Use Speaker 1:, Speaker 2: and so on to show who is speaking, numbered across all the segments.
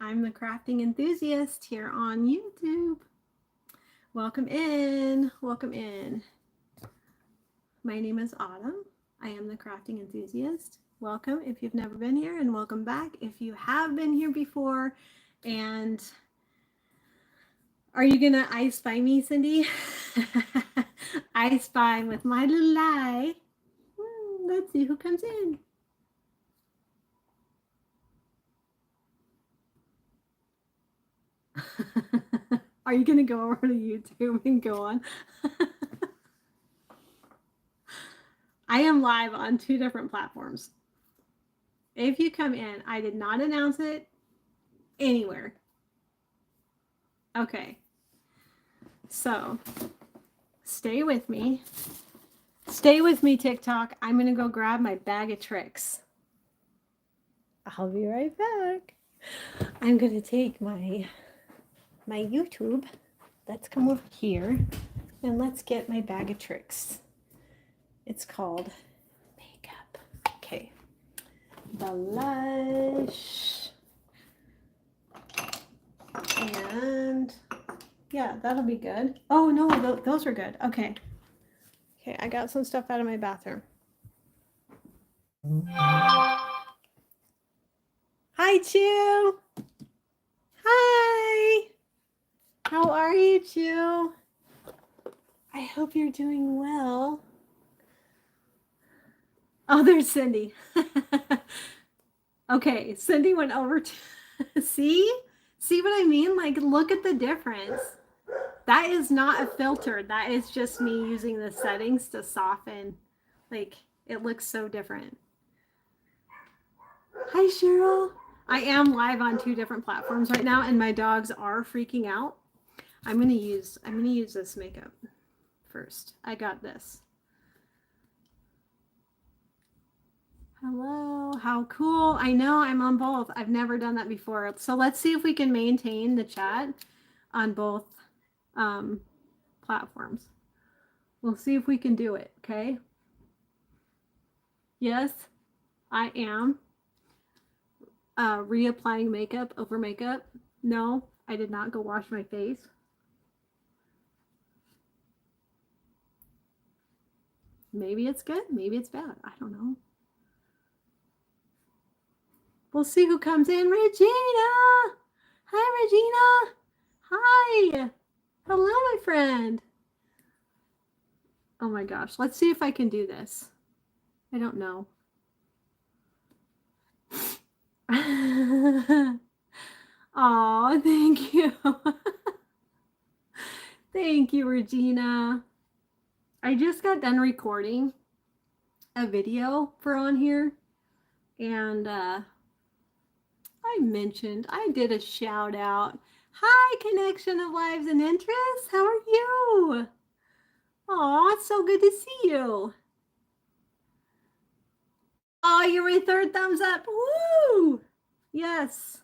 Speaker 1: I'm the Crafting Enthusiast here on YouTube. Welcome in. Welcome in. My name is Autumn. I am the Crafting Enthusiast. Welcome if you've never been here, and welcome back if you have been here before. And are you going to I Spy me, Cindy? I Spy with my little lie. Let's see who comes in. Are you going to go over to YouTube and go on? I am live on 2 different platforms. If you come in, I did not announce it anywhere. Okay. So, stay with me. Stay with me, TikTok. I'm going to go grab my bag of tricks. I'll be right back. I'm going to take my YouTube. Let's come over here and let's get my bag of tricks. It's called makeup. Okay. Blush. And yeah, that'll be good. Oh no, those are good. Okay. Okay, I got some stuff out of my bathroom. Hi, Chew. Hi. How are you, Chew? I hope you're doing well. Oh, there's Cindy. Okay, Cindy went over to see what I mean? Like, look at the difference. That is not a filter. That is just me using the settings to soften. Like, it looks so different. Hi, Cheryl. I am live on 2 different platforms right now, and my dogs are freaking out. I'm gonna use this makeup first. I got this. Hello, how cool. I know I'm on both. I've never done that before. So let's see if we can maintain the chat on both platforms. We'll see if we can do it, okay? Yes, I am reapplying makeup over makeup. No, I did not go wash my face. Maybe it's good, maybe it's bad. I don't know. We'll see who comes in. Regina! Hi, Regina! Hi! Hello, my friend. Oh my gosh, let's see if I can do this. I don't know. Oh, thank you. Thank you, Regina. I just got done recording a video for on here, and I did a shout out. Hi, Connection of Lives and Interests. How are you? Oh, it's so good to see you. Oh, you're my 3rd thumbs up. Woo! Yes.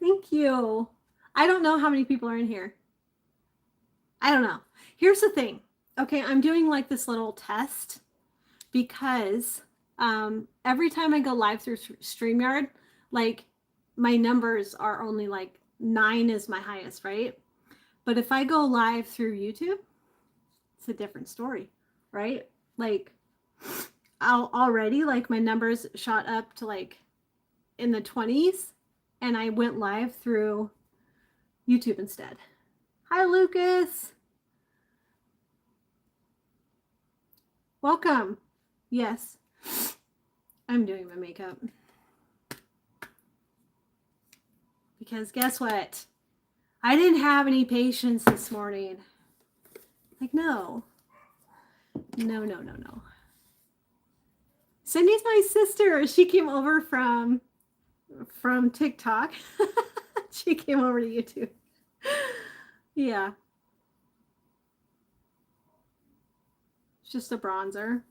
Speaker 1: Thank you. I don't know how many people are in here. I don't know. Here's the thing. Okay, I'm doing like this little test because every time I go live through StreamYard, like my numbers are only like 9 is my highest, right? But if I go live through YouTube, it's a different story, right? Like already like my numbers shot up to like in the 20s, and I went live through YouTube instead. Hi, Lucas. Welcome. Yes, I'm doing my makeup. Because guess what? I didn't have any patience this morning. Like, no. No. Cindy's my sister. She came over from TikTok. She came over to YouTube. Yeah. It's just a bronzer.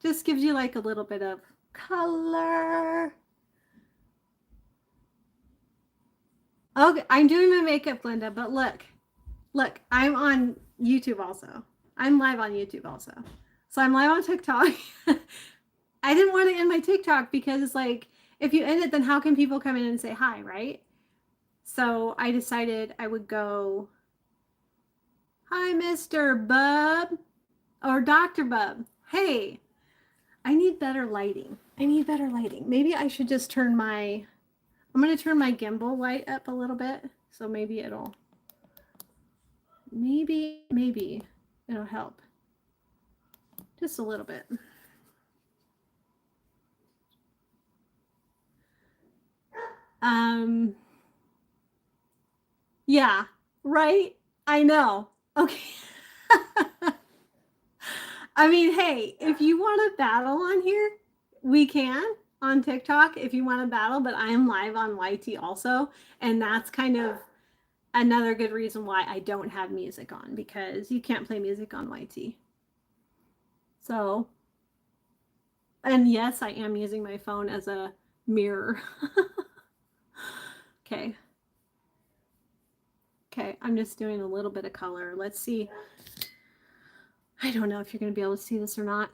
Speaker 1: Just gives you like a little bit of color. Okay, I'm doing my makeup, Linda, but look, I'm on YouTube also. I'm live on YouTube also. So I'm live on TikTok. I didn't want to end my TikTok because it's like, if you end it, then how can people come in and say hi, right? So I decided I would go, hi, Mr. Bub or Dr. Bub. Hey, I need better lighting. I need better lighting. Maybe I should just turn my, I'm going to turn my gimbal light up a little bit. So maybe it'll help. Just a little bit. Yeah, right? I know. Okay. I mean, hey, if you want to battle on here, we can on TikTok if you want to battle, but I am live on YT also. And that's kind of another good reason why I don't have music on, because you can't play music on YT. So, and yes, I am using my phone as a mirror. Okay. Okay, I'm just doing a little bit of color. Let's see. I don't know if you're going to be able to see this or not.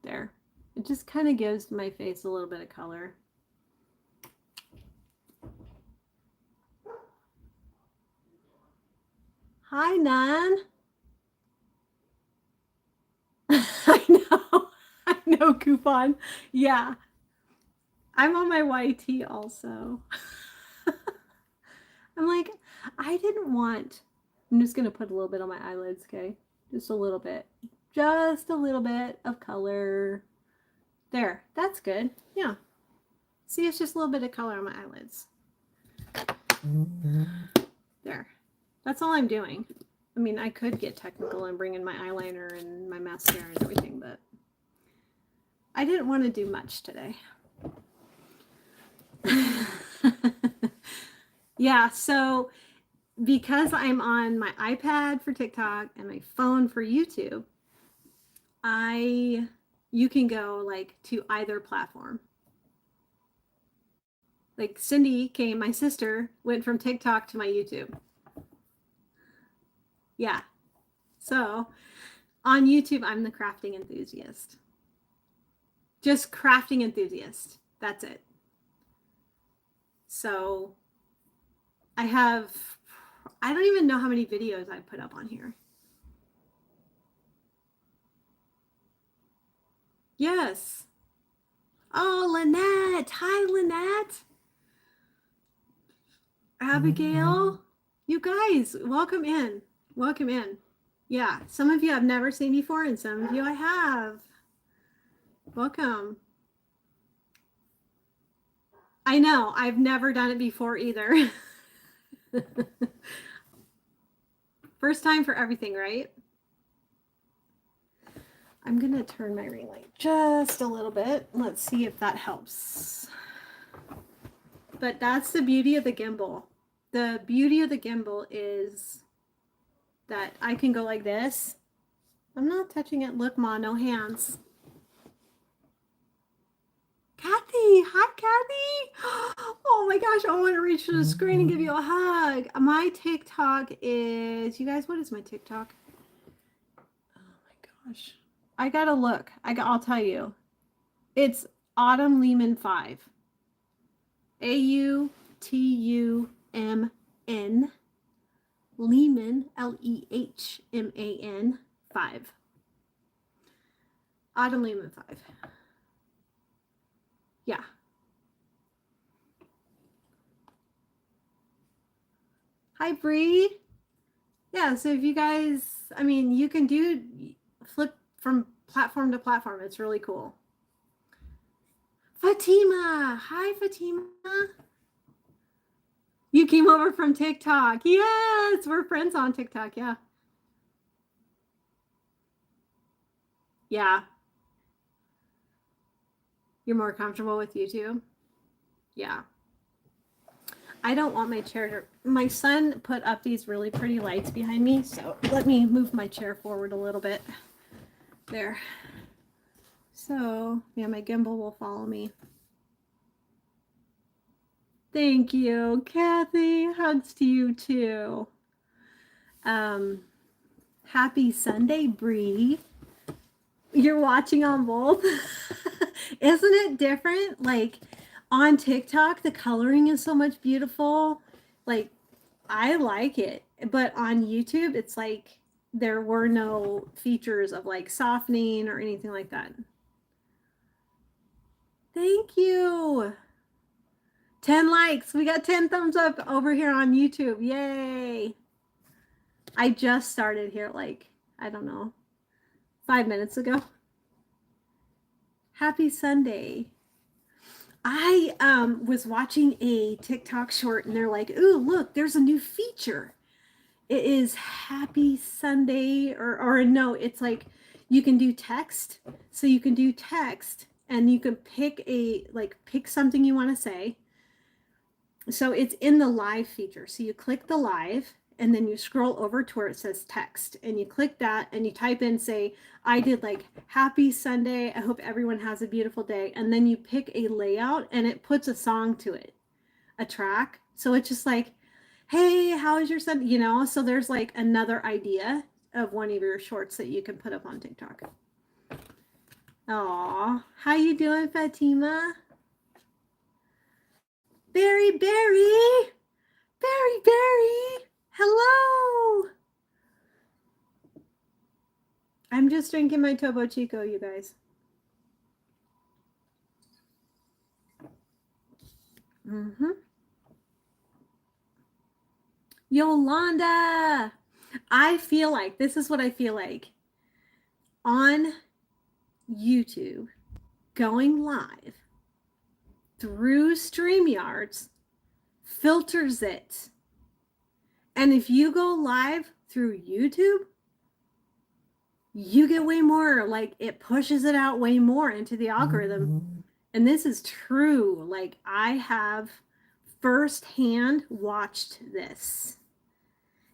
Speaker 1: There. It just kind of gives my face a little bit of color. Hi, Nan. I know, Coupon. Yeah. I'm on my YT also. I'm like, I didn't want, I'm just going to put a little bit on my eyelids, okay? Just a little bit. Just a little bit of color. There, that's good. Yeah. See, it's just a little bit of color on my eyelids. There. That's all I'm doing. I mean, I could get technical and bring in my eyeliner and my mascara and everything, but I didn't want to do much today. Yeah, so because I'm on my iPad for TikTok and my phone for YouTube, you can go like to either platform. Like Cindy came, my sister went from TikTok to my YouTube. Yeah. So on YouTube, I'm the crafting enthusiast. Just crafting enthusiast. That's it. So I don't even know how many videos I put up on here. Yes. Oh, Lynette. Hi, Lynette. Abigail. You guys, welcome in. Welcome in. Yeah, some of you I've never seen before, and some of you I have. Welcome. I know, I've never done it before either. First time for everything, right? I'm going to turn my ring light just a little bit. Let's see if that helps. But that's the beauty of the gimbal. The beauty of the gimbal is that I can go like this. I'm not touching it. Look, Ma, no hands. Kathy, hi, Kathy. Oh my gosh, I want to reach to the screen and give you a hug. My TikTok is, you guys, what is my TikTok? Oh my gosh. I gotta look. I'll tell you. It's Autumn Lehman 5. AUTUMN Lehman LEHMAN 5. Autumn Lehman 5. Yeah. Hi, Bree. Yeah, so if you guys, I mean, you can flip from platform to platform. It's really cool. Fatima. Hi, Fatima. You came over from TikTok. Yes, we're friends on TikTok. Yeah. Yeah. You're more comfortable with YouTube? Yeah. I don't want my chair to, my son put up these really pretty lights behind me, so let me move my chair forward a little bit. There. So, yeah, my gimbal will follow me. Thank you, Kathy. Hugs to you too. Happy Sunday, Bree. You're watching on both. Isn't it different? Like on TikTok, the coloring is so much beautiful. Like I like it, but on YouTube, it's like there were no features of like softening or anything like that. Thank you. 10 likes. We got 10 thumbs up over here on YouTube. Yay. I just started here like, I don't know, 5 minutes ago. Happy Sunday. I was watching a TikTok short and they're like, ooh, look, there's a new feature. It is Happy Sunday, or no, it's like you can do text. So you can do text and you can pick something you want to say. So it's in the live feature. So you click the live and then you scroll over to where it says text and you click that and you type in, say, I did like happy Sunday. I hope everyone has a beautiful day. And then you pick a layout and it puts a song to it, a track. So it's just like, hey, how is your Sunday? You know, so there's like another idea of one of your shorts that you can put up on TikTok. Aw, how you doing, Fatima? Berry, Berry, Berry, Berry. Hello. I'm just drinking my Topo Chico, you guys. Yolanda. I feel like, this is what I feel like. On YouTube, going live through StreamYards, filters it. And if you go live through YouTube, you get way more, like it pushes it out way more into the algorithm. And this is true. Like I have firsthand watched this.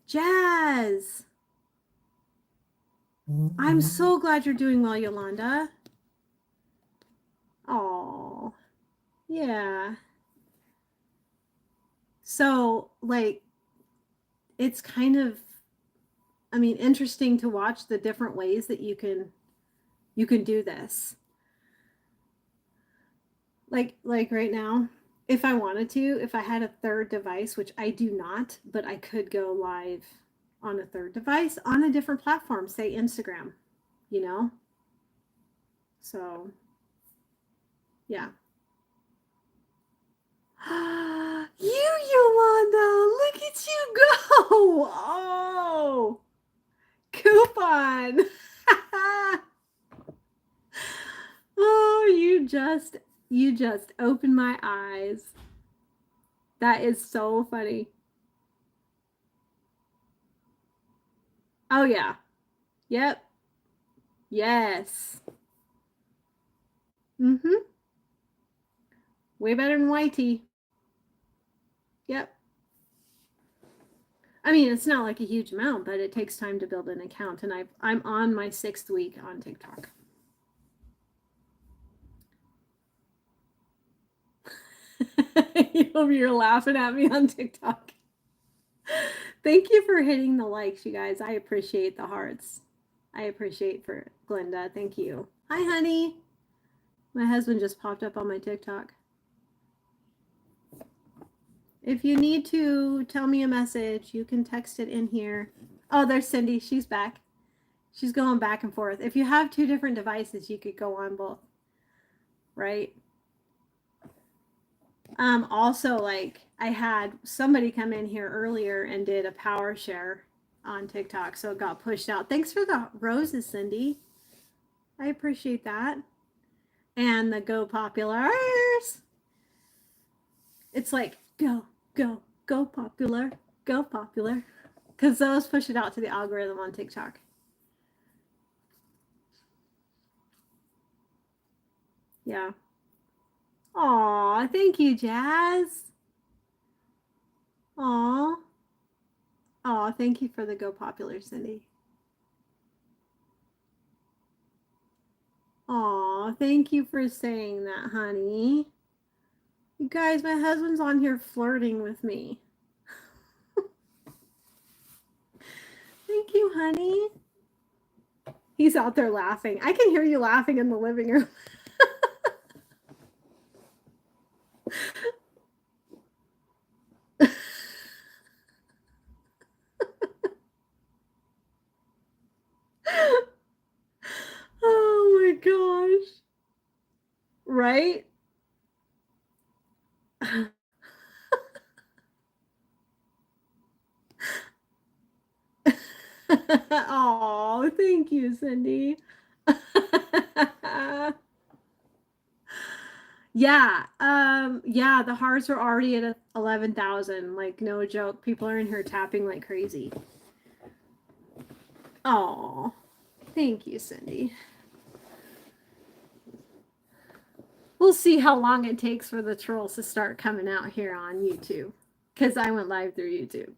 Speaker 1: Jazz. I'm so glad you're doing well, Yolanda. Oh, yeah. So like, it's kind of, I mean, interesting to watch the different ways that you can do this. Like right now, if I wanted to, if I had a third device, which I do not, but I could go live on a third device on a different platform, say Instagram, you know? So, yeah. You, Yolanda, look at you go. Oh, coupon. Oh, you just opened my eyes. That is so funny. Oh yeah. Yep. Yes. Mm-hmm. Way better than YT. Yep. I mean, it's not like a huge amount, but it takes time to build an account, and I'm on my 6th week on TikTok. You're laughing at me on TikTok. Thank you for hitting the likes, you guys. I appreciate the hearts. I appreciate for Glenda. Thank you. Hi, honey. My husband just popped up on my TikTok. If you need to tell me a message, you can text it in here. Oh, there's Cindy. She's back. She's going back and forth. If you have 2 different devices, you could go on both. Right? Also, like I had somebody come in here earlier and did a power share on TikTok, so it got pushed out. Thanks for the roses, Cindy. I appreciate that. And the Go Populars. It's like go, go, go popular, go popular. Because those push it out to the algorithm on TikTok. Yeah. Aw, thank you, Jazz. Aw. Aw, thank you for the Go Popular, Cindy. Aw, thank you for saying that, honey. You guys, my husband's on here flirting with me. Thank you, honey. He's out there laughing. I can hear you laughing in the living room. Oh my gosh. Right? Oh, thank you, Cindy. Yeah, yeah, the hearts are already at 11,000. Like, no joke. People are in here tapping like crazy. Oh, thank you, Cindy. We'll see how long it takes for the trolls to start coming out here on YouTube, because I went live through YouTube.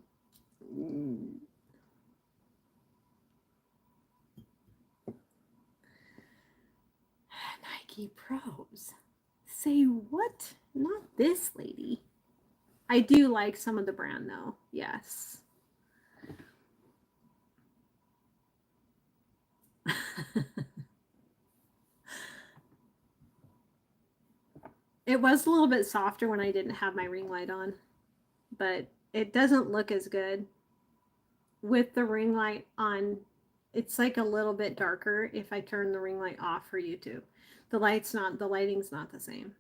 Speaker 1: Nike Pros. Say what? Not this lady. I do like some of the brand though. Yes. It was a little bit softer when I didn't have my ring light on, but it doesn't look as good with the ring light on. It's like a little bit darker if I turn the ring light off for YouTube. The lighting's not the same.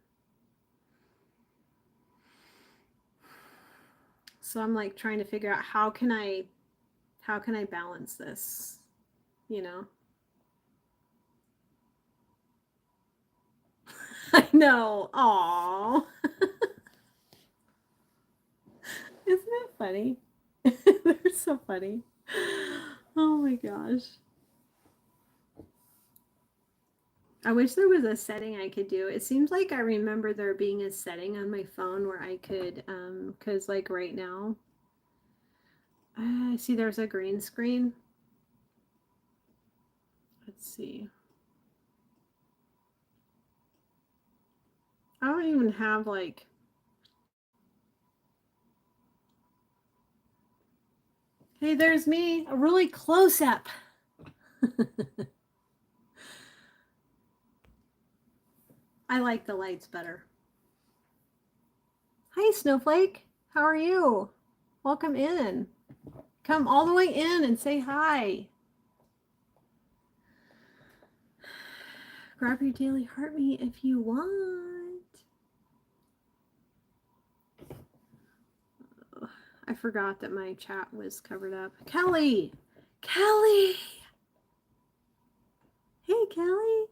Speaker 1: So I'm like trying to figure out how can I balance this, you know? I know. Aww. Isn't it funny? They're so funny. Oh my gosh. I wish there was a setting I could do. It seems like I remember there being a setting on my phone where I could, because like right now, I see there's a green screen. Let's see. I don't even have like, hey, there's me, a really close up. I like the lights better. Hi, Snowflake. How are you? Welcome in. Come all the way in and say hi. Grab your daily heart me if you want. Oh, I forgot that my chat was covered up. Kelly! Kelly! Hey, Kelly.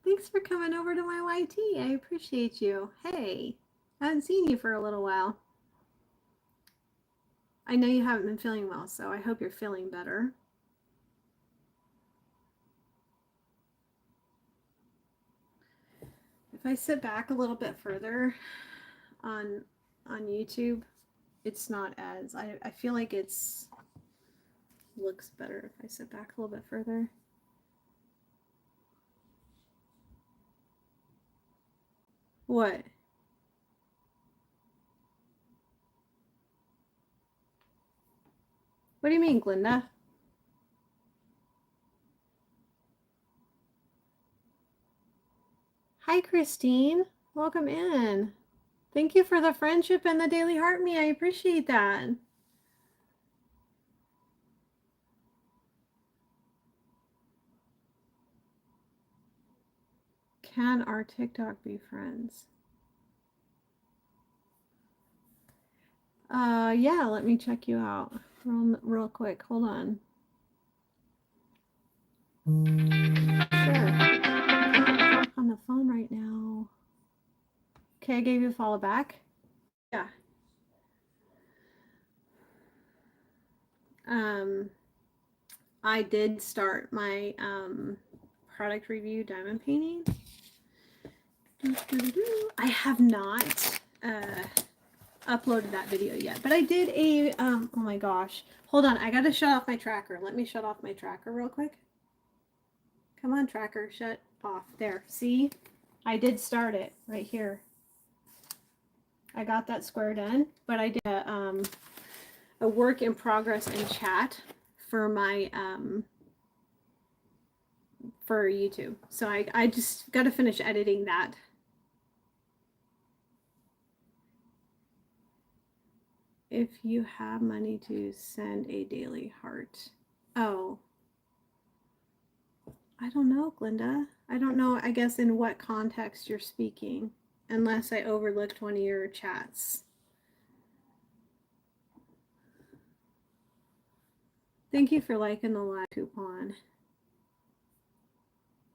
Speaker 1: Thanks for coming over to my YT. I appreciate you. Hey, I haven't seen you for a little while. I know you haven't been feeling well, so I hope you're feeling better. If I sit back a little bit further on YouTube, it's not as, I feel like it's looks better if I sit back a little bit further. What? What do you mean, Glinda? Hi, Christine. Welcome in. Thank you for the friendship and the daily heart me. I appreciate that. Can our TikTok be friends? Yeah, let me check you out real quick. Hold on. Sure. On the phone right now. Okay, I gave you a follow back. Yeah. I did start my product review diamond painting. I have not uploaded that video yet, but I did a oh my gosh, hold on, I gotta shut off my tracker. Let me shut off my tracker real quick. Come on, tracker, shut off. There, see, I did start it right here. I got that square done, but I did a work in progress in chat for my for YouTube. So I just got to finish editing that. If you have money to send a daily heart. Oh. I don't know, Glinda. I don't know, I guess, in what context you're speaking, unless I overlooked one of your chats. Thank you for liking the live coupon.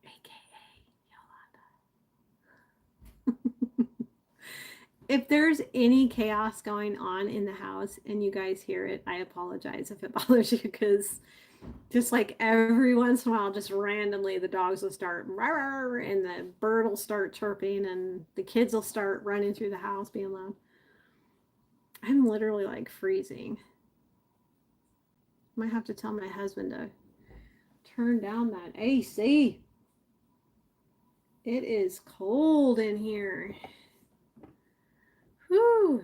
Speaker 1: AKA Yolanda. If there's any chaos going on in the house and you guys hear it, I apologize if it bothers you, because just like every once in a while, just randomly the dogs will start and the bird will start chirping and the kids will start running through the house being loud. I'm literally like freezing. Might have to tell my husband to turn down that AC. It is cold in here. Whew.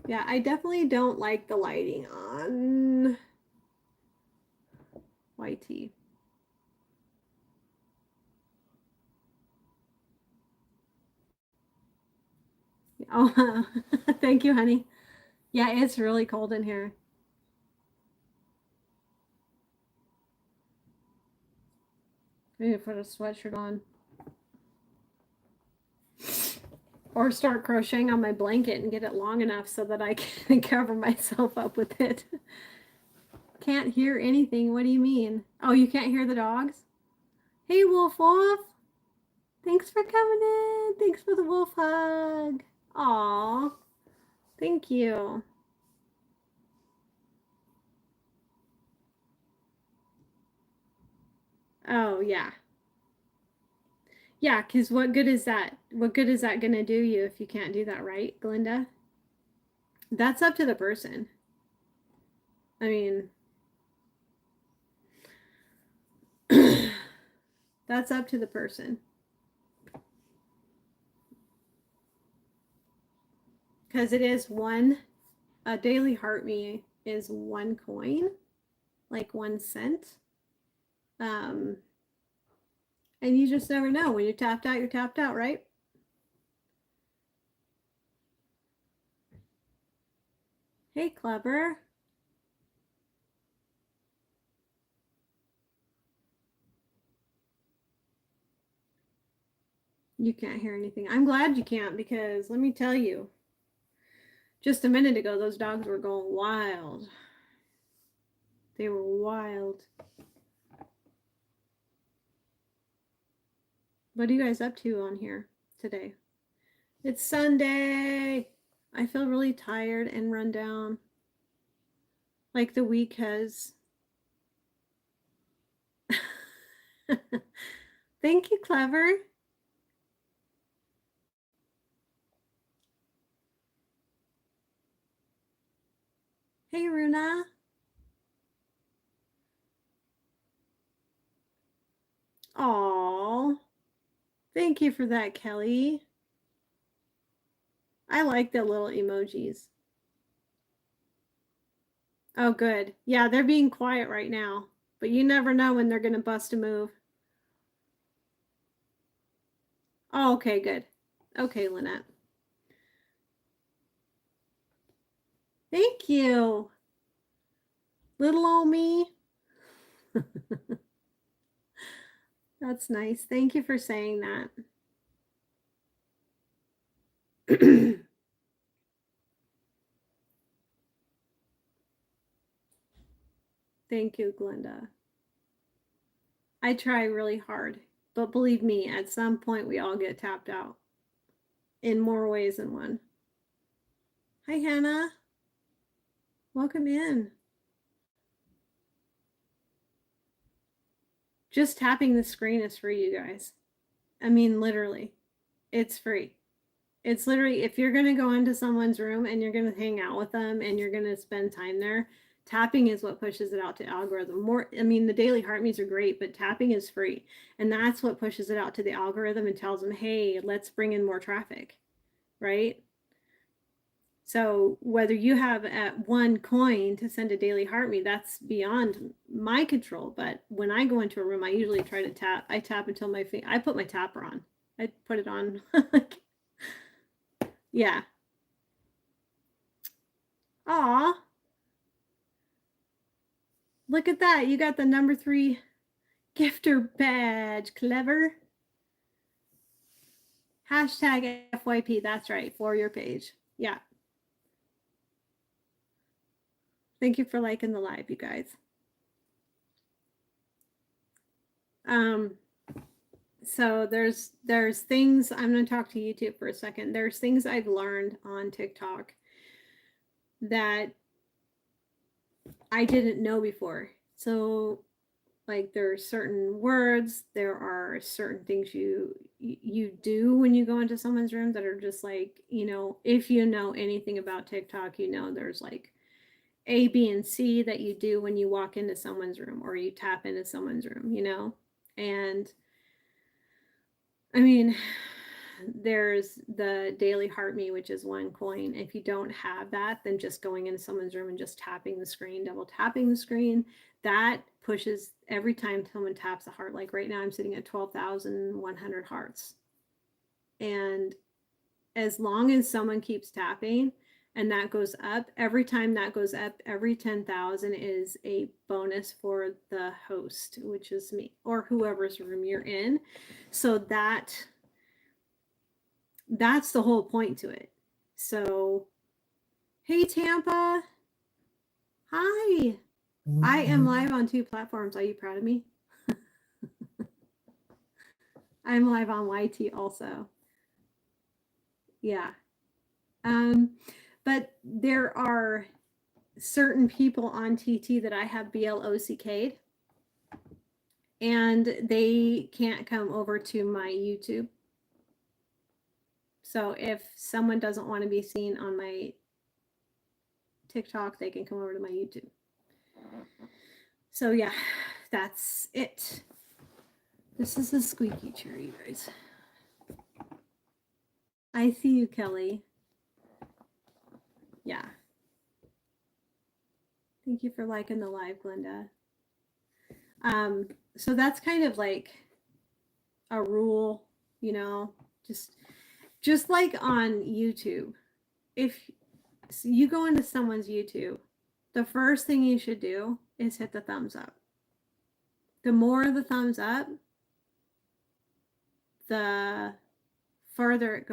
Speaker 1: Yeah, I definitely don't like the lighting on YT. Oh, thank you, honey. Yeah, it's really cold in here. I need to put a sweatshirt on. Or start crocheting on my blanket and get it long enough so that I can cover myself up with it. Can't hear anything. What do you mean? Oh, you can't hear the dogs? Hey, Wolf Wolf. Thanks for coming in. Thanks for the wolf hug. Aw. Thank you. Oh, yeah. Yeah, because what good is that? What good is that going to do you if you can't do that, right, Glinda? That's up to the person. I mean, that's up to the person. Because it is a daily heart me is 1 coin, like 1 cent. And you just never know. When you're tapped out, right? Hey, Clever. You can't hear anything. I'm glad you can't, because let me tell you, just a minute ago, those dogs were going wild. They were wild. What are you guys up to on here today? It's Sunday. I feel really tired and run down. Like the week has. Thank you, Clever. Hey, Runa. Aw. Thank you for that, Kelly. I like the little emojis. Oh, good. Yeah, they're being quiet right now, but you never know when they're going to bust a move. Oh, okay, good. Okay, Lynette. Thank you. Little old me. That's nice. Thank you for saying that. Thank you, Glenda. I try really hard, but believe me, at some point we all get tapped out in more ways than one. Hi, Hannah. Welcome in. Just tapping the screen is free, you guys. I mean, literally, it's free. It's literally, if you're going to go into someone's room and you're going to hang out with them and you're going to spend time there, Tapping is what pushes it out to algorithm. More, I mean, the daily heartbeats are great, but tapping is free. And that's what pushes it out to the algorithm and tells them, hey, let's bring in more traffic, right? So whether you have at one coin to send a daily heartbeat, that's beyond my control. But when I go into a room, I usually try to tap. I tap until my feet. I put my tapper on. I put it on. Yeah. Aw. Look at that. You got the number 3 gifter badge. Clever. Hashtag FYP. That's right. For your page. Yeah. Thank you for liking the live, you guys. So there's things, I'm going to talk to YouTube for a second. There's things I've learned on TikTok that I didn't know before. So like there are certain words, there are certain things you do when you go into someone's room that are just like, you know, if you know anything about TikTok, you know there's like A, B, and C that you do when you walk into someone's room or you tap into someone's room, you know? And I mean, there's the daily heart me, which is 1 coin. If you don't have that, then just going into someone's room and just tapping the screen, double tapping the screen, that pushes every time someone taps a heart. Like right now, I'm sitting at 12,100 hearts. And as long as someone keeps tapping and that goes up, every time that goes up, every 10,000 is a bonus for the host, which is me or whoever's room you're in. So that's the whole point to it. So, hey Tampa, hi. I am live on 2 platforms. Are you proud of me? I'm live on YT also. Yeah. But there are certain people on TT that I have BLOCK'd and they can't come over to my YouTube. So if someone doesn't want to be seen on my TikTok, they can come over to my YouTube. So yeah, that's it. This is a squeaky chair, you guys. I see you, Kelly. Yeah. Thank you for liking the live, Glenda. So that's kind of like a rule, you know, just like on YouTube. If you go into someone's YouTube, the first thing you should do is hit the thumbs up. The more the thumbs up, the further it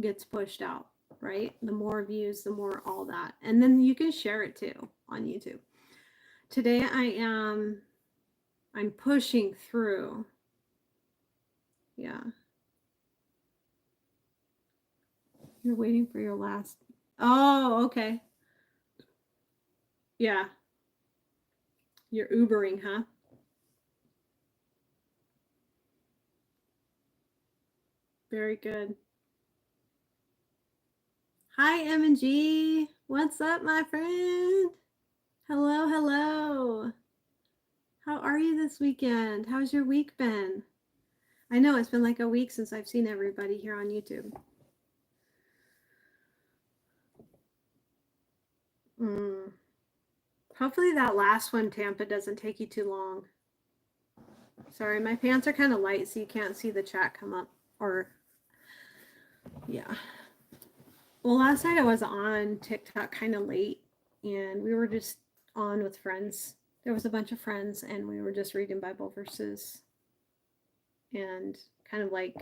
Speaker 1: gets pushed out, right? The more views, the more all that. And then you can share it too on YouTube. Today I'm pushing through. Yeah. You're waiting for your last. Oh, okay. Yeah. You're Ubering, huh? Very good. Hi, M&G. What's up, my friend? Hello, hello. How are you this weekend? How's your week been? I know it's been like a week since I've seen everybody here on YouTube. Hopefully that last one, Tampa, doesn't take you too long. Sorry, my pants are kind of light, so you can't see the chat come up. Or, yeah. Well, last night I was on TikTok kind of late, and we were just on with friends. There was a bunch of friends, and we were just reading Bible verses and kind of like,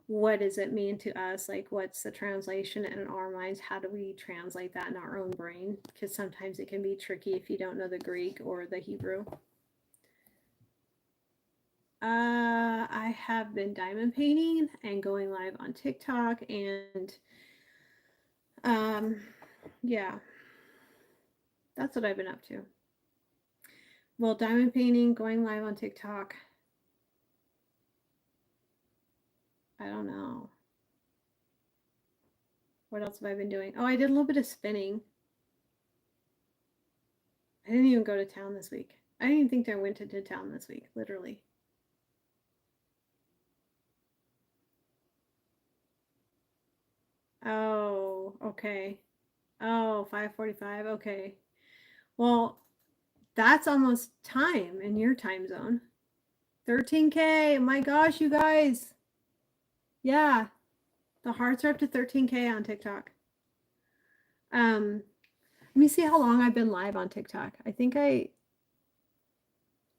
Speaker 1: what does it mean to us? Like, what's the translation in our minds? How do we translate that in our own brain? Because sometimes it can be tricky if you don't know the Greek or the Hebrew. I have been diamond painting and going live on TikTok, and yeah, that's what I've been up to. Well, diamond painting, going live on TikTok. I don't know. What else have I been doing? Oh, I did a little bit of spinning. I didn't even go to town this week. I didn't even think I went to town this week, literally. Oh, okay. Oh, 5:45. Okay. Well, that's almost time in your time zone. 13K. My gosh, you guys. Yeah. The hearts are up to 13K on TikTok. Let me see how long I've been live on TikTok. I think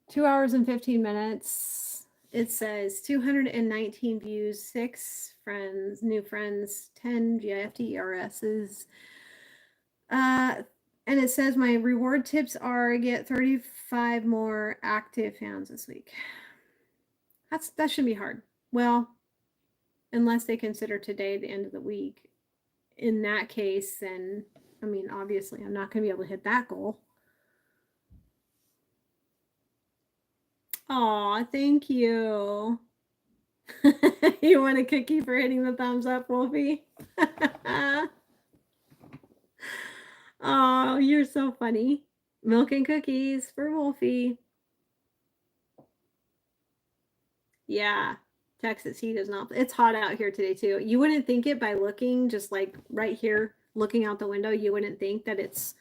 Speaker 1: 2 hours and 15 minutes. It says 219 views, 6 friends, new friends, 10 GIFTERSs. And it says my reward tips are get 35 more active fans this week. That shouldn't be hard. Well, unless they consider today the end of the week. In that case, then, I mean, obviously, I'm not going to be able to hit that goal. Aw, thank you. You want a cookie for hitting the thumbs up, Wolfie? Oh, you're so funny. Milk and cookies for Wolfie. Yeah, Texas heat is not. It's hot out here today too. You wouldn't think it by looking just like right here, looking out the window. You wouldn't think that it's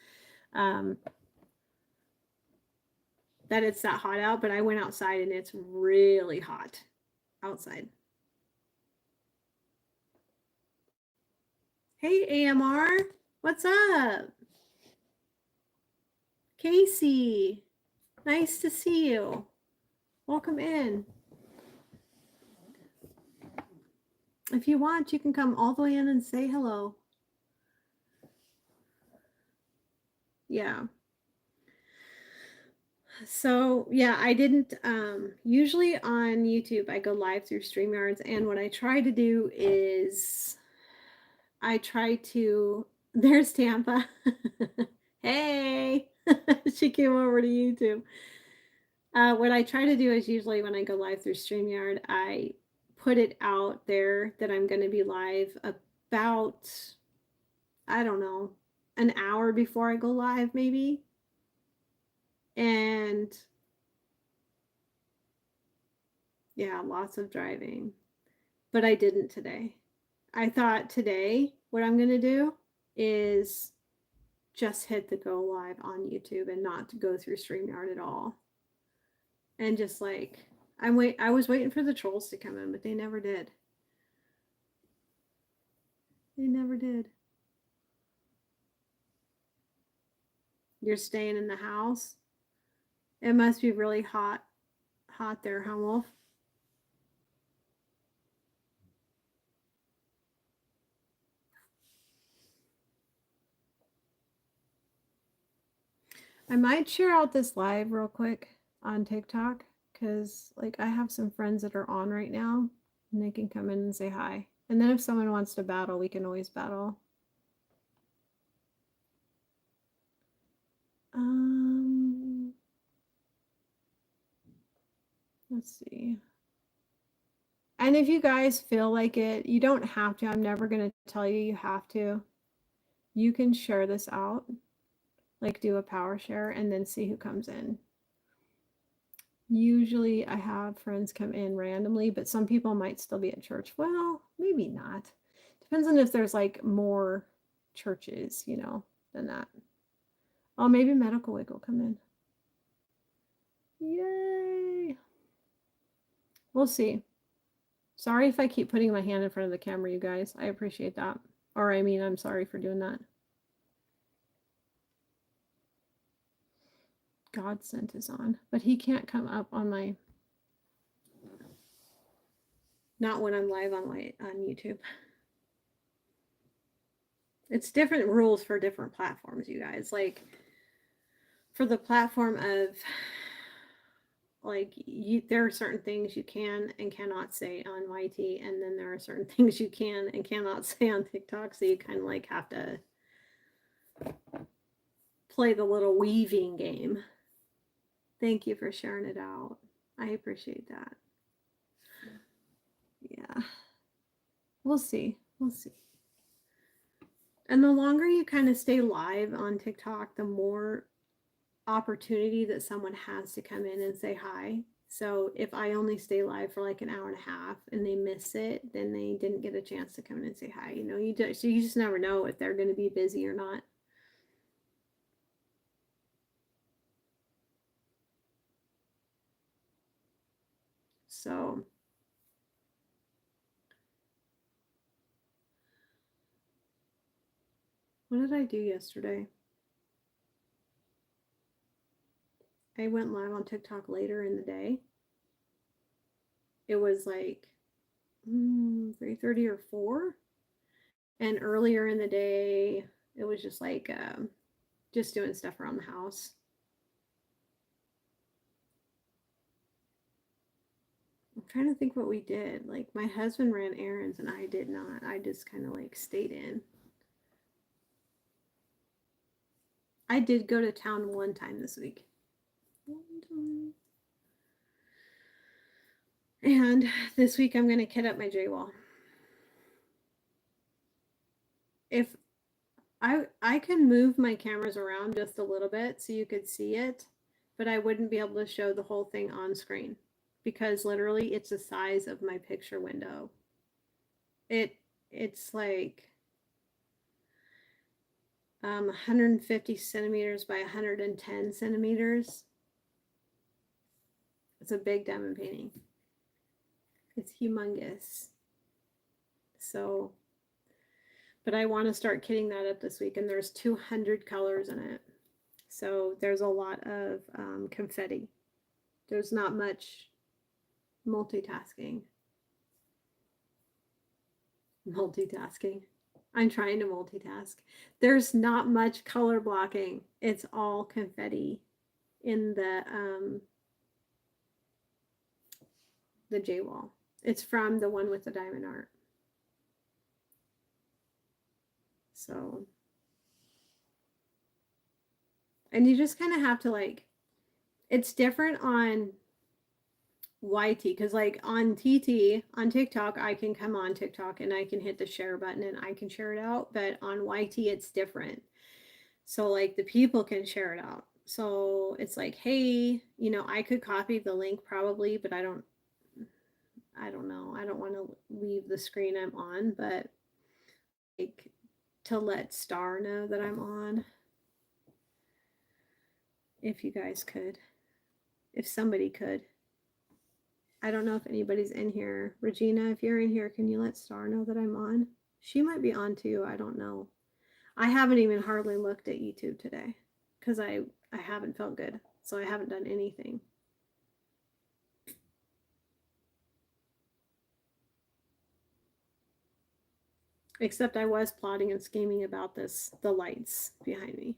Speaker 1: that hot out. But I went outside and it's really hot outside. Hey AMR, what's up? Casey, nice to see you. Welcome in. If you want, you can come all the way in and say hello. Yeah. So yeah, I didn't usually on YouTube I go live through StreamYards, and what I try to do is I try to there's Tampa. Hey, she came over to YouTube. What I try to do is usually when I go live through StreamYard, I put it out there that I'm going to be live about, I don't know, an hour before I go live, maybe. And yeah, lots of driving. But I didn't today. I thought today what I'm going to do is just hit the go live on YouTube and not to go through StreamYard at all. And just like I was waiting for the trolls to come in, but they never did. They never did. You're staying in the house? It must be really hot there, huh, Wolf? I might share out this live real quick on TikTok because like I have some friends that are on right now and they can come in and say hi. And then if someone wants to battle, we can always battle. Let's see. And if you guys feel like it, you don't have to. I'm never going to tell you you have to. You can share this out, like do a power share and then see who comes in. Usually I have friends come in randomly, but some people might still be at church. Well, maybe not. Depends on if there's like more churches, you know, than that. Oh, maybe Medical Wig will come in. Yay. We'll see. Sorry if I keep putting my hand in front of the camera, you guys. I appreciate that. Or I mean, I'm sorry for doing that. Godsent is on, but he can't come up on my, not when I'm live on YouTube. It's different rules for different platforms, you guys. Like for the platform of like there are certain things you can and cannot say on YT, and then there are certain things you can and cannot say on TikTok. So you kind of like have to play the little weaving game. Thank you for sharing it out. I appreciate that. Yeah. We'll see. We'll see. And the longer you kind of stay live on TikTok, the more opportunity that someone has to come in and say hi. So if I only stay live for like an hour and a half and they miss it, then they didn't get a chance to come in and say hi. You know, so you just never know if they're going to be busy or not. So what did I do yesterday? I went live on TikTok later in the day. It was like 3:30 or 4. And earlier in the day, it was just like just doing stuff around the house. I'm trying to think what we did. Like my husband ran errands and I did not. I just kind of like stayed in. I did go to town one time this week. One time. And this week I'm going to kit up my J wall. If I can move my cameras around just a little bit so you could see it, but I wouldn't be able to show the whole thing on screen because literally it's the size of my picture window. It's like 150 centimeters by 110 centimeters. It's a big diamond painting. It's humongous. So, but I want to start kitting that up this week, and there's 200 colors in it. So there's a lot of confetti. There's not much multitasking. Multitasking. I'm trying to multitask. There's not much color blocking. It's all confetti in the J wall. It's from the one with the diamond art. So, and you just kind of have to like, it's different on YT because like on TT on TikTok I can come on TikTok and I can hit the share button and I can share it out, but on YT it's different. So like the people can share it out. So it's like, hey, you know, I could copy the link probably, but I don't know. I don't want to leave the screen I'm on, but like to let Star know that I'm on. If you guys could. If somebody could. I don't know if anybody's in here. Regina, if you're in here, can you let Star know that I'm on? She might be on too. I don't know. I haven't even hardly looked at YouTube today because I haven't felt good. So I haven't done anything. Except I was plotting and scheming about this, the lights behind me.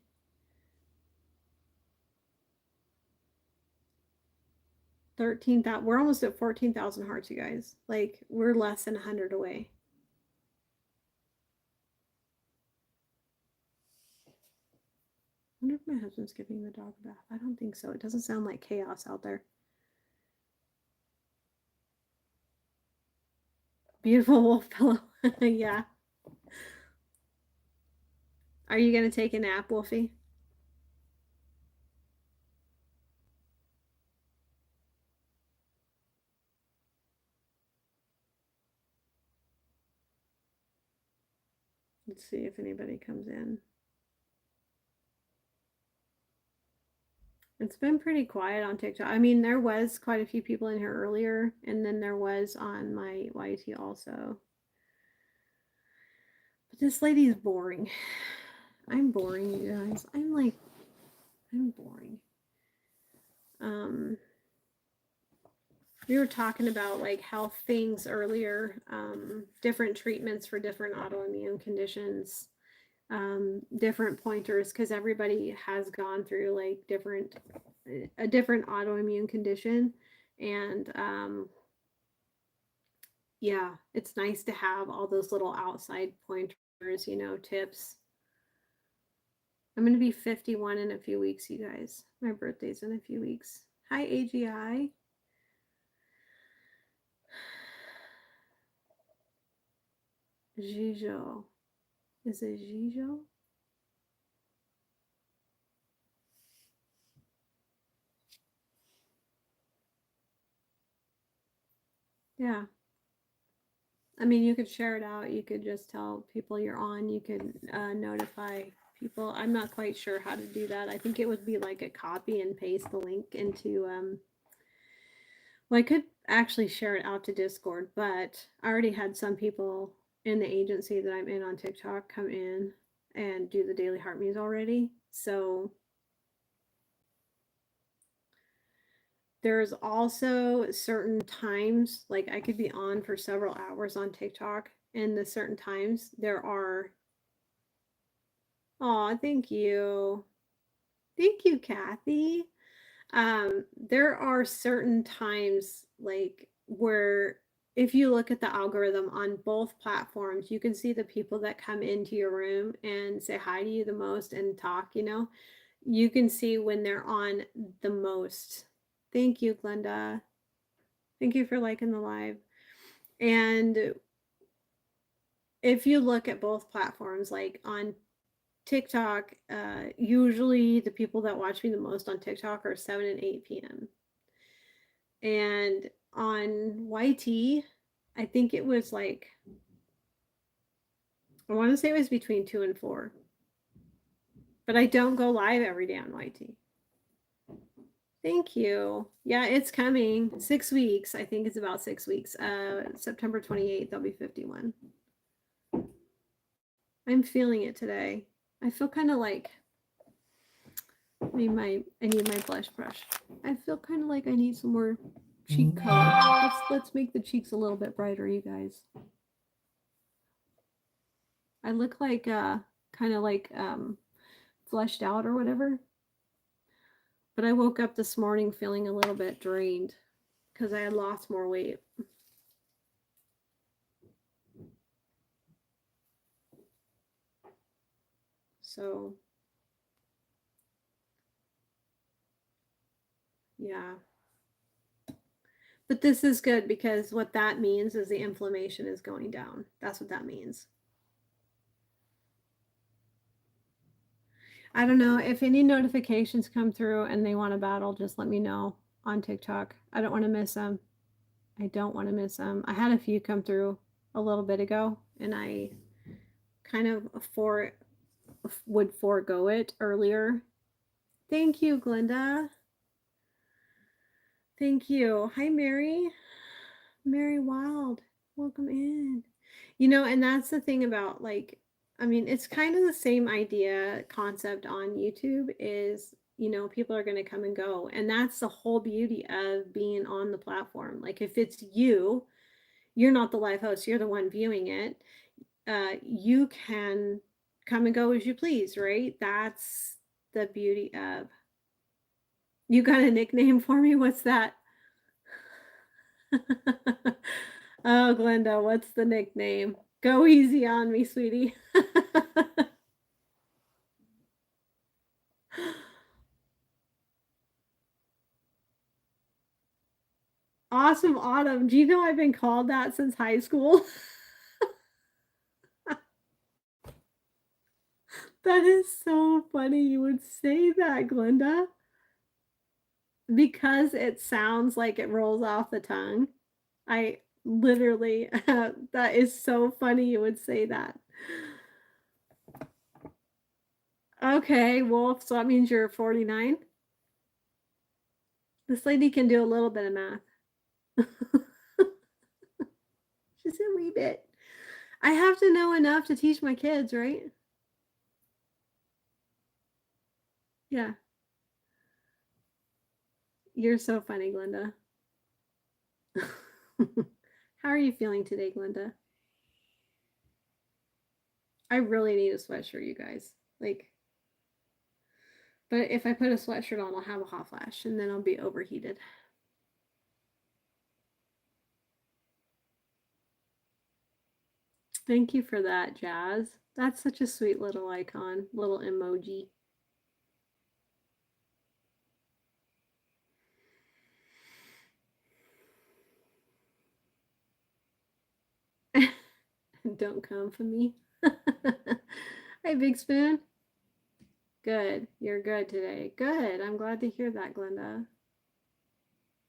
Speaker 1: 13,000. We're almost at 14,000 hearts, you guys. Like we're less than 100 away. I wonder if my husband's giving the dog a bath. I don't think so. It doesn't sound like chaos out there. Beautiful wolf pillow. Yeah. Are you going to take a nap, Wolfie? Let's see if anybody comes in. It's been pretty quiet on TikTok. I mean, there was quite a few people in here earlier, and then there was on my YT also. But this lady's boring. I'm boring, you guys. I'm boring. We were talking about like health things earlier, different treatments for different autoimmune conditions, different pointers, because everybody has gone through like a different autoimmune condition, and yeah, it's nice to have all those little outside pointers, you know, tips. I'm going to be 51 in a few weeks, you guys. My birthday's in a few weeks. Hi, AGI. Gijo. Is it Gijo? Yeah. I mean, you could share it out. You could just tell people you're on. You could notify people. I'm not quite sure how to do that. I think it would be like a copy and paste the link into. Well, I could actually share it out to Discord, but I already had some people in the agency that I'm in on TikTok come in and do the daily heart muse already. So there's also certain times, like I could be on for several hours on TikTok, and the certain times there are. Oh, thank you. Thank you, Kathy. There are certain times like where if you look at the algorithm on both platforms, you can see the people that come into your room and say hi to you the most and talk, you know. You can see when they're on the most. Thank you, Glenda. Thank you for liking the live. And if you look at both platforms, like on TikTok, usually the people that watch me the most on TikTok are 7 and 8 p.m. And on YT, I think it was like, I want to say it was between 2 and 4. But I don't go live every day on YT. Thank you. Yeah, it's coming. 6 weeks. I think it's about 6 weeks. September 28th, I'll be 51. I'm feeling it today. I feel kind of like I need my blush brush. I feel kind of like I need some more cheek color. Let's make the cheeks a little bit brighter, you guys. I look like kind of like fleshed out or whatever. But I woke up this morning feeling a little bit drained because I had lost more weight. So yeah. But this is good because what that means is the inflammation is going down. That's what that means. I don't know if any notifications come through and they want to battle, just let me know on TikTok. I don't want to miss them. I don't want to miss them. I had a few come through a little bit ago and I kind of would forego it earlier. Thank you, Glenda. Thank you. Hi, Mary. Mary Wild. Welcome in. You know, and that's the thing about like, I mean, it's kind of the same idea concept on YouTube is, you know, people are going to come and go. And that's the whole beauty of being on the platform. Like if it's you, you're not the live host, you're the one viewing it. You can come and go as you please, right? That's the beauty of. You got a nickname for me? What's that? Oh, Glenda, what's the nickname? Go easy on me, sweetie. Awesome Autumn. Do you know I've been called that since high school? That is so funny you would say that, Glenda. Because it sounds like it rolls off the tongue. I literally, that is so funny you would say that. Okay, Wolf, so that means you're 49. This lady can do a little bit of math. Just a wee bit. I have to know enough to teach my kids, right? Yeah. You're so funny, Glenda. How are you feeling today, Glenda? I really need a sweatshirt, you guys. Like, but if I put a sweatshirt on, I'll have a hot flash and then I'll be overheated. Thank you for that, Jazz. That's such a sweet little icon, little emoji. Don't come for me. Hey, Big Spoon. Good. You're good today. Good. I'm glad to hear that, Glenda.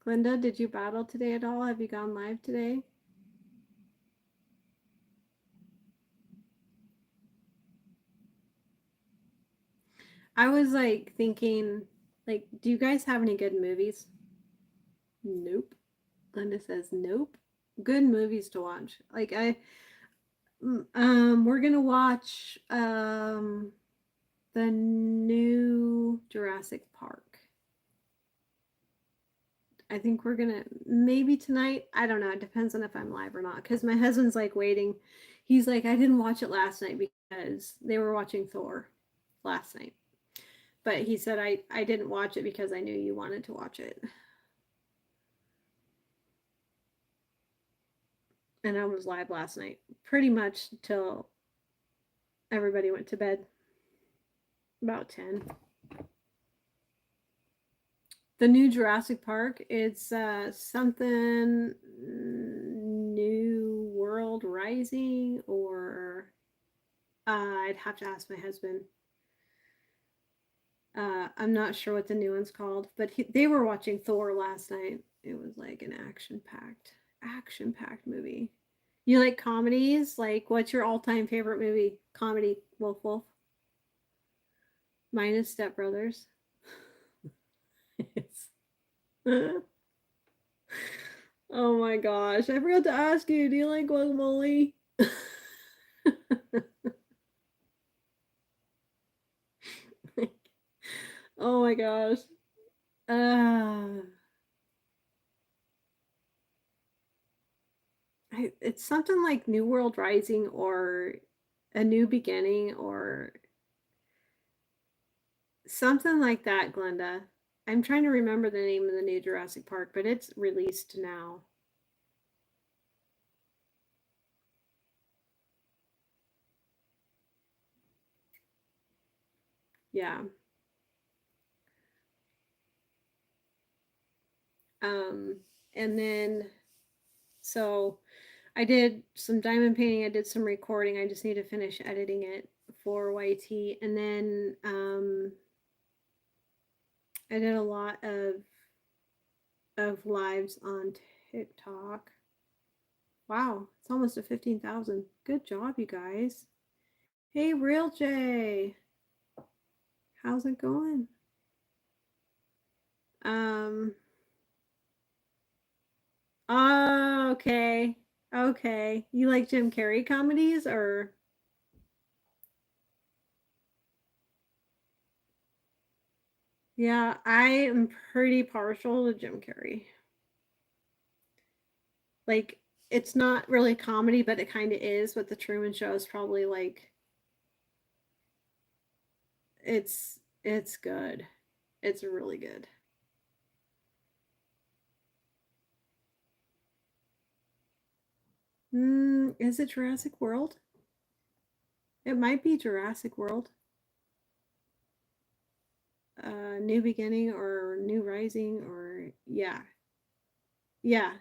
Speaker 1: Glenda, did you battle today at all? Have you gone live today? I was like thinking, like, do you guys have any good movies? Nope. Glenda says nope. Good movies to watch. Like we're gonna watch the new Jurassic Park. I think we're gonna maybe tonight. I don't know. It depends on if I'm live or not. Because my husband's like waiting. He's like, I didn't watch it last night because they were watching Thor last night. But he said I didn't watch it because I knew you wanted to watch it. And I was live last night, pretty much till everybody went to bed. About 10. The new Jurassic Park, it's something New World Rising, or I'd have to ask my husband. I'm not sure what the new one's called, but they were watching Thor last night. It was like an action packed movie. You like comedies? Like, what's your all time favorite movie? Comedy, Wolf Wolf. Minus Step Brothers. Oh my gosh. I forgot to ask you, do you like guacamole? Oh my gosh. Uh, it's something like New World Rising or A New Beginning or something like that, Glenda. I'm trying to remember the name of the new Jurassic Park, but it's released now. Yeah. Um, and then so I did some diamond painting, I did some recording. I just need to finish editing it for YT. And then I did a lot of lives on TikTok. Wow, it's almost to 15,000. Good job, you guys. Hey, Real J. How's it going? Um Oh, okay. Okay. You like Jim Carrey comedies or yeah, I am pretty partial to Jim Carrey. Like it's not really comedy, but it kind of is, but the Truman Show is probably like it's good. It's really good. Is it Jurassic World? It might be Jurassic World. New Beginning or New Rising or yeah. Yeah.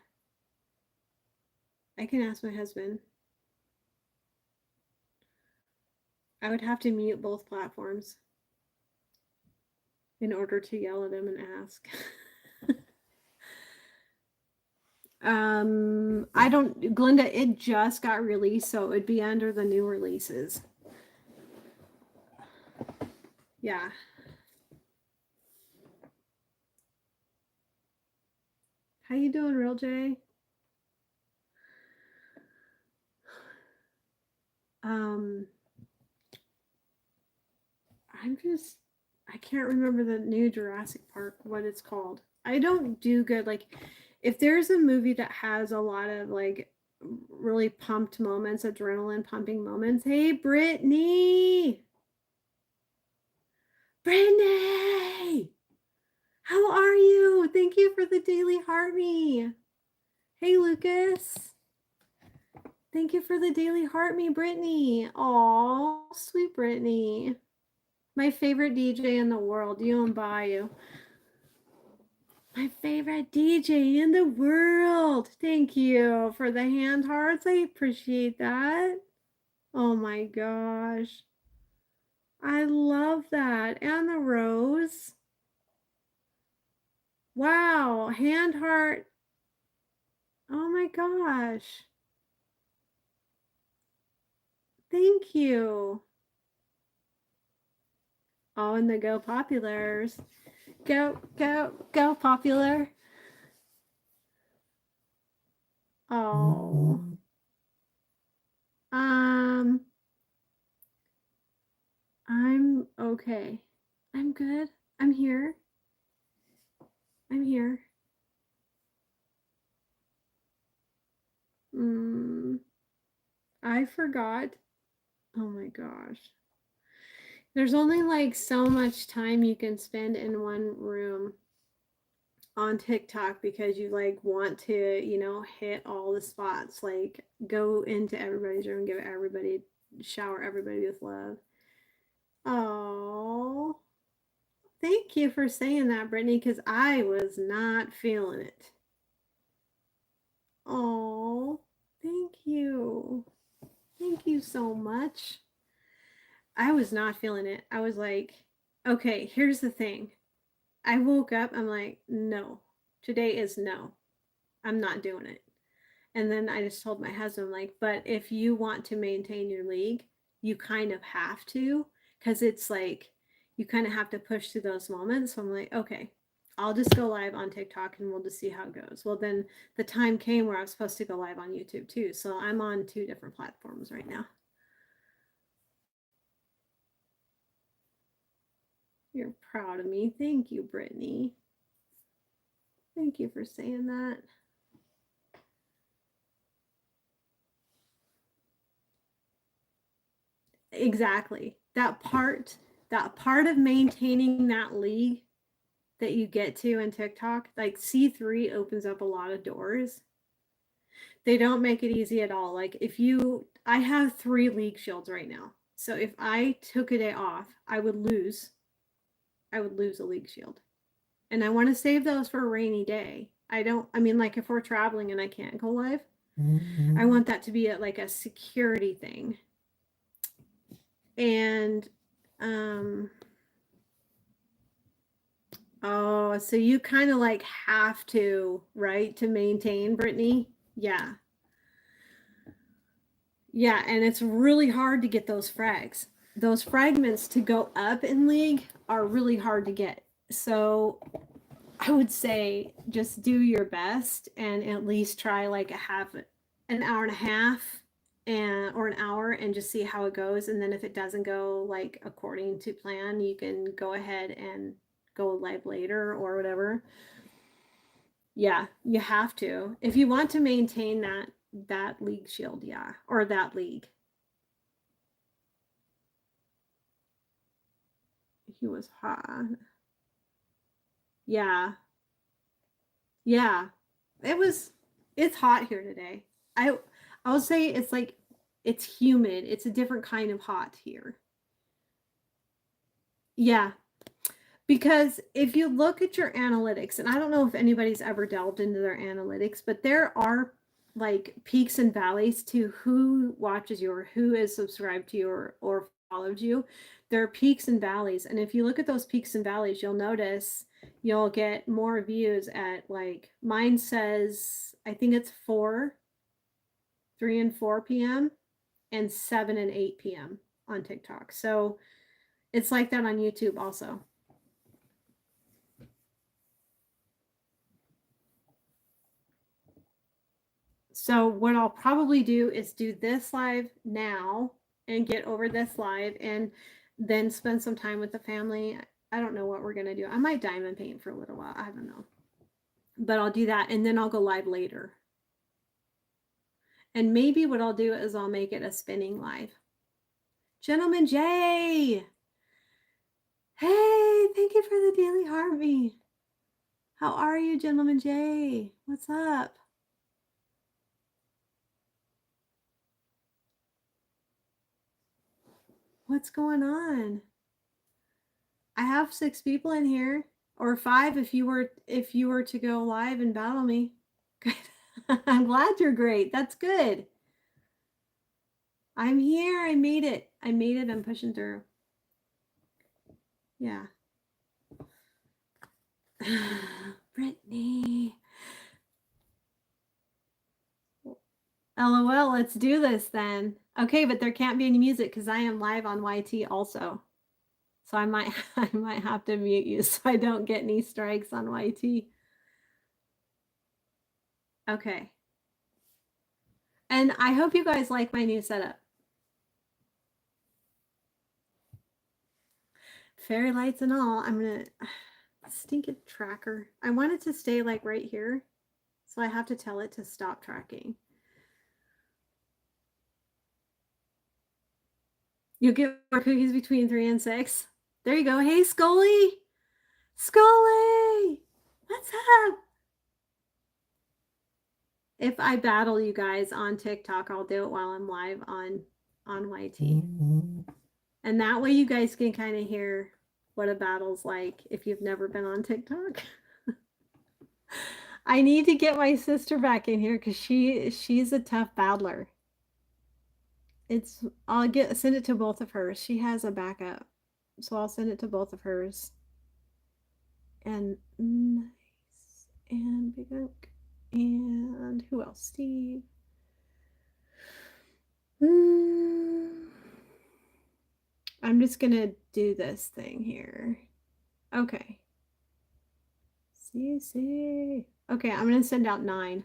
Speaker 1: I can ask my husband. I would have to mute both platforms in order to yell at him and ask. I don't Glenda, it just got released, so it would be under the new releases. Yeah. How you doing, Real J? Um I'm just I can't remember the new Jurassic Park what it's called. I don't do good like if there's a movie that has a lot of like really pumped moments, adrenaline pumping moments. Hey, Brittany. Brittany. How are you? Thank you for the daily heart me. Hey, Lucas. Thank you for the daily heart me, Brittany. Aw, sweet Brittany. My favorite DJ in the world, you and Bayou. My favorite DJ in the world. Thank you for the hand hearts. I appreciate that. Oh my gosh. I love that. And the rose. Wow, hand heart. Oh my gosh. Thank you. Oh, and the Go Populars. Go, go, go Popular. Oh. Um, I'm okay. I'm good. I'm here. I'm here. I forgot. Oh my gosh. There's only like so much time you can spend in one room on TikTok because you like want to, hit all the spots, like go into everybody's room, give everybody, shower everybody with love. Oh, thank you for saying that, Brittany, because I was not feeling it. Oh, thank you. Thank you so much. I was not feeling it. I was like, okay, here's the thing. I woke up, I'm like, no, today is no. I'm not doing it. And then I just told my husband, like, but if you want to maintain your league, you kind of have to, because it's like you kind of have to push through those moments. So I'm like, okay, I'll just go live on TikTok and we'll just see how it goes. Well, then the time came where I was supposed to go live on YouTube too. So I'm on 2 different platforms right now. You're proud of me. Thank you, Brittany. Thank you for saying that. Exactly. That part of maintaining that league that you get to in TikTok, like C3 opens up a lot of doors. They don't make it easy at all. Like I have 3 league shields right now. So if I took a day off, I would lose a league shield. And I want to save those for a rainy day. I mean, like if we're traveling and I can't go live, I want that to be like a security thing. And, oh, so you kind of like have to, right, to maintain, Brittany? Yeah. Yeah, and it's really hard to get those frags. Those fragments to go up in League are really hard to get. So I would say just do your best and at least try like an hour and a half or an hour and just see how it goes. And then if it doesn't go like according to plan, you can go ahead and go live later or whatever. Yeah, you have to. If you want to maintain that league shield, yeah, or that league. He was hot. Yeah. Yeah. It's hot here today. I'll say it's like it's humid. It's a different kind of hot here. Yeah. Because if you look at your analytics, and I don't know if anybody's ever delved into their analytics, but there are like peaks and valleys to who watches you or who is subscribed to you or followed you. There are peaks and valleys. And if you look at those peaks and valleys, you'll notice you'll get more views at like mine says, I think it's 3 and 4 p.m. and 7 and 8 p.m. on TikTok. So it's like that on YouTube also. So what I'll probably do is do this live now and get over this live and then spend some time with the family. I don't know what we're going to do. I might diamond paint for a little while. I don't know. But I'll do that and then I'll go live later. And maybe what I'll do is I'll make it a spinning live. Gentleman Jay. Hey, thank you for the daily heartbeat. How are you, Gentleman Jay? What's up? What's going on? I have 6 people in here, or 5 if you were to go live and battle me. Good. I'm glad you're great. That's good. I'm here. I made it. I'm pushing through. Yeah. LOL, let's do this then. Okay, but there can't be any music because I am live on YT also. So I might have to mute you so I don't get any strikes on YT. Okay. And I hope you guys like my new setup. Fairy lights and all. I'm gonna stinking tracker. I want it to stay like right here. So I have to tell it to stop tracking. You'll get more cookies between 3 and 6. There you go. Hey, Scully. Scully. What's up? If I battle you guys on TikTok, I'll do it while I'm live on YT. And that way you guys can kind of hear what a battle's like if you've never been on TikTok. I need to get my sister back in here because she's a tough battler. I'll send it to both of hers. She has a backup. So I'll send it to both of hers. And nice. And Big Oak. And who else? Steve. I'm just going to do this thing here. Okay. See. Okay, I'm going to send out 9.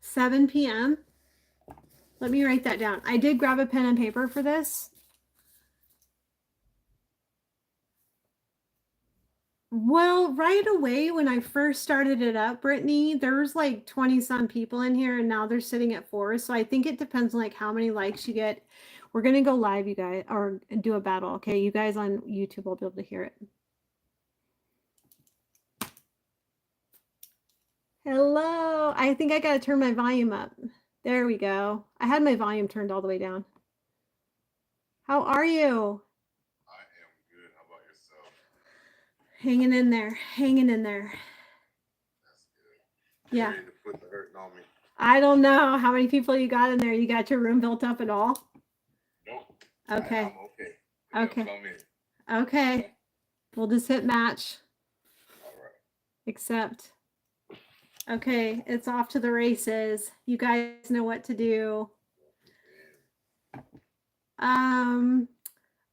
Speaker 1: $7 p.m. Let me write that down. I did grab a pen and paper for this. Well, right away when I first started it up, Brittany, there was like 20 some people in here and now they're sitting at 4. So I think it depends on like how many likes you get. We're going to go live, you guys, or do a battle. Okay. You guys on YouTube will be able to hear it. Hello. I think I got to turn my volume up. There we go. I had my volume turned all the way down. How are you?
Speaker 2: I am good. How about yourself?
Speaker 1: Hanging in there.
Speaker 2: That's good.
Speaker 1: Yeah.
Speaker 2: Ready to put the hurting on me?
Speaker 1: I don't know how many people you got in there. You got your room built up at all?
Speaker 2: Nope.
Speaker 1: Okay.
Speaker 2: I'm okay.
Speaker 1: Okay. We'll just hit match.
Speaker 2: All right.
Speaker 1: Accept. Okay, it's off to the races. You guys know what to do.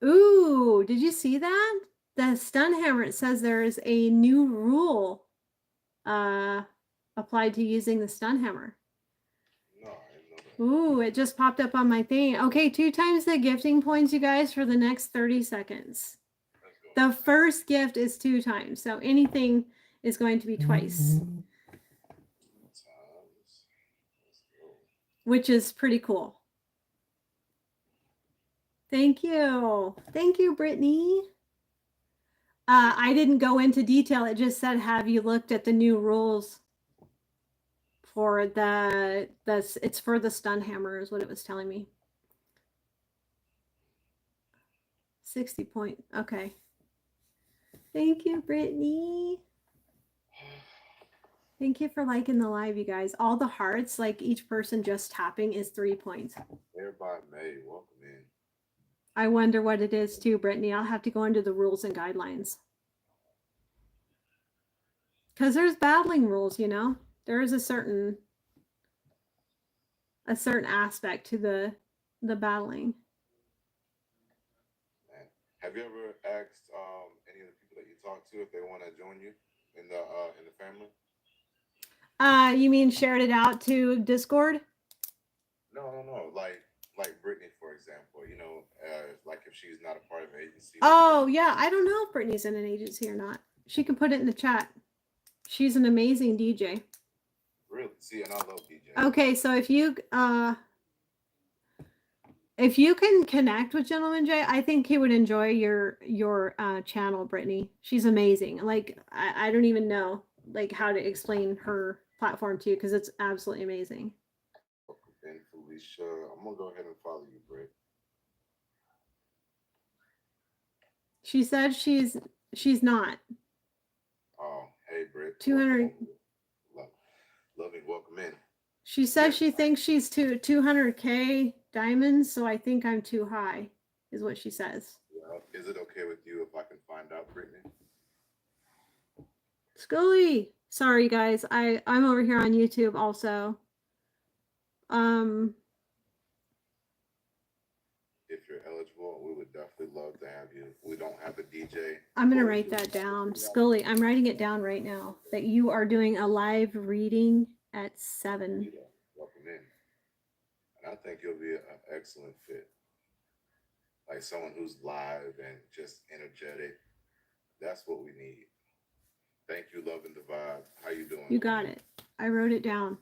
Speaker 1: Ooh, did you see that? The stun hammer, it says there is a new rule applied to using the stun hammer.
Speaker 2: No, I didn't know that.
Speaker 1: Ooh, it just popped up on my thing. Okay, 2 times the gifting points, you guys, for the next 30 seconds. The first gift is 2 times, so anything is going to be twice. Which is pretty cool. Thank you. Thank you, Brittany. I didn't go into detail. It just said, have you looked at the new rules for it's for the stun hammer is what it was telling me. 60 point. Okay. Thank you, Brittany. Thank you for liking the live, you guys. All the hearts, like each person just tapping, is 3 points.
Speaker 2: Everybody made. Welcome in.
Speaker 1: I wonder what it is too, Brittany. I'll have to go into the rules and guidelines. Because there's battling rules, you know. There is a certain aspect to the battling.
Speaker 2: Man. Have you ever asked any of the people that you talk to if they want to join you in the family?
Speaker 1: You mean shared it out to Discord?
Speaker 2: No. Like Brittany, for example. You know, like if she's not a part of an agency.
Speaker 1: Oh, yeah. I don't know if Brittany's in an agency or not. She can put it in the chat. She's an amazing DJ.
Speaker 2: Really? See, and I love DJ.
Speaker 1: Okay, so if you can connect with Gentleman Jay, I think he would enjoy your channel, Brittany. She's amazing. Like I don't even know like how to explain her platform to you because it's absolutely amazing.
Speaker 2: And Felicia, I'm gonna go ahead and follow you, Britt.
Speaker 1: She said she's not.
Speaker 2: Oh, hey, Britt.
Speaker 1: 200.
Speaker 2: Loving, welcome in.
Speaker 1: She says she thinks she's 200K diamonds, so I think I'm too high, is what she says.
Speaker 2: Yeah. Is it okay with you if I can find out, Brittany?
Speaker 1: Scully. Sorry guys. I'm over here on YouTube also. Um
Speaker 2: If you're eligible, we would definitely love to have you. We don't have a DJ,
Speaker 1: I'm going to
Speaker 2: but we
Speaker 1: write
Speaker 2: do
Speaker 1: that
Speaker 2: have a
Speaker 1: down.
Speaker 2: piano.
Speaker 1: Scully, I'm writing it down right now that you are doing a live reading at 7.
Speaker 2: Yeah, welcome in. And I think you'll be an excellent fit. Like someone who's live and just energetic. That's what we need. Thank you, loving the vibe. How you doing,
Speaker 1: You got
Speaker 2: Queen?
Speaker 1: it. I wrote it down.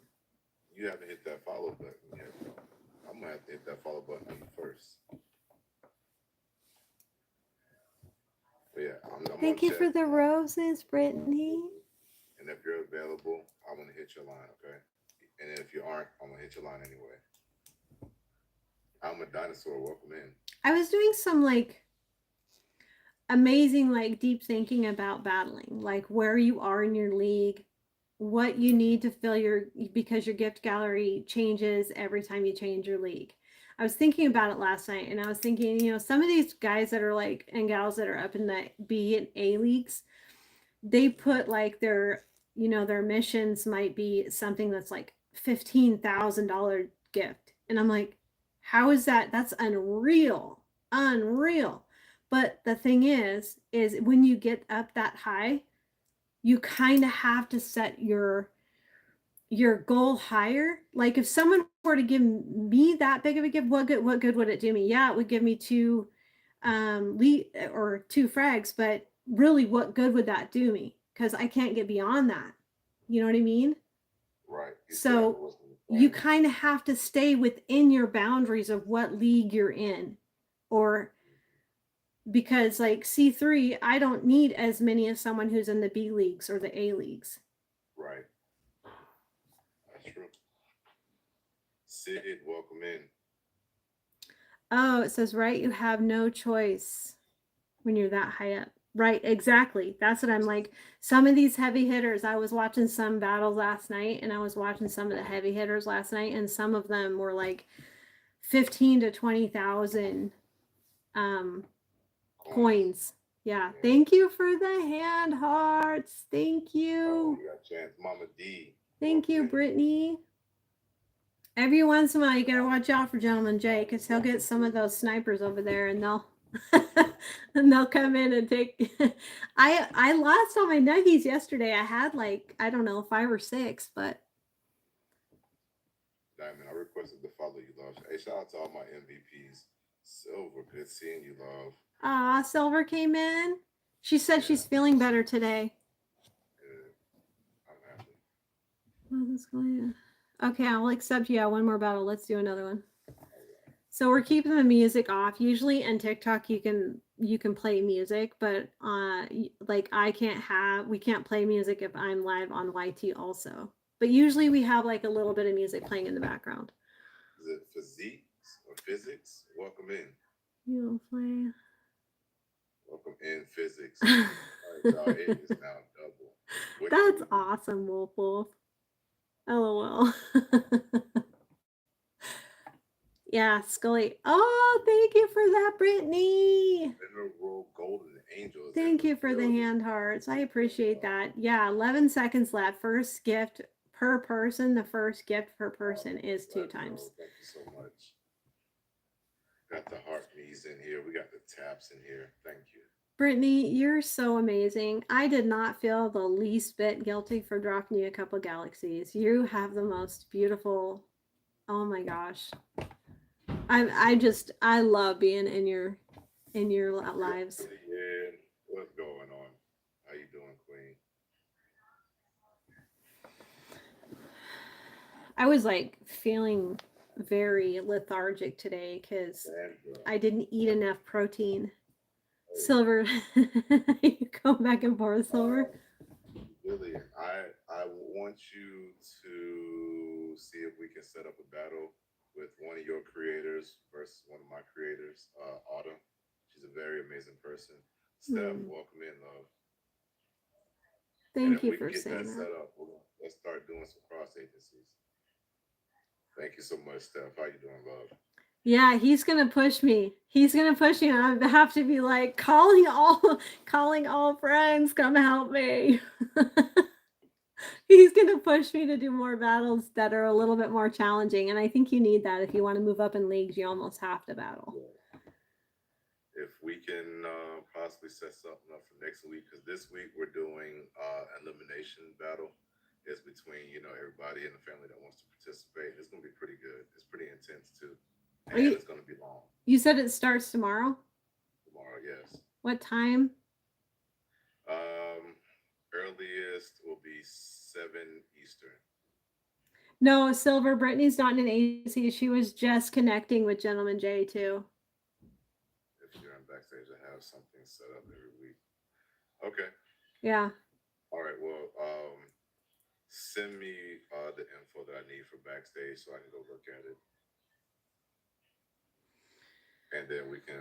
Speaker 2: You haven't hit that follow button yet, though. I'm gonna have to hit that follow button on you first. But yeah, I'm on
Speaker 1: Thank you
Speaker 2: chat.
Speaker 1: for the roses, Brittany.
Speaker 2: And if you're available, I'm gonna hit your line, okay? And if you aren't, I'm gonna hit your line anyway. I'm a dinosaur. Welcome in.
Speaker 1: I was doing some like amazing, like deep thinking about battling, like where you are in your league, what you need to fill your, because your gift gallery changes every time you change your league. I was thinking about it last night and I was thinking, some of these guys that are like, and gals that are up in the B and A leagues, they put like their missions might be something that's like $15,000 gift. And I'm like, how is that? That's unreal. Unreal. But the thing is when you get up that high, you kind of have to set your goal higher. Like if someone were to give me that big of a gift, what good would it do me? Yeah, it would give me lead or 2 frags, but really what good would that do me? Because I can't get beyond that. You know what I mean?
Speaker 2: Right. You still have a
Speaker 1: So
Speaker 2: wisdom
Speaker 1: you
Speaker 2: requirement.
Speaker 1: kind of have to stay within your boundaries of what league you're in. Or because like C3, I don't need as many as someone who's in the B leagues or the A leagues.
Speaker 2: Right. That's true. Sid, welcome in.
Speaker 1: Oh, it says, right, you have no choice when you're that high up. Right, exactly. That's what I'm like. Some of these heavy hitters, I was watching some battles last night and I was watching some of the heavy hitters last night, and some of them were like 15 to 20,000 coins. Yeah.
Speaker 2: Yeah.
Speaker 1: Thank you for the hand hearts. Thank
Speaker 2: Oh,
Speaker 1: you.
Speaker 2: you got a chance. Mama D.
Speaker 1: Thank you, Brittany. Every once in a while, you gotta watch out for Gentleman Jay because he'll get some of those snipers over there, and they'll and they'll come in and take. I lost all my nuggies yesterday. I had like, I don't know, 5 or 6, but
Speaker 2: Diamond, I requested to follow you, love. Hey, shout out to all my MVPs. Silver, good seeing you, love.
Speaker 1: Silver came in. She said she's feeling better today.
Speaker 2: Good. I'm happy.
Speaker 1: What is going on? Okay, I'll accept you. Yeah, one more battle. Let's do another one. So we're keeping the music off. Usually in TikTok you can play music, but like we can't play music if I'm live on YT also. But usually we have like a little bit of music playing in the background.
Speaker 2: Is it physiques or physics? Welcome in.
Speaker 1: You'll play.
Speaker 2: Welcome in, physics. All right, y'all, it is now double.
Speaker 1: That's awesome, Wolf Wolf. LOL. Yeah, Scully. Oh, thank you for that, Brittany.
Speaker 2: Mineral Golden Angels.
Speaker 1: Thank you for the hand hearts. I appreciate that. Yeah, 11 seconds left. First gift per person. The first gift per person is 2 times.
Speaker 2: Thank you so much. Got the heart knees in here. We got the taps in here. Thank you.
Speaker 1: Brittany, you're so amazing. I did not feel the least bit guilty for dropping you a couple galaxies. You have the most beautiful. Oh my gosh. I love being in your lives.
Speaker 2: Yeah, what's going on? How you doing, Queen?
Speaker 1: I was like feeling very lethargic today because I didn't eat enough protein. Silver, you go back and forth, Silver.
Speaker 2: Really, I want you to see if we can set up a battle with one of your creators versus one of my creators, Autumn. She's a very amazing person. Steph, welcome in, love.
Speaker 1: Thank you
Speaker 2: for
Speaker 1: saying that.
Speaker 2: Set up, let's start doing some cross agencies. Thank you so much, Steph. How you doing, love?
Speaker 1: Yeah, he's gonna push me. He's gonna push me, and I have to be like calling all friends, come help me. He's gonna push me to do more battles that are a little bit more challenging, and I think you need that if you want to move up in leagues. You almost have to battle.
Speaker 2: Yeah. If we can possibly set something up for next week, because this week we're doing elimination battle. It's between everybody in the family that wants to participate. It's gonna be pretty good. It's pretty intense too, and it's gonna be long.
Speaker 1: You said it starts tomorrow.
Speaker 2: Tomorrow, yes.
Speaker 1: What time?
Speaker 2: Earliest will be 7 Eastern.
Speaker 1: No, Silver. Brittany's not in an agency. She was just connecting with Gentleman Jay too.
Speaker 2: If you're in backstage, I have something set up every week. Okay.
Speaker 1: Yeah.
Speaker 2: All right. Well, send me the info that I need for backstage so I can go look at it, and then we can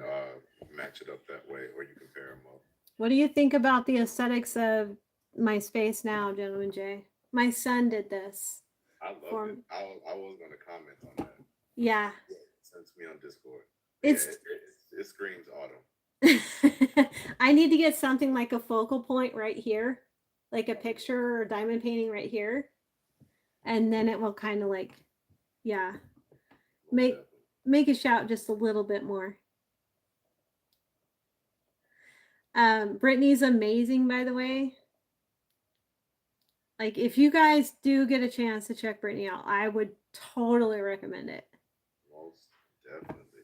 Speaker 2: match it up that way, or you can pair them up.
Speaker 1: What do you think about the aesthetics of my space now, Gentleman Jay? My son did this.
Speaker 2: I love it. I was going to comment on that.
Speaker 1: Yeah.
Speaker 2: Send to me on Discord.
Speaker 1: It's
Speaker 2: it screams autumn.
Speaker 1: I need to get something like a focal point right here, like a picture or diamond painting right here, and then it will kind of like, yeah, make it shout just a little bit more. Brittany's amazing, by the way. Like, if you guys do get a chance to check Brittany out, I would totally recommend it.
Speaker 2: Most definitely.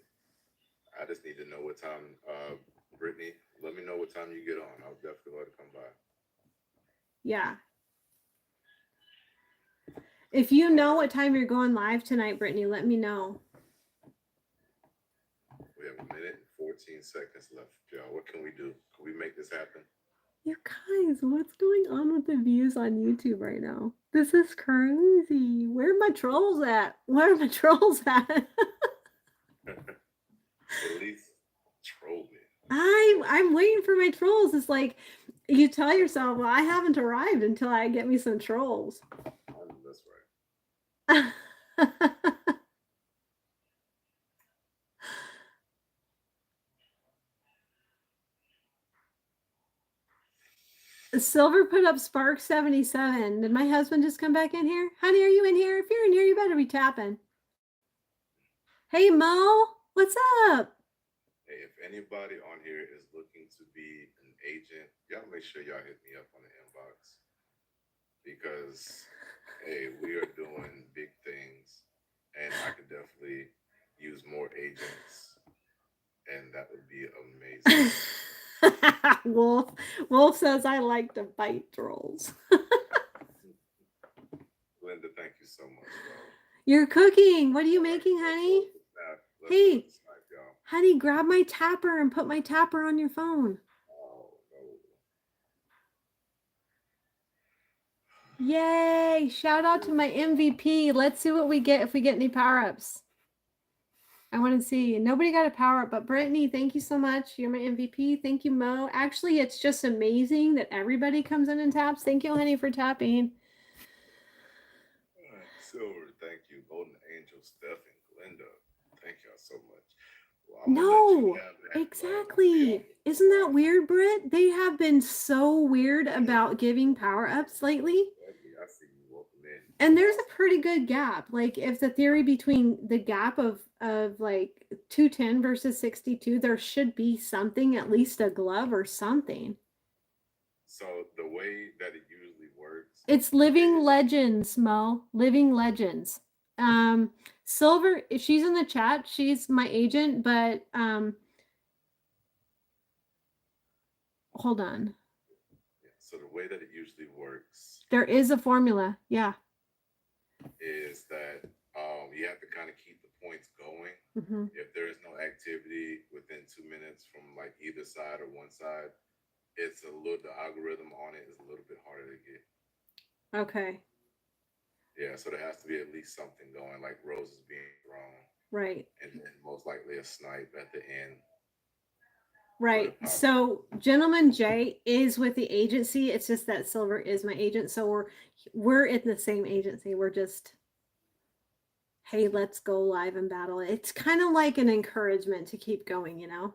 Speaker 2: I just need to know what time, Brittany, let me know what time you get on. I'll definitely let it come by.
Speaker 1: Yeah. If you know what time you're going live tonight, Brittany, let me know.
Speaker 2: We have 1 minute and 14 seconds left, y'all. What can we do? Can we make this happen?
Speaker 1: You guys, what's going on with the views on YouTube right now? This is crazy. Where are my trolls at? Where are my trolls at?
Speaker 2: At least troll me.
Speaker 1: I'm waiting for my trolls. It's like you tell yourself, well, I haven't arrived until I get me some trolls.
Speaker 2: That's right.
Speaker 1: Silver put up Spark 77. Did my husband just come back in here? Honey, are you in here? If you're in here, you better be tapping. Hey, Mo, what's up?
Speaker 2: Hey, if anybody on here is looking to be an agent, y'all make sure y'all hit me up on the inbox, because, hey, we are doing big things, and I could definitely use more agents, and that would be amazing.
Speaker 1: Wolf says I like to bite trolls.
Speaker 2: Linda, thank you so much, bro.
Speaker 1: You're cooking. What are you making, honey? Hey, honey, grab my tapper and put my tapper on your phone.
Speaker 2: Oh, no.
Speaker 1: Yay! Shout out to my MVP. Let's see what we get if we get any power-ups. I want to see. Nobody got a power-up, but Brittany, thank you so much. You're my MVP. Thank you, Mo. Actually, it's just amazing that everybody comes in and taps. Thank you, honey, for tapping.
Speaker 2: Silver, thank you. Golden Angel, Steph, and Glenda. Thank y'all so much. Well,
Speaker 1: no, exactly. Isn't that weird, Britt? They have been so weird about giving power-ups lately.
Speaker 2: I see you welcome in.
Speaker 1: And there's a pretty good gap. Like, if the theory between the gap of like 210 versus 62, there should be something, at least a glove or something.
Speaker 2: So the way that it usually works,
Speaker 1: it's living legends, Mo. Living legends. Silver, if she's in the chat, she's my agent, but hold on.
Speaker 2: So the way that it usually works,
Speaker 1: there is a formula, yeah,
Speaker 2: is that you have to kind of keep the points going.
Speaker 1: Mm-hmm.
Speaker 2: If there is no activity within 2 minutes from like either side or one side, it's a little, the algorithm on it is a little bit harder to get.
Speaker 1: Okay.
Speaker 2: Yeah, so there has to be at least something going, like roses being thrown.
Speaker 1: Right.
Speaker 2: And then most likely a snipe at the end.
Speaker 1: Right. So Gentleman Jay is with the agency. It's just that Silver is my agent. So we're in the same agency. We're just hey, let's go live and battle. It's kind of like an encouragement to keep going, you know?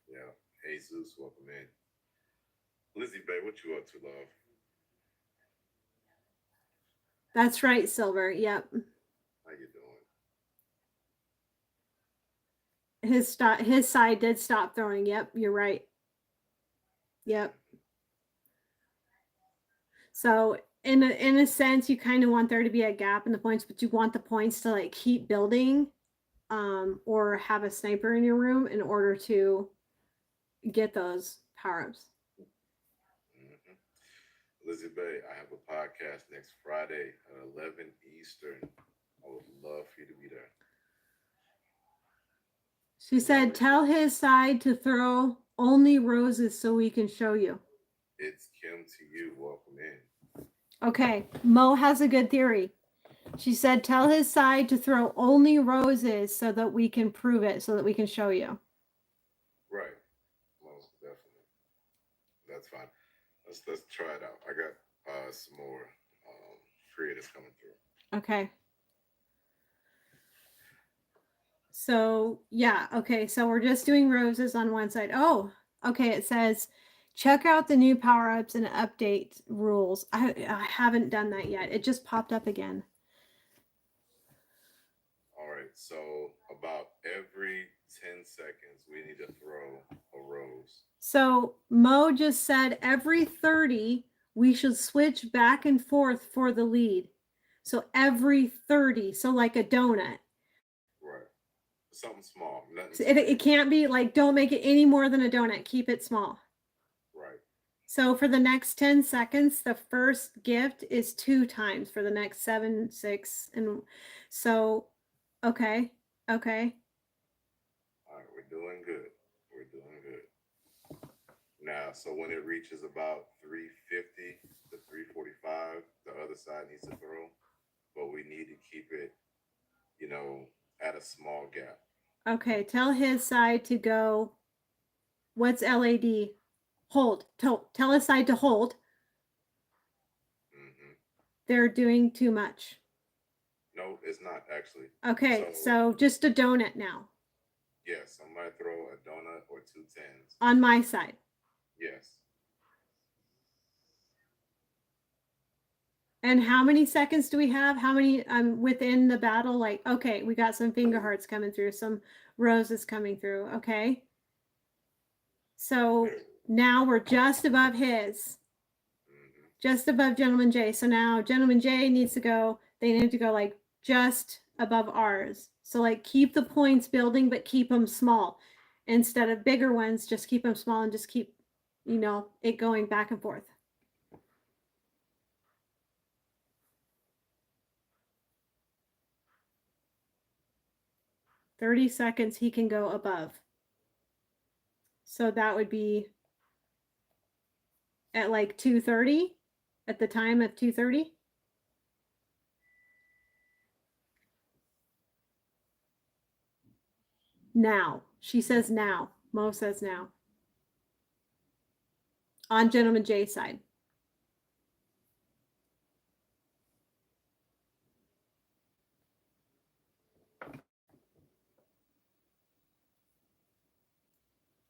Speaker 2: Yeah. Hey Zeus, welcome in. Lizzie Bay, what you up to, love?
Speaker 1: That's right, Silver. Yep.
Speaker 2: How you doing?
Speaker 1: His side did stop throwing. Yep, you're right. Yep. So in a sense, you kind of want there to be a gap in the points, but you want the points to like keep building, or have a sniper in your room in order to get those power ups.
Speaker 2: Mm-hmm. Lizzie Bay, I have a podcast next Friday at 11 Eastern. I would love for you to be there.
Speaker 1: She said, "Tell his side to throw only roses so we can show you."
Speaker 2: It's Kim to you. Welcome in.
Speaker 1: Okay, Mo has a good theory. She said, "Tell his side to throw only roses so that we can prove it, so that we can show you."
Speaker 2: Right. Most definitely. That's fine. Let's try it out. I got some more creators coming through.
Speaker 1: Okay. So yeah, okay. So we're just doing roses on one side. Oh, okay. It says check out the new power ups and update rules. I haven't done that yet. It just popped up again.
Speaker 2: All right. So about every 10 seconds, we need to throw a rose.
Speaker 1: So Mo just said every 30 we should switch back and forth for the lead. So every 30, so like a donut.
Speaker 2: Right. Something small. Nothing.
Speaker 1: So it can't be like, don't make it any more than a donut. Keep it small.
Speaker 2: Right.
Speaker 1: So for the next 10 seconds, the first gift is 2 times for the next 7, 6, and so, okay, okay.
Speaker 2: All right. We're doing good. We're doing good. Now, so when it reaches about 350 to 345, the other side needs to throw, but we need to keep it, at a small gap.
Speaker 1: Okay, tell his side to go. What's LAD? Hold. Tell his side to hold.
Speaker 2: Mm-hmm.
Speaker 1: They're doing too much.
Speaker 2: No, it's not actually.
Speaker 1: Okay, so just a donut now.
Speaker 2: Yes, I might throw a donut or 2 tens.
Speaker 1: On my side.
Speaker 2: Yes.
Speaker 1: And how many seconds do we have? How many within the battle? Like, okay, we got some finger hearts coming through, some roses coming through. Okay. So now we're just above his.
Speaker 2: Mm-hmm.
Speaker 1: Just above Gentleman J. So now Gentleman J needs to go, they need to go like just above ours. So like keep the points building, but keep them small. Instead of bigger ones, just keep them small and just keep, it going back and forth. "30 seconds, he can go above." So that would be at like 2:30, at the time of 2:30. Now. She says now. Mo says now. On Gentleman J's side.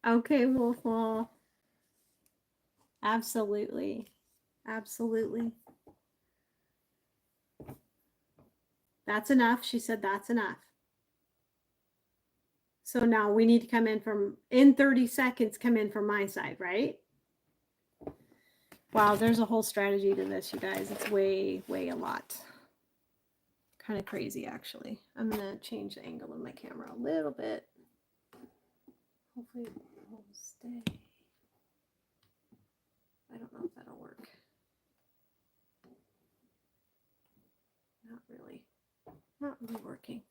Speaker 1: Okay, Wolfwall. Absolutely. Absolutely. That's enough. She said that's enough. So now we need to come in 30 seconds, come in from my side, right? Wow, there's a whole strategy to this, you guys. It's way, way a lot. Kind of crazy, actually. I'm going to change the angle of my camera a little bit. Hopefully it will stay. I don't know if that'll work. Not really. Not really working.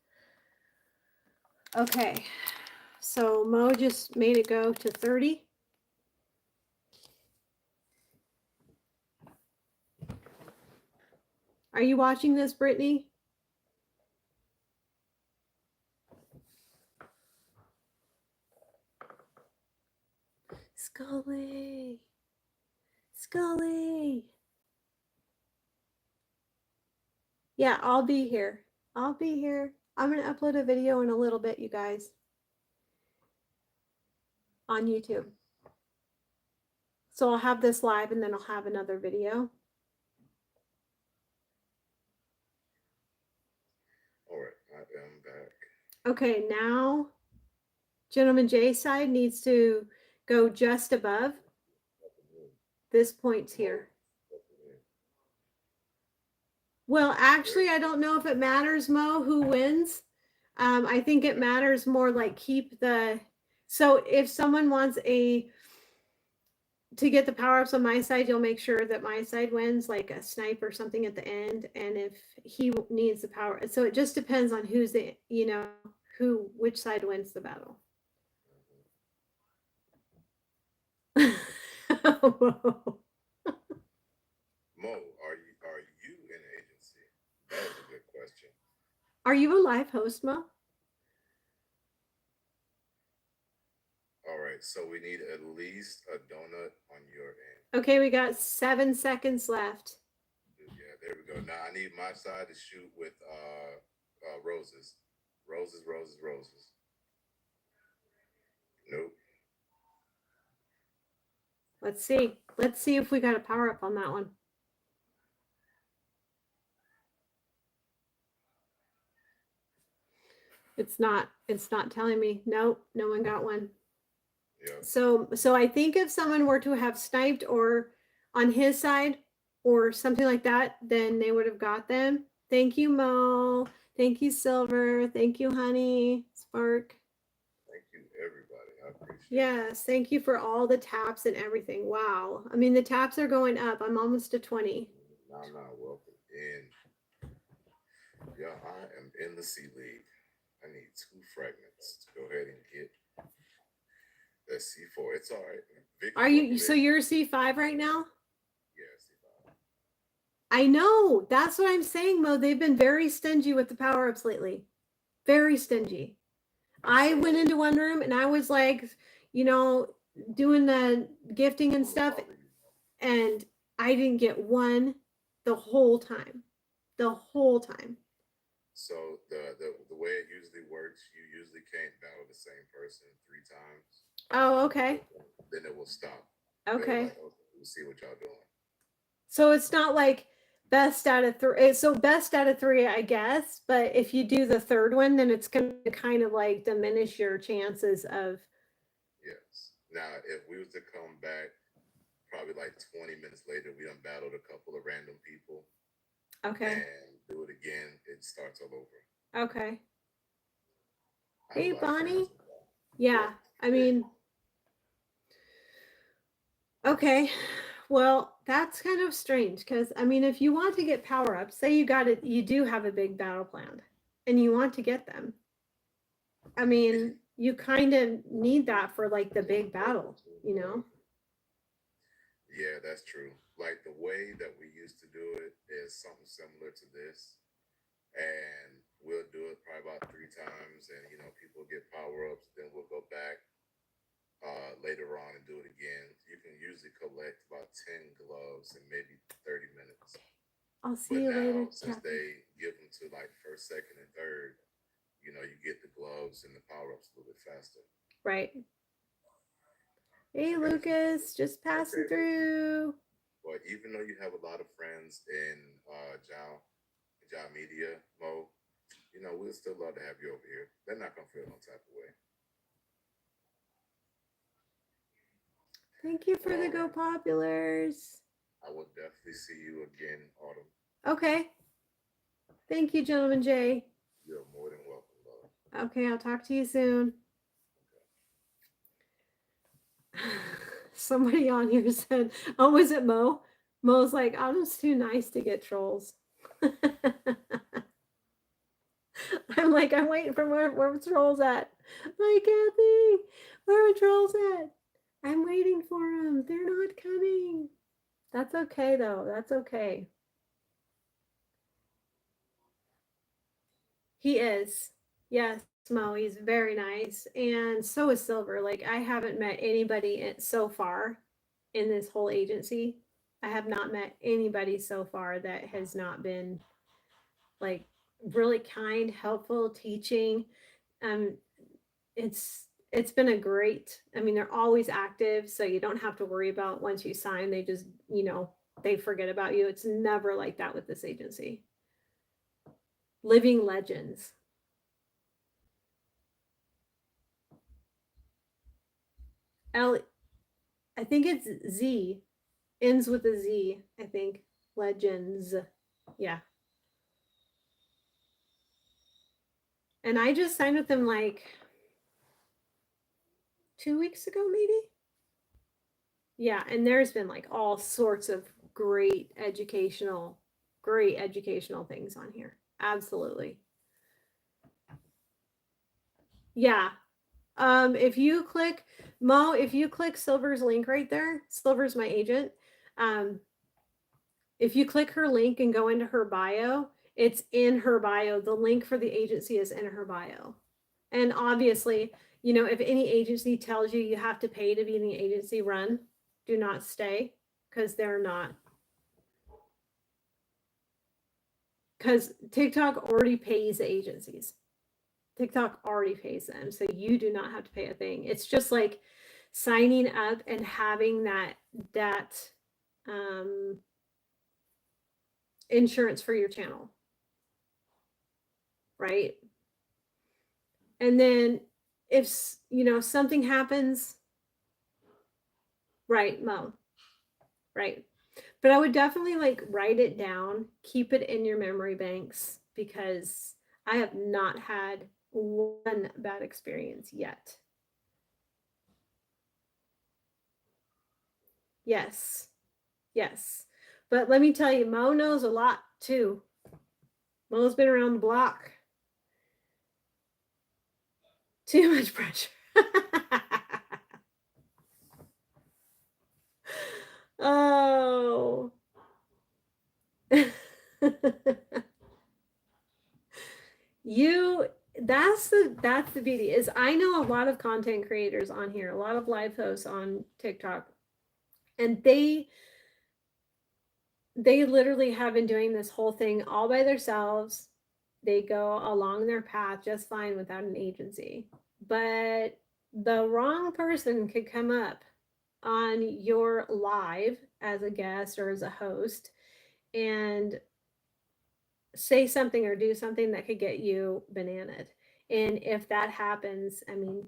Speaker 1: Okay. So Mo just made it go to 30. Are you watching this, Brittany? Scully. Scully. Yeah, I'll be here. I'll be here. I'm going to upload a video in a little bit, you guys, on YouTube. So I'll have this live and then I'll have another video.
Speaker 2: All right, I am back.
Speaker 1: Okay, now Gentleman Jay's side needs to go just above this point here. Well, actually, I don't know if it matters, Mo, who wins. I think it matters more like keep the. So if someone wants to get the power ups on my side, you'll make sure that my side wins, like a snipe or something at the end. And if he needs the power, so it just depends on who's the, which side wins the battle.
Speaker 2: Mo, are you in an agency? That was a good question.
Speaker 1: Are you a live host, Mo?
Speaker 2: All right, so we need at least a donut on your end.
Speaker 1: Okay, we got 7 seconds left.
Speaker 2: Yeah, there we go. Now I need my side to shoot with roses. Roses, roses, roses. Nope.
Speaker 1: Let's see. Let's see if we got a power up on that one. It's not telling me. Nope, no one got one.
Speaker 2: Yep.
Speaker 1: So I think if someone were to have sniped or on his side or something like that, then they would have got them. Thank you, Mo. Thank you, Silver. Thank you, Honey. Spark.
Speaker 2: Thank you, everybody. I appreciate it.
Speaker 1: Yes, thank you for all the taps and everything. Wow. I mean, the taps are going up. I'm almost to 20.
Speaker 2: Nah, welcome in. Yeah, I am in the C League. I need 2 fragments to go ahead and get that C4. It's all right.
Speaker 1: Are you so you're C5 right now?
Speaker 2: Yeah, C5.
Speaker 1: I know. That's what I'm saying, Mo. They've been very stingy with the power ups lately. Very stingy. I went into one room and I was like, doing the gifting and stuff, and I didn't get one the whole time. The whole time.
Speaker 2: So the way it usually works, you usually can't battle the same person 3 times.
Speaker 1: Oh, okay.
Speaker 2: Then it will stop.
Speaker 1: Okay.
Speaker 2: Like, okay, we'll see what y'all doing.
Speaker 1: So it's not like best out of 3. So best out of 3, I guess. But if you do the third one, then it's going to kind of like diminish your chances of.
Speaker 2: Yes. Now, if we was to come back, probably like 20 minutes later, we done battled a couple of random people.
Speaker 1: Okay.
Speaker 2: And do it again, it starts all over.
Speaker 1: Okay. Hey, Bonnie. Yeah. I mean, okay. Well, that's kind of strange because I mean, if you want to get power ups, say you do have a big battle planned and you want to get them. I mean, you kind of need that for like the big battle,
Speaker 2: Yeah, that's true. Like the way that we used to do it is something similar to this. And we'll do it probably about 3 times, and people get power ups. Then we'll go back later on and do it again. You can usually collect about 10 gloves in maybe 30 minutes.
Speaker 1: I'll see you later.
Speaker 2: Since they give them to like first, second, and third, you get the gloves and the power ups a little bit faster.
Speaker 1: Right. Hey, Lucas, just passing through.
Speaker 2: Well, even though you have a lot of friends in John Media, Mo, we'd still love to have you over here. They're not gonna feel no type of way.
Speaker 1: Thank you for the Go Populars.
Speaker 2: I will definitely see you again, Autumn.
Speaker 1: Okay. Thank you, Gentleman Jay.
Speaker 2: You're more than welcome, love.
Speaker 1: Okay, I'll talk to you soon. Okay. Somebody on here said, "Oh, was it Mo?" Mo's like, "Autumn's too nice to get trolls." I'm like, I'm waiting for where trolls at. Hi, Kathy. Where are trolls at? I'm waiting for them. They're not coming. That's okay, though. That's okay. He is. Yes, Mo. He's very nice. And so is Silver. Like, I haven't met anybody so far in this whole agency. I have not met anybody so far that has not been like really kind, helpful teaching. Um, it's been a great. I mean, they're always active, so you don't have to worry about once you sign, they just, they forget about you. It's never like that with this agency. Living legends. L, I think it's Z, ends with a Z. I think legends. Yeah, and I just signed with them like 2 weeks ago, maybe. Yeah, and there's been like all sorts of great educational things on here. Absolutely. Yeah. If you click Mo, if you click Silver's link right there, Silver's my agent. Um, if you click her link and go into her bio, it's in her bio. The link for the agency is in her bio. And obviously, if any agency tells you you have to pay to be in the agency, run. Do not stay because they're not. Because TikTok already pays the agencies. TikTok already pays them. So you do not have to pay a thing. It's just like signing up and having that um, insurance for your channel, right? And then if something happens, right, Mo, right. But I would definitely like write it down, keep it in your memory banks because I have not had one bad experience yet. Yes. Yes. But let me tell you, Mo knows a lot too. Mo's been around the block. Too much pressure. Oh. you that's the beauty is I know a lot of content creators on here, a lot of live hosts on TikTok, and they literally have been doing this whole thing all by themselves. They go along their path just fine without an agency. But the wrong person could come up on your live as a guest or as a host and say something or do something that could get you bananaed. And if that happens, I mean,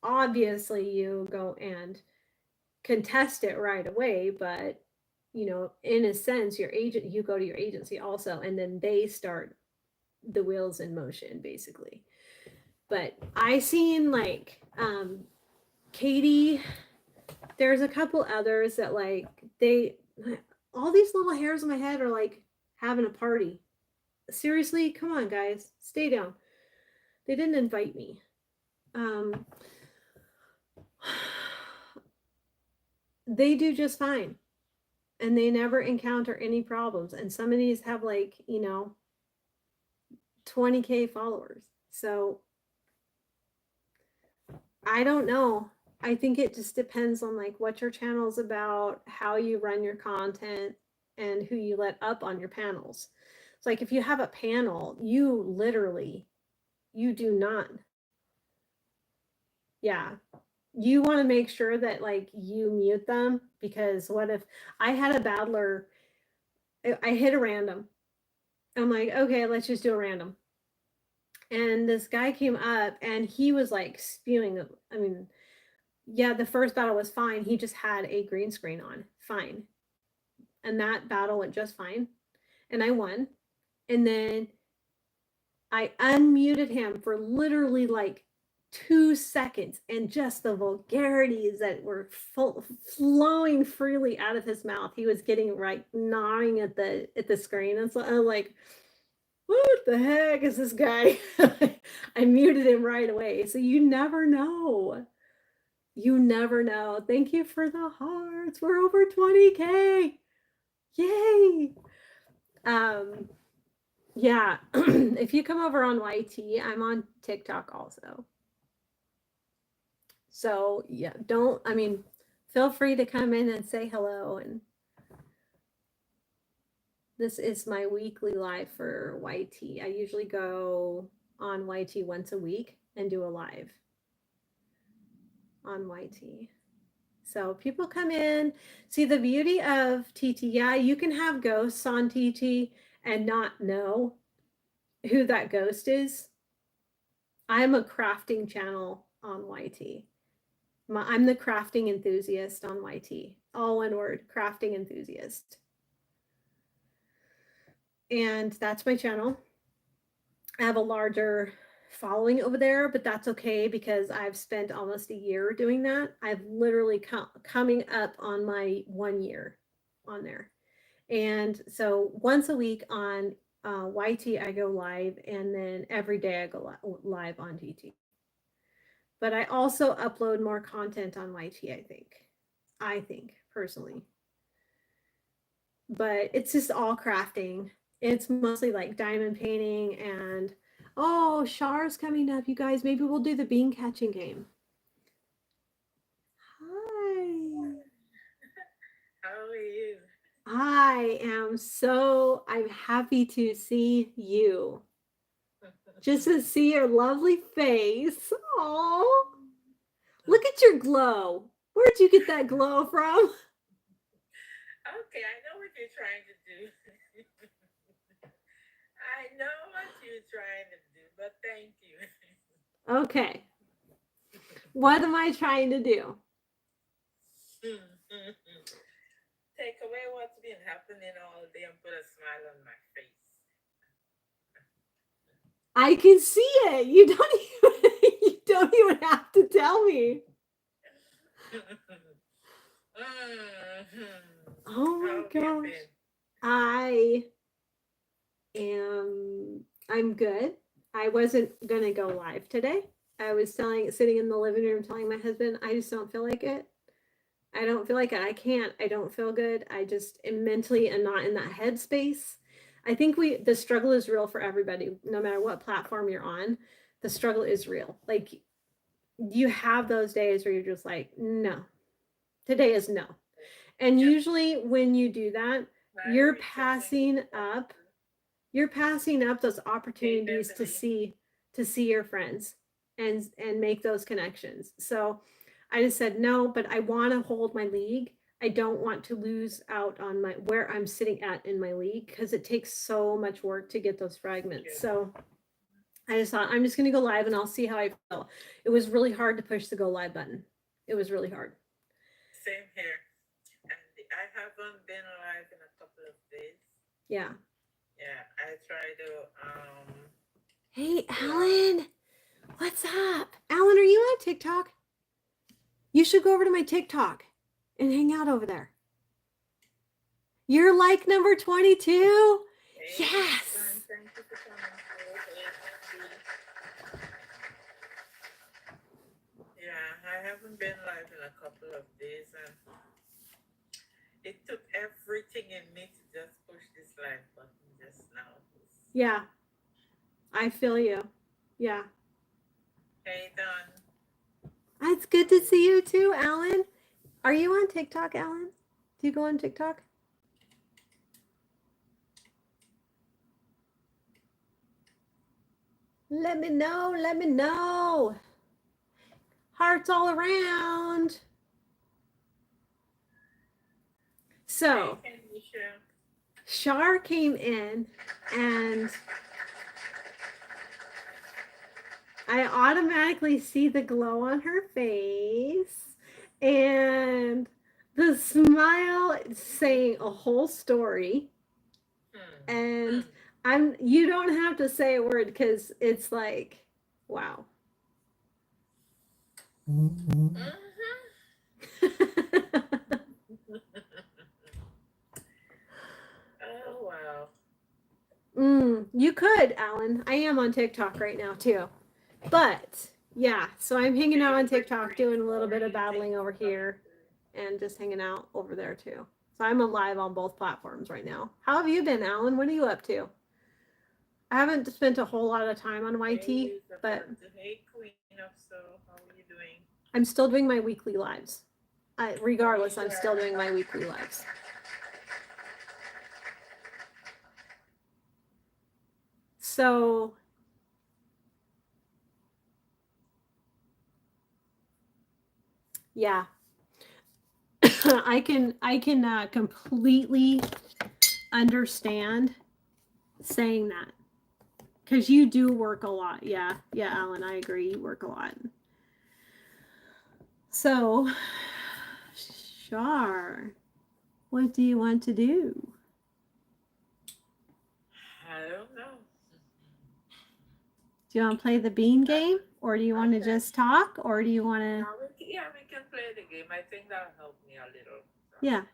Speaker 1: obviously you go and contest it right away, but in a sense, you go to your agency also, and then they start the wheels in motion, basically. But I seen like Katie, there's a couple others that like they all these little hairs on my head are like having a party. Seriously, come on guys, stay down. They didn't invite me. Um they do just fine and they never encounter any problems, and some of these have like 20K followers. So I don't know. I think it just depends on like what your channel's about, how you run your content, and who you let up on your panels. It's like if you have a panel, you do not. Yeah. You want to make sure that like you mute them, because what if I had a battler, I hit a random. I'm like, okay, let's just do a random. And this guy came up and he was like spewing. I mean, yeah, the first battle was fine. He just had a green screen on. Fine. And that battle went just fine. And I won. And then I unmuted him for literally like 2 seconds, and just the vulgarities that were flowing freely out of his mouth. He was getting right gnawing at the screen. And so I'm like, what the heck is this guy? I muted him right away. So you never know. You never know. Thank you for the hearts. We're over 20K. Yay. Um, yeah. If you come over on YT, I'm on TikTok also. So yeah, feel free to come in and say hello. And This is my weekly live for YT. I usually go on YT once a week and do a live on YT. So people come in, see the beauty of TT. Yeah, you can have ghosts on TT and not know who that ghost is. I'm a crafting channel on YT. I'm the crafting enthusiast on YT. All one word, crafting enthusiast. And that's my channel. I have a larger following over there, but that's okay because I've spent almost a year doing that. I've literally coming up on my 1 year on there. And so once a week on YT, I go live, and then every day I go live on TT. But I also upload more content on YT, I think personally. But it's just all crafting. It's mostly like diamond painting and oh, Char's coming up, you guys. Maybe we'll do the bean catching game. Hi.
Speaker 3: How are you?
Speaker 1: I'm happy to see you. Just to see your lovely face. Oh, look at your glow. Where'd you get that glow from?
Speaker 3: Okay, I know what you're trying to do. I know what you're trying to do, but thank you.
Speaker 1: Okay. What am I trying to do?
Speaker 3: Take away what's been happening all day and put a smile on my face.
Speaker 1: I can see it. You don't even have to tell me. Oh my gosh. I'm good. I wasn't gonna go live today. I was sitting in the living room telling my husband, I just don't feel like it. I don't feel like it. I can't. I don't feel good. I just am mentally and not in that headspace. I think the struggle is real for everybody, no matter what platform you're on. The struggle is real. Like you have those days where you're just like, no, today is no. And usually when you do that, you're passing up those opportunities to see your friends and make those connections. So I just said no, but I want to hold my league. I don't want to lose out on where I'm sitting at in my league because it takes so much work to get those fragments. So I just thought I'm just going to go live and I'll see how I feel. It was really hard to push the go live button. It was really hard.
Speaker 3: Same here. And I haven't been live in a couple of days.
Speaker 1: Yeah.
Speaker 3: Yeah, I try to
Speaker 1: Hey, Alan. What's up? Alan, are you on TikTok? You should go over to my TikTok and hang out over there. You're like number 22?
Speaker 3: Hey,
Speaker 1: yes.
Speaker 3: Thank you for coming. Yeah, I haven't been live in a couple of days, and it took everything in me to just push this live button just now.
Speaker 1: Yeah, I feel you. Yeah.
Speaker 3: Hey, Don.
Speaker 1: It's good to see you too, Alan. Are you on TikTok, Alan? Do you go on TikTok? Let me know. Let me know. Hearts all around. So, Shar came in and I automatically see the glow on her face and the smile saying a whole story. And you don't have to say a word because it's like, wow.
Speaker 3: Mm-hmm. Oh, wow.
Speaker 1: You could, Alan. I am on TikTok right now too. But yeah, so I'm hanging out on TikTok doing a little bit of battling over here and just hanging out over there too. So I'm alive on both platforms right now. How have you been, Alan? What are you up to? I haven't spent a whole lot of time on YT, but
Speaker 3: hey, Queen of Soul, how are you doing?
Speaker 1: I'm still doing my weekly lives. Regardless, I'm still doing my weekly lives. So yeah, I can completely understand saying that because you do work a lot. Yeah, Alan, I agree. You work a lot. So, Shar, what do you want to do?
Speaker 3: I don't know.
Speaker 1: Do you want to play the bean game, or do you want to
Speaker 3: Okay.
Speaker 1: just talk, or do you want to?
Speaker 3: Yeah, we can play the game. I think that'll help me a little. So.
Speaker 1: Yeah.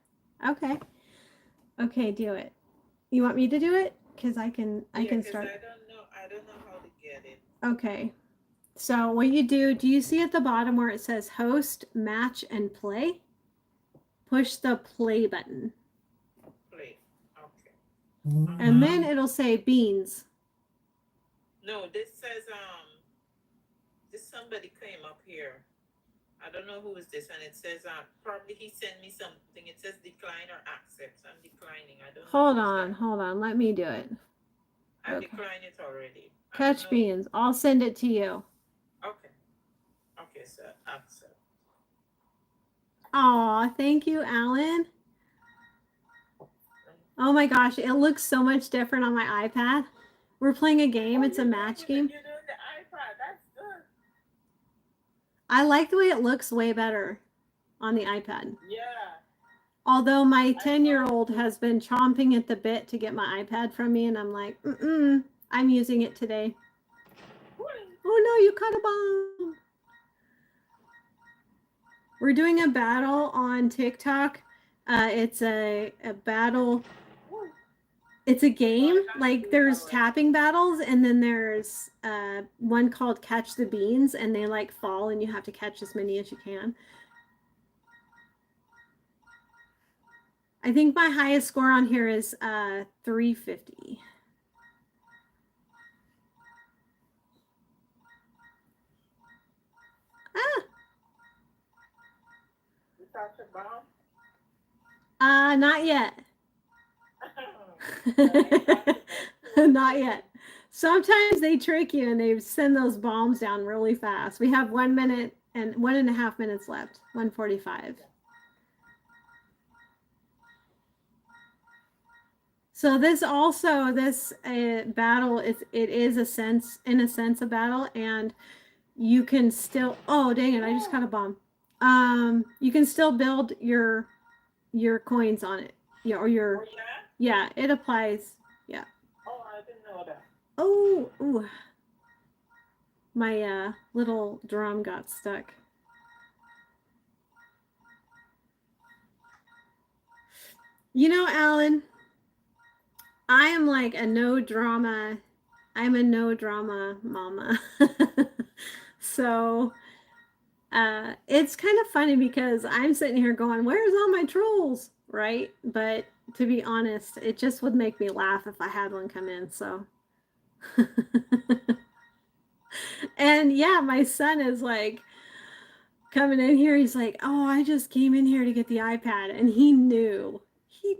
Speaker 1: Okay. Okay, do it. You want me to do it? Because I can
Speaker 3: Because
Speaker 1: start.
Speaker 3: I don't know how to get it.
Speaker 1: Okay. So what you do you see at the bottom where it says host, match, and play? Push the play button.
Speaker 3: Play. Okay.
Speaker 1: And then it'll say beans.
Speaker 3: No, this says this somebody came up here. I don't know who is this, and it says probably he sent me something. It says decline or accept. I'm declining. I don't know.
Speaker 1: Hold on. Let me do it.
Speaker 3: I
Speaker 1: Okay.
Speaker 3: declined it already.
Speaker 1: Catch beans. I'll send it to you.
Speaker 3: Okay. Okay, so accept.
Speaker 1: Aw, thank you, Alan. Oh my gosh, it looks so much different on my iPad. We're playing a game. It's a match game.
Speaker 3: You're doing the iPad. That's good.
Speaker 1: I like the way it looks way better on the iPad.
Speaker 3: Yeah.
Speaker 1: Although my 10-year-old has been chomping at the bit to get my iPad from me, and I'm like, I'm using it today. Oh no, you caught a bomb. We're doing a battle on TikTok. It's a battle. It's a game. Like there's tapping battles, and then there's one called Catch the Beans, and they like fall, and you have to catch as many as you can. I think my highest score on here is 350. Ah.
Speaker 3: You talked about?
Speaker 1: Not yet. Not yet. Sometimes they trick you and they send those bombs down really fast. We have 1 minute and 1.5 minutes left. 1:45. So this battle it is in a sense a battle, and you can still, oh dang it, I just got a bomb. You can still build your coins on it. Yeah, or your yeah, it applies. Yeah.
Speaker 3: Oh, I didn't know that.
Speaker 1: Oh, ooh. My little drum got stuck. You know, Alan, I am like I'm a no drama mama. So it's kind of funny because I'm sitting here going, where's all my trolls? Right? But to be honest, it just would make me laugh if I had one come in. So and yeah, my son is like coming in here. He's like, oh, I just came in here to get the iPad. And he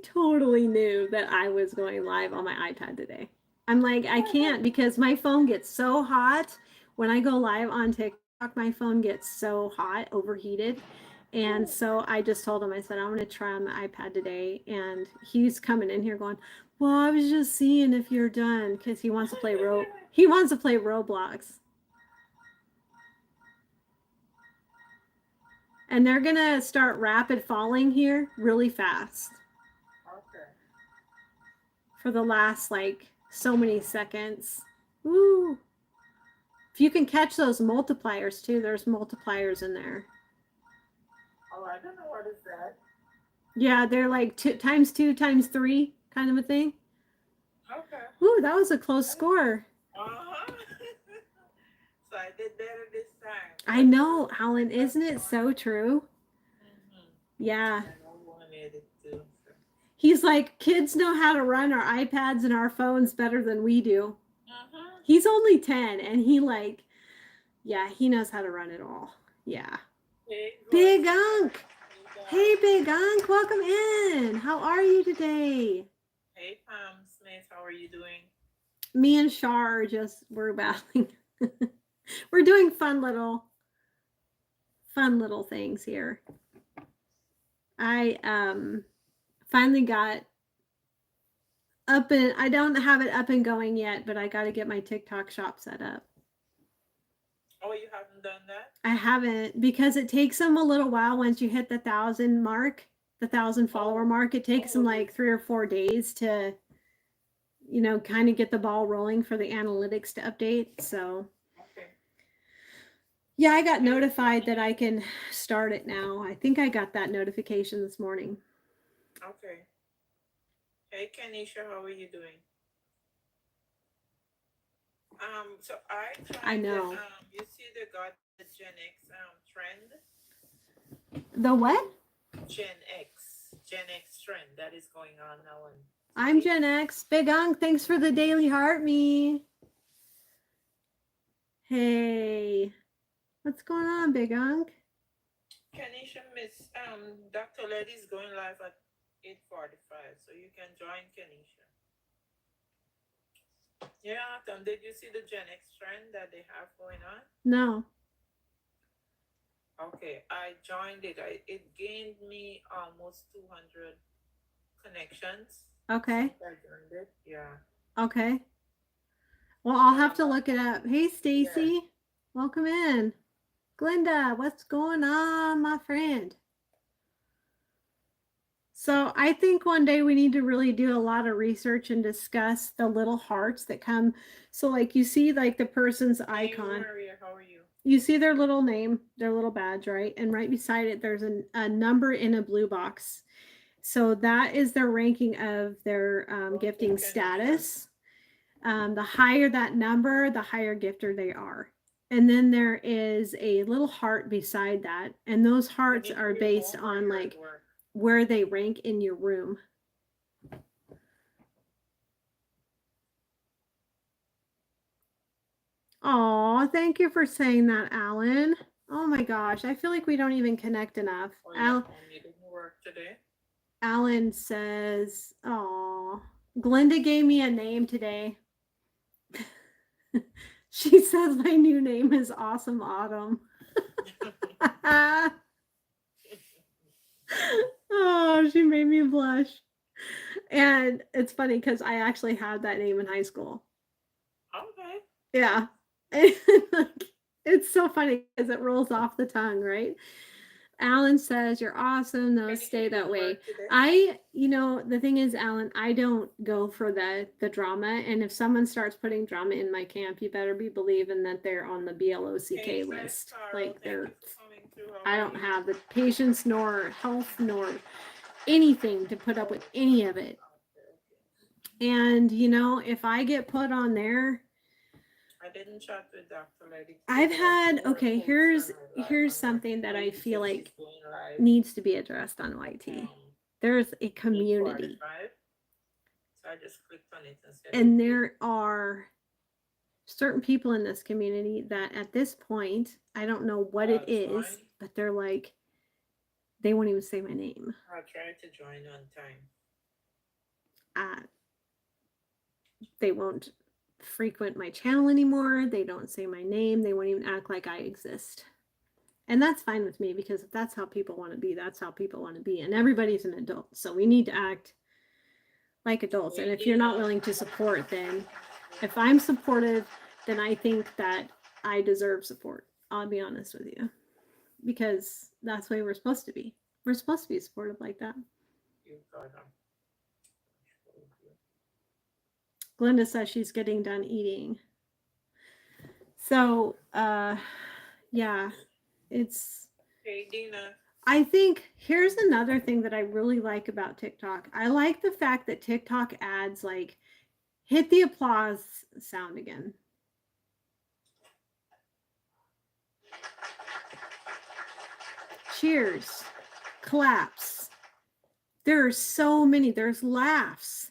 Speaker 1: totally knew that I was going live on my iPad today. I'm like, I can't because my phone gets so hot. When I go live on TikTok, my phone gets so hot, overheated. And so I just told him, I said, I'm going to try on my iPad today. And he's coming in here going, well, I was just seeing if you're done because he wants to play Roblox. And they're going to start rapid falling here really fast.
Speaker 3: Okay.
Speaker 1: For the last like so many seconds. Woo! If you can catch those multipliers too, there's multipliers in there.
Speaker 3: Oh, I don't know what is that.
Speaker 1: Yeah, they're like 2 times 2 times 3 kind of a thing.
Speaker 3: Okay.
Speaker 1: Ooh, that was a close score.
Speaker 3: Uh-huh. So I did better this time.
Speaker 1: I know, Alan, isn't it so true?
Speaker 3: Mm-hmm.
Speaker 1: Yeah.
Speaker 3: I wanted it to.
Speaker 1: He's like, kids know how to run our iPads and our phones better than we do.
Speaker 3: Uh-huh.
Speaker 1: He's only 10 and he knows how to run it all. Yeah.
Speaker 3: Hey,
Speaker 1: Big Unk. Hey, Big Unk, welcome in. How are you today?
Speaker 3: Hey, Pam Smith, how are you doing?
Speaker 1: Me and Shar we're battling. We're doing fun little things here. I finally got up and I don't have it up and going yet, but I got to get my TikTok shop set up.
Speaker 3: Oh, you haven't done that?
Speaker 1: I haven't, because it takes them a little while once you hit the 1,000 mark, the 1,000 follower mark. It takes them like 3 or 4 days to, kind of get the ball rolling for the analytics to update. So,
Speaker 3: Okay.
Speaker 1: yeah, I got notified that I can start it now. I think I got that notification this morning.
Speaker 3: Okay. Hey, Kenisha, how are you doing? So I
Speaker 1: know.
Speaker 3: You see the Gen X trend?
Speaker 1: The what?
Speaker 3: Gen X trend that is going on now.
Speaker 1: I'm Gen X. Big Unk, thanks for the daily heart me. Hey, what's going on, Big Unk?
Speaker 3: Kenisha, Miss Dr. Lady's going live at 8:45, so you can join Kenisha. Yeah, Tom, did you see the Gen X trend that they have going on?
Speaker 1: No.
Speaker 3: Okay, I joined it. It gained me almost 200 connections.
Speaker 1: Okay.
Speaker 3: Since I joined it. Yeah.
Speaker 1: Okay. Well, I'll have to look it up. Hey, Stacy. Yeah. Welcome in. Glenda, what's going on, my friend? So I think one day we need to really do a lot of research and discuss the little hearts that come. So like you see like the person's icon.
Speaker 3: Maria, how are you?
Speaker 1: You see their little name, their little badge, right? And right beside it, there's a number in a blue box. So that is their ranking of their gifting status. The higher that number, the higher gifter they are. And then there is a little heart beside that. And those hearts are based on like where they rank in your room. Oh, thank you for saying that, Alan. Oh my gosh, I feel like we don't even connect enough.
Speaker 3: You didn't work today?
Speaker 1: Alan says, oh, Glenda gave me a name today. She says my new name is Awesome Autumn. Oh, she made me blush. And it's funny because I actually had that name in high school.
Speaker 3: Okay.
Speaker 1: Yeah. It's so funny because it rolls off the tongue, right? Alan says, you're awesome. No, stay that way. The thing is, Alan, I don't go for the drama. And if someone starts putting drama in my camp, you better be believing that they're on the BLOCK list. Like I don't have the patience nor health nor anything to put up with any of it. And, if I get put on there,
Speaker 3: I didn't chat with Dr. Lady.
Speaker 1: I've had, okay, here's something that I feel like needs to be addressed on YT. There's a community.
Speaker 3: So I just clicked on it
Speaker 1: and there are certain people in this community that at this point, I don't know what it is, but they're like, they won't even say my name.
Speaker 3: I'll try to join on time.
Speaker 1: They won't frequent my channel anymore. They don't say my name. They won't even act like I exist. And that's fine with me because if that's how people want to be, that's how people want to be. And everybody's an adult. So we need to act like adults. And if you're not willing to support, then if I'm supportive, then I think that I deserve support. I'll be honest with you. Because that's the way we're supposed to be. We're supposed to be supportive like that. Glenda says she's getting done eating. So, yeah, it's.
Speaker 3: Hey, Dina.
Speaker 1: I think here's another thing that I really like about TikTok. I like the fact that TikTok adds like, hit the applause sound again. Cheers, claps. There are so many. There's laughs.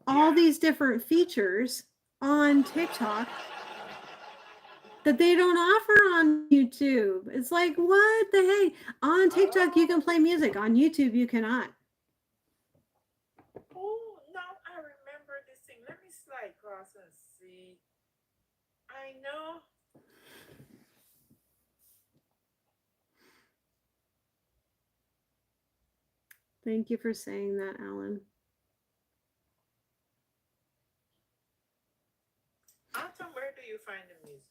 Speaker 1: All these different features on TikTok that they don't offer on YouTube. It's like, what the heck? On TikTok, you can play music. On YouTube, you cannot.
Speaker 3: Oh, now I remember this thing. Let me slide across I know.
Speaker 1: Thank you for saying that, Alan.
Speaker 3: Autumn, where do you find the music?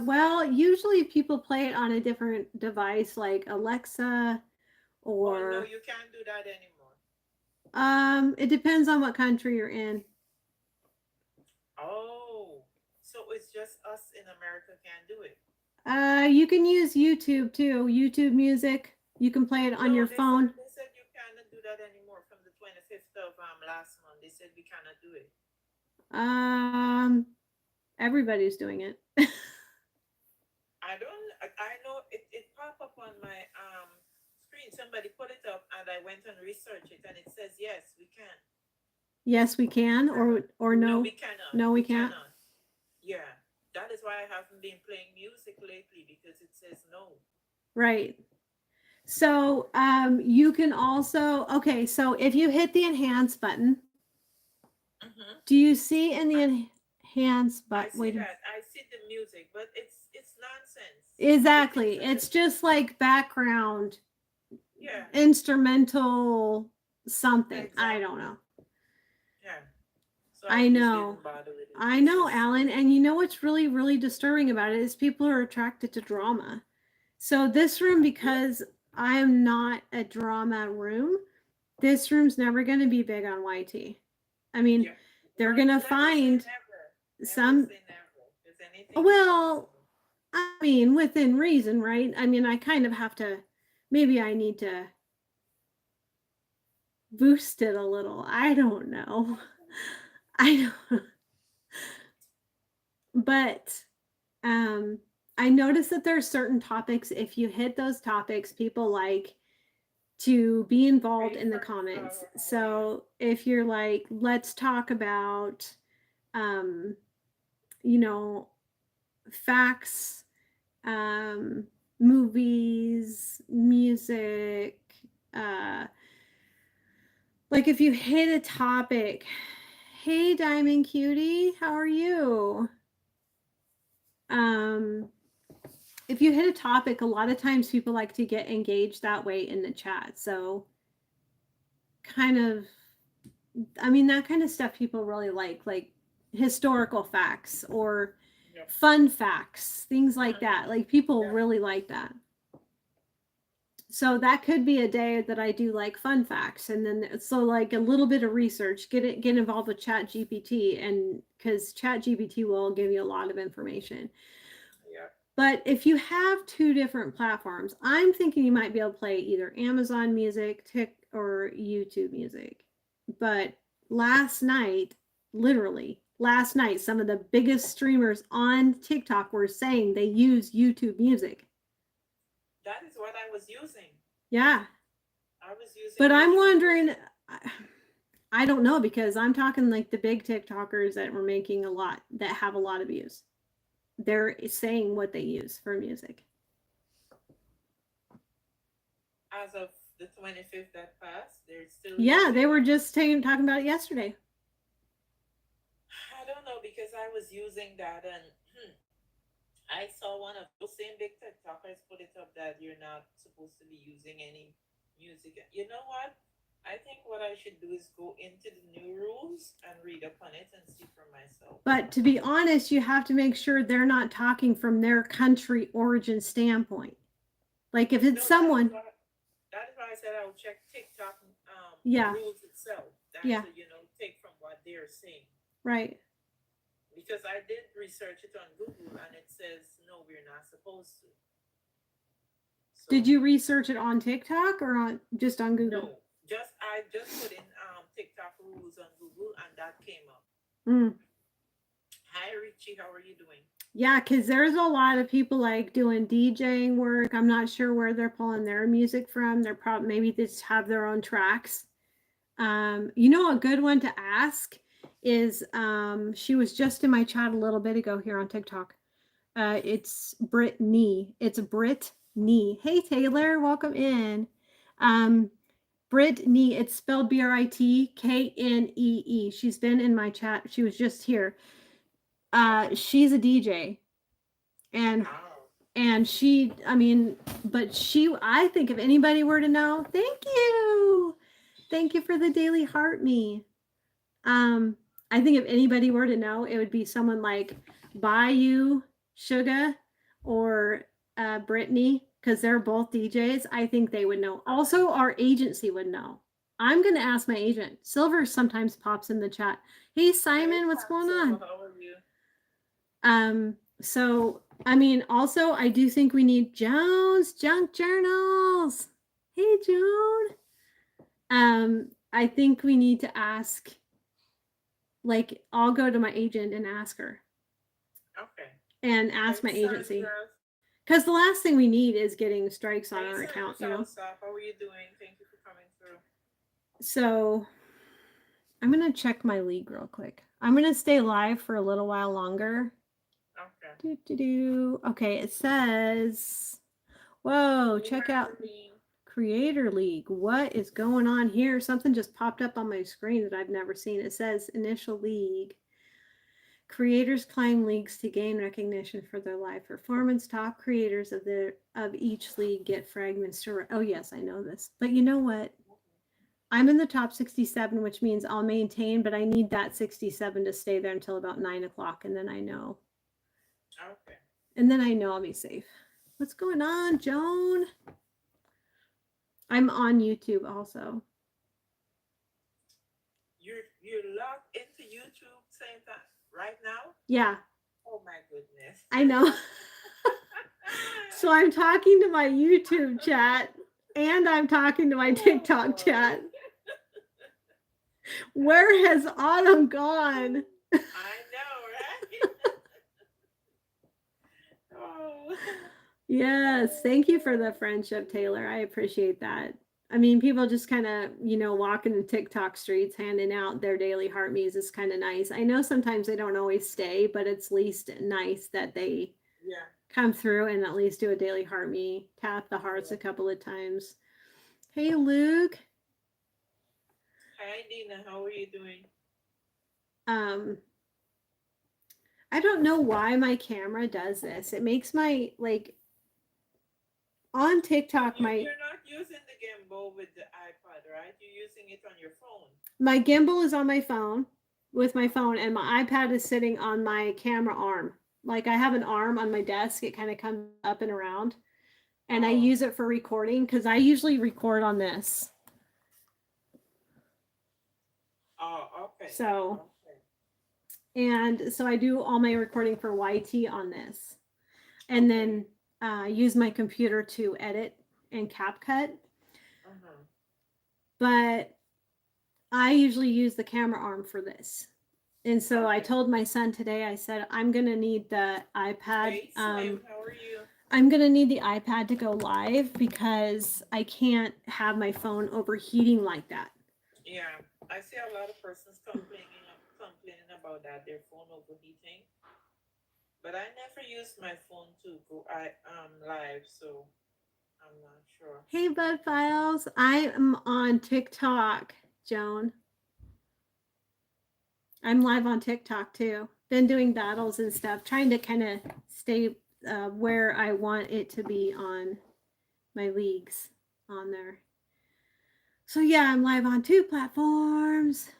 Speaker 1: Well, usually people play it on a different device like Alexa
Speaker 3: Oh no,
Speaker 1: or
Speaker 3: you can't do that anymore.
Speaker 1: it depends on what country you're in.
Speaker 3: Oh, so it's just us in America can't do it.
Speaker 1: You can use YouTube too. YouTube Music. You can play it on
Speaker 3: No,
Speaker 1: your phone.
Speaker 3: they said you cannot do that anymore from the 25th of last month. They said we cannot do it.
Speaker 1: Um, everybody's doing it.
Speaker 3: I don't. I know it pop up on my screen. Somebody put it up, and I went and researched it, and it says yes, we can.
Speaker 1: Yes, we can, or
Speaker 3: No,
Speaker 1: no,
Speaker 3: we cannot.
Speaker 1: no, we can't.
Speaker 3: Cannot. Yeah, that is why I haven't been playing music lately because it says no.
Speaker 1: Right. So you can also okay. So if you hit the enhance button,
Speaker 3: Mm-hmm.
Speaker 1: do you see in the enhance
Speaker 3: I
Speaker 1: button?
Speaker 3: see
Speaker 1: Wait.
Speaker 3: that. I see the music, but it's nonsense. The things
Speaker 1: Exactly.
Speaker 3: that
Speaker 1: It's just like background
Speaker 3: yeah,
Speaker 1: instrumental something. I
Speaker 3: exactly.
Speaker 1: don't know.
Speaker 3: Yeah. So I
Speaker 1: I
Speaker 3: just
Speaker 1: know.
Speaker 3: didn't bother with it.
Speaker 1: I
Speaker 3: It's
Speaker 1: know,
Speaker 3: just
Speaker 1: Alan. And you know what's really, really disturbing about it is people are attracted to drama. So this room, because I'm not a drama room, this room's never going to be big on YT. I mean,
Speaker 3: yeah.
Speaker 1: they're
Speaker 3: Well,
Speaker 1: going to
Speaker 3: never say
Speaker 1: find
Speaker 3: never. Never
Speaker 1: some,
Speaker 3: say never. Because anything is
Speaker 1: well,
Speaker 3: possible.
Speaker 1: I mean, within reason, right? I mean, I kind of have to, maybe I need to boost it a little. I don't know. I don't, but I noticed that there are certain topics, if you hit those topics, people like to be involved
Speaker 3: Hey,
Speaker 1: in the
Speaker 3: Frank
Speaker 1: comments.
Speaker 3: Flower, how are you?
Speaker 1: So if you're like, let's talk about, um, you know, facts, movies, music, uh, like if you hit a topic, hey Diamond Cutie, how are you? Um, if you hit a topic, a lot of times people like to get engaged that way in the chat. So kind of, I mean, that kind of stuff people really like historical facts or
Speaker 3: Yep.
Speaker 1: fun facts, things like that.
Speaker 3: Mm-hmm.
Speaker 1: Like people
Speaker 3: Yeah.
Speaker 1: really like that. So that could be a day that I do like fun facts, and then so like a little bit of research, get involved with Chat GPT, and because Chat GPT will give you a lot of information.
Speaker 3: Yeah.
Speaker 1: But if you have two different platforms, I'm thinking you might be able to play either Amazon Music, or YouTube Music. But last night, literally last night, some of the biggest streamers on TikTok were saying they use YouTube Music.
Speaker 3: That is what I was using.
Speaker 1: Yeah.
Speaker 3: I was using
Speaker 1: But I'm
Speaker 3: YouTube
Speaker 1: wondering,
Speaker 3: Music.
Speaker 1: I don't know, because I'm talking like the big TikTokers that were making a lot, that have a lot of views. They're saying what they use for music.
Speaker 3: As of the 25th that passed, they're still
Speaker 1: Yeah,
Speaker 3: using
Speaker 1: they were
Speaker 3: that.
Speaker 1: just talking about it yesterday.
Speaker 3: I don't know because I was using that and I saw one of those same big TikTokers put it up that you're not supposed to be using any music. You know what? I think what I should do is go into the new rules and read up on it and see for myself.
Speaker 1: But to be honest, you have to make sure they're not talking from their country origin standpoint. Like if it's
Speaker 3: No,
Speaker 1: someone,
Speaker 3: that is why I said I'll check TikTok
Speaker 1: yeah,
Speaker 3: rules itself than
Speaker 1: yeah,
Speaker 3: to take from what they're saying.
Speaker 1: right.
Speaker 3: Because I did research it on Google and it says no, we're not supposed to. So
Speaker 1: Did you research it on TikTok or just on Google?
Speaker 3: no, I just put in TikTok rules on Google and that came up.
Speaker 1: Mm.
Speaker 3: Hi Richie, how are you doing?
Speaker 1: Yeah, because there's a lot of people like doing DJing work. I'm not sure where they're pulling their music from. They're probably maybe they just have their own tracks. You know, a good one to ask is she was just in my chat a little bit ago here on TikTok. It's Brittany. It's Brittany. Hey Taylor, welcome in. Brittany, it's spelled Britknee. She's been in my chat. She was just here. She's a DJ, and
Speaker 3: Wow.
Speaker 1: she, I mean, but she, I think if anybody were to know, thank you for the daily heart me. I think if anybody were to know, it would be someone like Bayou Sugar or Brittany, because they're both DJs. I think they would know. Also, our agency would know. I'm going to ask my agent. Silver sometimes pops in the chat. Hey, Simon, what's going on?
Speaker 3: How are you?
Speaker 1: So, I mean, also, I do think we need Joan's junk journals. Hey, Joan. I think we need to ask, like, I'll go to my agent and ask her.
Speaker 3: Okay.
Speaker 1: And ask my
Speaker 3: Hey, Sandra.
Speaker 1: agency. Because the last thing we need is getting strikes on
Speaker 3: Hey,
Speaker 1: our account, you
Speaker 3: Sandra,
Speaker 1: know?
Speaker 3: how are you doing? Thank you for coming through.
Speaker 1: So I'm going to check my league real quick. I'm going to stay live for a little while longer.
Speaker 3: Okay.
Speaker 1: Okay, it says, whoa, check out Creator League. What is going on here? Something just popped up on my screen that I've never seen. It says initial league. Creators climb leagues to gain recognition for their live performance. Top creators of each league get fragments to. Oh yes, I know this. But you know what? I'm in the top 67, which means I'll maintain, but I need that 67 to stay there until about 9 o'clock, and then I know.
Speaker 3: Okay.
Speaker 1: And then I know I'll be safe. What's going on, Joan? I'm on YouTube also.
Speaker 3: You're logged into YouTube same time right now?
Speaker 1: Yeah.
Speaker 3: Oh my goodness.
Speaker 1: I know. So I'm talking to my YouTube chat and I'm talking to my TikTok chat. Where has Autumn gone?
Speaker 3: I know, right? Oh.
Speaker 1: Yes, thank you for the friendship, Taylor. I appreciate that. I mean, people just kind of, you know, walking the TikTok streets handing out their daily heart me's is kind of nice. I know sometimes they don't always stay, but it's least nice that they come through and at least do a daily heart me, tap the hearts a couple of times. Hey, Luke.
Speaker 3: Hi, Dina. How are you doing?
Speaker 1: I don't know why my camera does this. It makes my, like, on TikTok,
Speaker 3: you're not using the gimbal with the iPad, right? You're using it on your phone.
Speaker 1: My gimbal is on my phone with my phone, and my iPad is sitting on my camera arm. Like I have an arm on my desk. It kind of comes up and around. And I use it for recording because I usually record on this.
Speaker 3: Oh, okay.
Speaker 1: So, and so I do all my recording for YT on this. And then use my computer to edit and CapCut. But I usually use the camera arm for this. And so I told my son today, I said, I'm going to need the iPad.
Speaker 3: Hey, Slim, how are you?
Speaker 1: I'm going to need the iPad to go live because I can't have my phone overheating like that.
Speaker 3: Yeah, I see a lot of persons complaining about that, their phone overheating. But I never use my phone to go live, so I'm not sure.
Speaker 1: Hey, Bud Files. I am on TikTok, Joan. I'm live on TikTok too. Been doing battles and stuff, trying to kind of stay where I want it to be on my leagues on there. So yeah, I'm live on 2 platforms.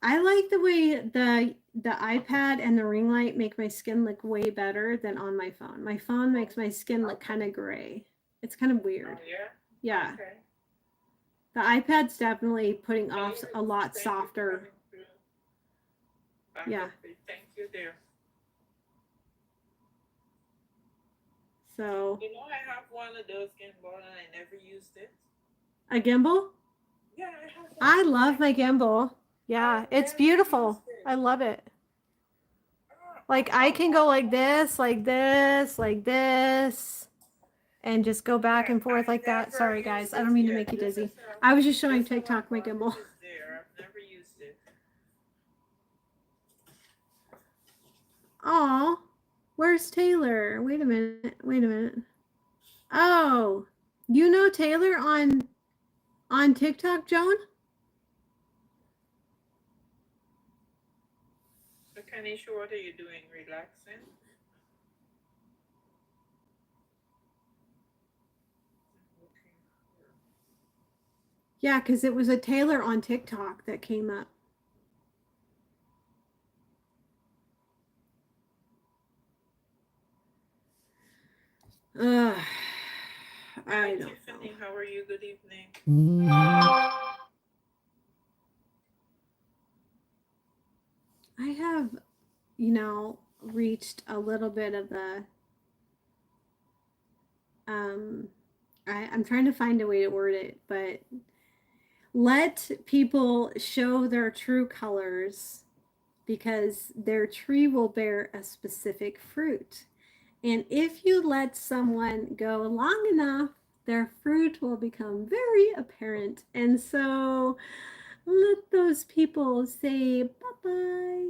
Speaker 1: I like the way the iPad and the ring light make my skin look way better than on my phone. My phone makes my skin look kind of gray. It's kind of weird.
Speaker 3: Oh, yeah?
Speaker 1: Yeah.
Speaker 3: Okay.
Speaker 1: The iPad's definitely putting off a lot softer. Yeah.
Speaker 3: Thank you, dear.
Speaker 1: So.
Speaker 3: You know, I have one of those gimbal and I never used it.
Speaker 1: A gimbal?
Speaker 3: Yeah, I have one.
Speaker 1: I love my gimbal. Yeah, it's beautiful. I love it. Like I can go like this, like this, like this, and just go back and forth like that. Sorry guys, I don't mean to make you dizzy. I was just showing TikTok my gimbal.
Speaker 3: I've never used it.
Speaker 1: Aw, where's Taylor? Wait a minute. Oh, you know Taylor on TikTok, Joan?
Speaker 3: Okay. Tanisha, what are you doing? Relaxing? Looking for.
Speaker 1: Yeah, because it was a tailor on TikTok that came up. Ugh,
Speaker 3: Hi,
Speaker 1: I don't know.
Speaker 3: Tiffany. How are you? Good evening.
Speaker 1: I have, reached a little bit of the um I'm trying to find a way to word it, but let people show their true colors because their tree will bear a specific fruit. And if you let someone go long enough, their fruit will become very apparent. And so let those people say bye bye.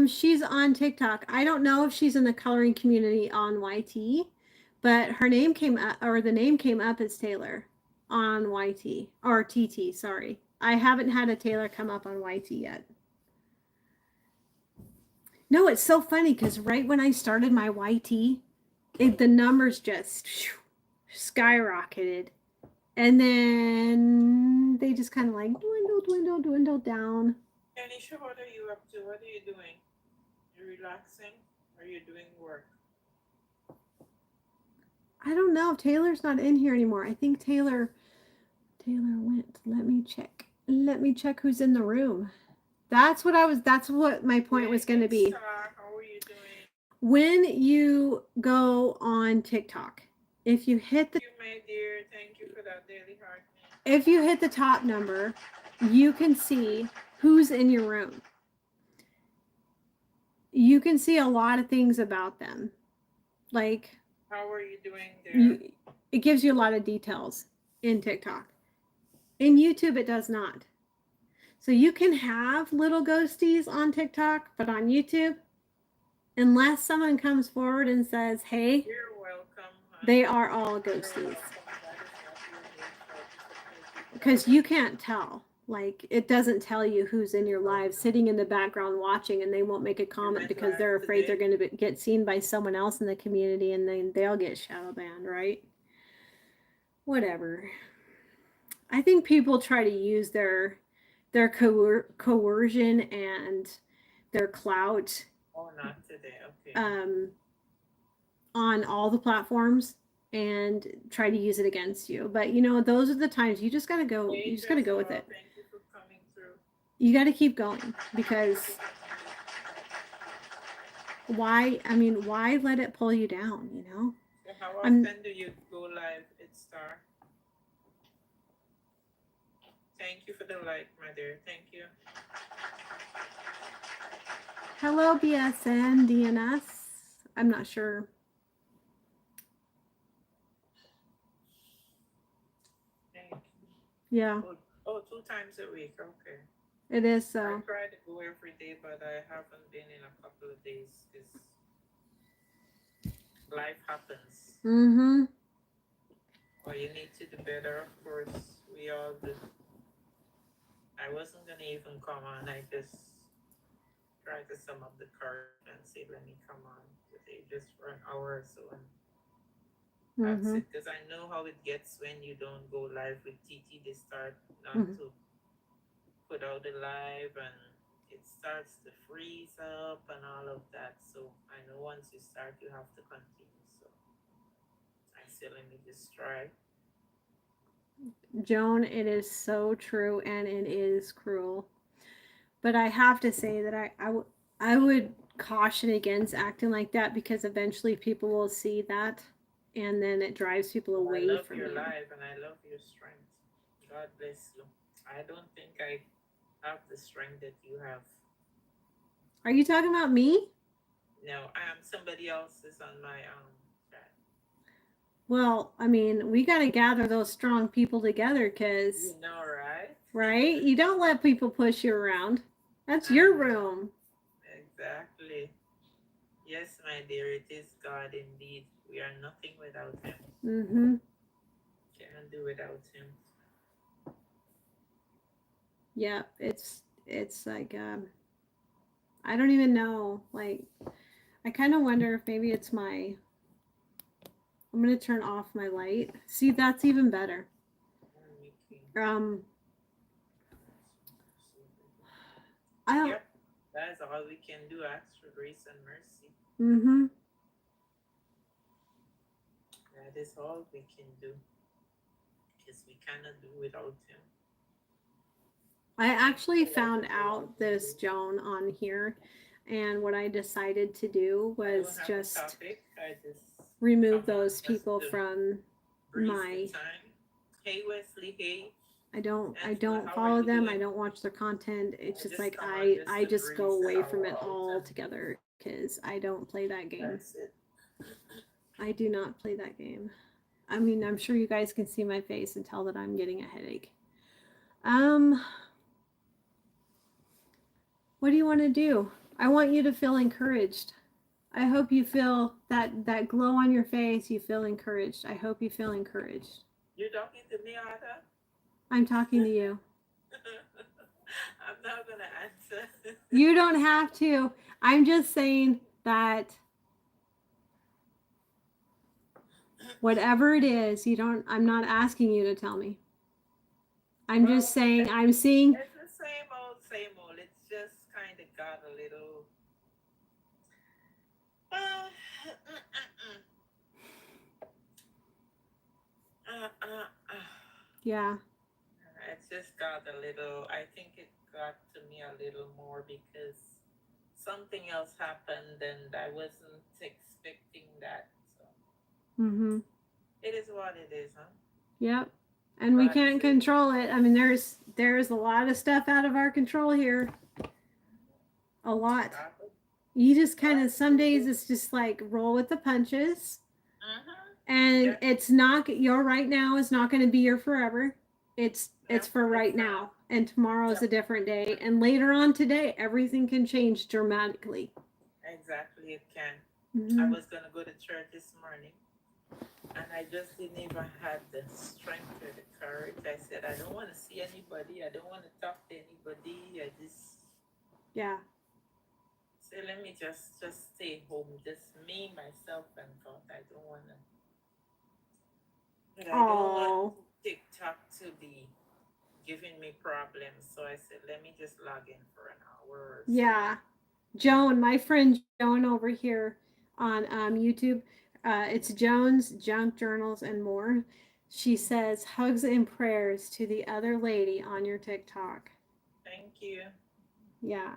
Speaker 1: She's on TikTok. I don't know if she's in the coloring community on YT, but her name came up, or the name came up as Taylor on YT or TT. Sorry, I haven't had a Taylor come up on YT yet. No, it's so funny because right when I started my YT, the numbers just skyrocketed, and then they just kind of like dwindle down.
Speaker 3: Tanisha, what are you up to? What are you doing? You relaxing? Or are you doing work?
Speaker 1: I don't know. Taylor's not in here anymore. I think Taylor went. Let me check. Let me check who's in the room. That's what my point was going to be.
Speaker 3: Star, how are you doing?
Speaker 1: When you go on TikTok, if you hit the
Speaker 3: Thank you, my dear. Thank you for that daily heart.
Speaker 1: if you hit the top number, you can see who's in your room. You can see a lot of things about them. Like
Speaker 3: How are you doing there?
Speaker 1: it gives you a lot of details in TikTok. In YouTube it does not. So you can have little ghosties on TikTok, but on YouTube, unless someone comes forward and says, "Hey,"
Speaker 3: You're welcome,
Speaker 1: they
Speaker 3: honey.
Speaker 1: are all
Speaker 3: You're
Speaker 1: ghosties.
Speaker 3: welcome. That is what we're here for, to support each
Speaker 1: Because
Speaker 3: other.
Speaker 1: you can't tell. Like it doesn't tell you who's in your live sitting in the background watching, and they won't make a
Speaker 3: You
Speaker 1: comment
Speaker 3: went
Speaker 1: because
Speaker 3: live
Speaker 1: they're afraid they're
Speaker 3: today?
Speaker 1: going to get seen by someone else in the community, and then they'll get shadow banned, right? Whatever. I think people try to use their coercion and their clout
Speaker 3: Oh, not today. Okay.
Speaker 1: um, on all the platforms and try to use it against you. But those are the times you just gotta go. You
Speaker 3: Hey,
Speaker 1: just gotta go with
Speaker 3: Jessica,
Speaker 1: it.
Speaker 3: thank you for coming through.
Speaker 1: You got to keep going because why? I mean, why let it pull you down?
Speaker 3: So how
Speaker 1: I'm.
Speaker 3: often do you go live at Star? Thank you for the like, my dear. Thank you.
Speaker 1: Hello, BSN DNS. I'm not sure.
Speaker 3: Thank you.
Speaker 1: Yeah,
Speaker 3: Oh, 2 times a week. Okay.
Speaker 1: it is
Speaker 3: I
Speaker 1: so.
Speaker 3: try to go every day, but I haven't been in a couple of days because life happens.
Speaker 1: Mm-hmm.
Speaker 3: Or you need to do better, of course. We all do. I wasn't gonna even come on. I just tried to sum up the courage and say, let me come on today just for an hour or so, and that's
Speaker 1: Mm-hmm.
Speaker 3: it. Because I know how it gets when you don't go live with TT. They start not
Speaker 1: Mm-hmm.
Speaker 3: to put out the live, and it starts to freeze up and all of that. So I know once you start, you have to continue. So I say, let me just try.
Speaker 1: Joan, it is so true and it is cruel. But I have to say that I would caution against acting like that because eventually people will see that and then it drives people
Speaker 3: Well, I
Speaker 1: away
Speaker 3: love
Speaker 1: from
Speaker 3: your
Speaker 1: you.
Speaker 3: life and I love your strength. God bless you. I don't think I have the strength that you have.
Speaker 1: Are you talking about me?
Speaker 3: No, I am somebody else is on my chat.
Speaker 1: Well, I mean, we got to gather those strong people together because,
Speaker 3: You know, right?
Speaker 1: right? You don't let people push you around. That's
Speaker 3: I
Speaker 1: your
Speaker 3: know.
Speaker 1: room.
Speaker 3: Exactly. Yes, my dear, it is God indeed. We are nothing without Him.
Speaker 1: Mm-hmm.
Speaker 3: Can't do without Him.
Speaker 1: Yeah, it's like I don't even know. Like I kind of wonder if maybe it's my. I'm gonna turn off my light. See, that's even better.
Speaker 3: Okay.
Speaker 1: Um, I don't.
Speaker 3: Yep. That's all we can do. Ask for grace and mercy.
Speaker 1: Mm-hmm.
Speaker 3: That is all we can do. Because we cannot do without him.
Speaker 1: I actually
Speaker 3: So that
Speaker 1: found
Speaker 3: is all
Speaker 1: out
Speaker 3: we can
Speaker 1: this
Speaker 3: do.
Speaker 1: Joan on here, and what I decided to do
Speaker 3: I don't
Speaker 1: was
Speaker 3: have a
Speaker 1: just
Speaker 3: topic. I just
Speaker 1: remove
Speaker 3: come on
Speaker 1: those
Speaker 3: just
Speaker 1: people
Speaker 3: to
Speaker 1: from
Speaker 3: breeze the
Speaker 1: my.
Speaker 3: time. Hey Wesley, hey
Speaker 1: I don't. I
Speaker 3: Angela,
Speaker 1: don't
Speaker 3: how are
Speaker 1: follow
Speaker 3: you
Speaker 1: them. I
Speaker 3: doing?
Speaker 1: don't watch their content. It's
Speaker 3: I
Speaker 1: just
Speaker 3: just
Speaker 1: like
Speaker 3: come on
Speaker 1: I
Speaker 3: just to
Speaker 1: just go
Speaker 3: breeze the
Speaker 1: away from
Speaker 3: hour
Speaker 1: it
Speaker 3: out and
Speaker 1: altogether because I don't play that game.
Speaker 3: that's it.
Speaker 1: I do not play that game. I mean, I'm sure you guys can see my face and tell that I'm getting a headache. Um, what do you want to do? I want you to feel encouraged. I hope you feel that glow on your face. You feel encouraged. I hope you feel encouraged.
Speaker 3: You talking to me, Ada?
Speaker 1: I'm talking to you.
Speaker 3: I'm not gonna answer.
Speaker 1: You don't have to. I'm just saying that whatever it is, you don't I'm not asking you to tell me. I'm just
Speaker 3: Well,
Speaker 1: saying I'm seeing
Speaker 3: it's the same old, same old. It's just kind of got a little. Uh, uh, uh, uh.
Speaker 1: yeah.
Speaker 3: It just got a little. I think it got to me a little more because something else happened and I wasn't expecting that. So
Speaker 1: Mhm.
Speaker 3: it is what it is, huh?
Speaker 1: Yep. And we
Speaker 3: God is
Speaker 1: can't
Speaker 3: able.
Speaker 1: control it. I mean there's a lot of stuff out of our control here. A lot.
Speaker 3: God,
Speaker 1: You just kind
Speaker 3: God
Speaker 1: of
Speaker 3: is
Speaker 1: some days
Speaker 3: able.
Speaker 1: it's just like roll with the punches.
Speaker 3: Mm-hmm.
Speaker 1: And
Speaker 3: Yeah,
Speaker 1: it's not your right now is not going to be your forever.
Speaker 3: yeah,
Speaker 1: It's for
Speaker 3: it's
Speaker 1: right
Speaker 3: not.
Speaker 1: now, and tomorrow is
Speaker 3: Yep.
Speaker 1: a different day, and later on today everything can change dramatically.
Speaker 3: Exactly, it can. I
Speaker 1: Hmm.
Speaker 3: was gonna go to church this morning, and I just didn't even have the strength or the courage. I said, I don't want to see anybody. I don't want to talk to anybody. I just
Speaker 1: Yeah.
Speaker 3: say, let me just stay home, just me, myself, and God. I don't want to, but I don't want
Speaker 1: Oh.
Speaker 3: TikTok to be giving me problems. So I said, let me just log in for an hour or so.
Speaker 1: Yeah. Joan, my friend Joan over here on YouTube, it's Joan's Junk Journals and More. She says hugs and prayers to the other lady on your TikTok.
Speaker 3: Thank you.
Speaker 1: Yeah.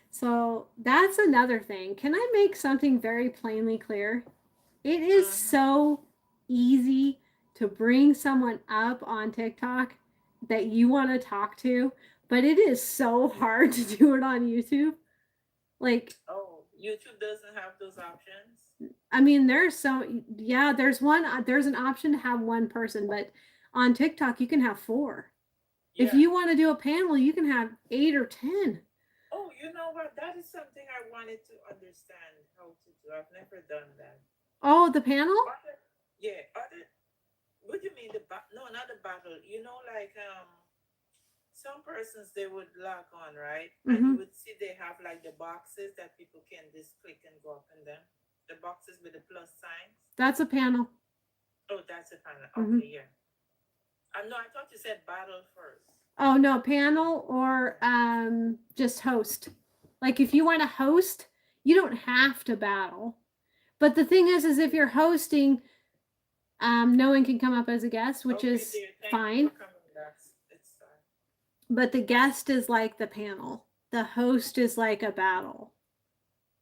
Speaker 1: So that's another thing. Can I make something very plainly clear? It is
Speaker 3: Mm-hmm.
Speaker 1: so easy to bring someone up on TikTok that you want to talk to, but it is so hard to do it on YouTube. Like,
Speaker 3: Oh, YouTube doesn't have those options.
Speaker 1: I mean, yeah, there's an option to have one person, but on TikTok, you can have four. If
Speaker 3: Yeah.
Speaker 1: you want to do a panel, you can have 8 or 10.
Speaker 3: Oh, you know what? That is something I wanted to understand how to do. I've never done that.
Speaker 1: Oh, the panel?
Speaker 3: Other, yeah, other. What do you mean No, not the battle. You know, like some persons they would log on, right? And you
Speaker 1: Mm-hmm.
Speaker 3: would see they have like the boxes that people can just click and go up in them. The boxes with the plus signs.
Speaker 1: That's a panel.
Speaker 3: Oh, that's a panel.
Speaker 1: Mm-hmm.
Speaker 3: Okay, yeah. No, I thought you said battle first.
Speaker 1: Oh no, panel or
Speaker 3: Yeah.
Speaker 1: just host. Like if you want to host, you don't have to battle. But the thing is if you're hosting, no one can come up as a guest, which
Speaker 3: Okay,
Speaker 1: is
Speaker 3: dear. Thank you for
Speaker 1: fine.
Speaker 3: coming. That's it's.
Speaker 1: But the guest is like the panel. The host is like a battle.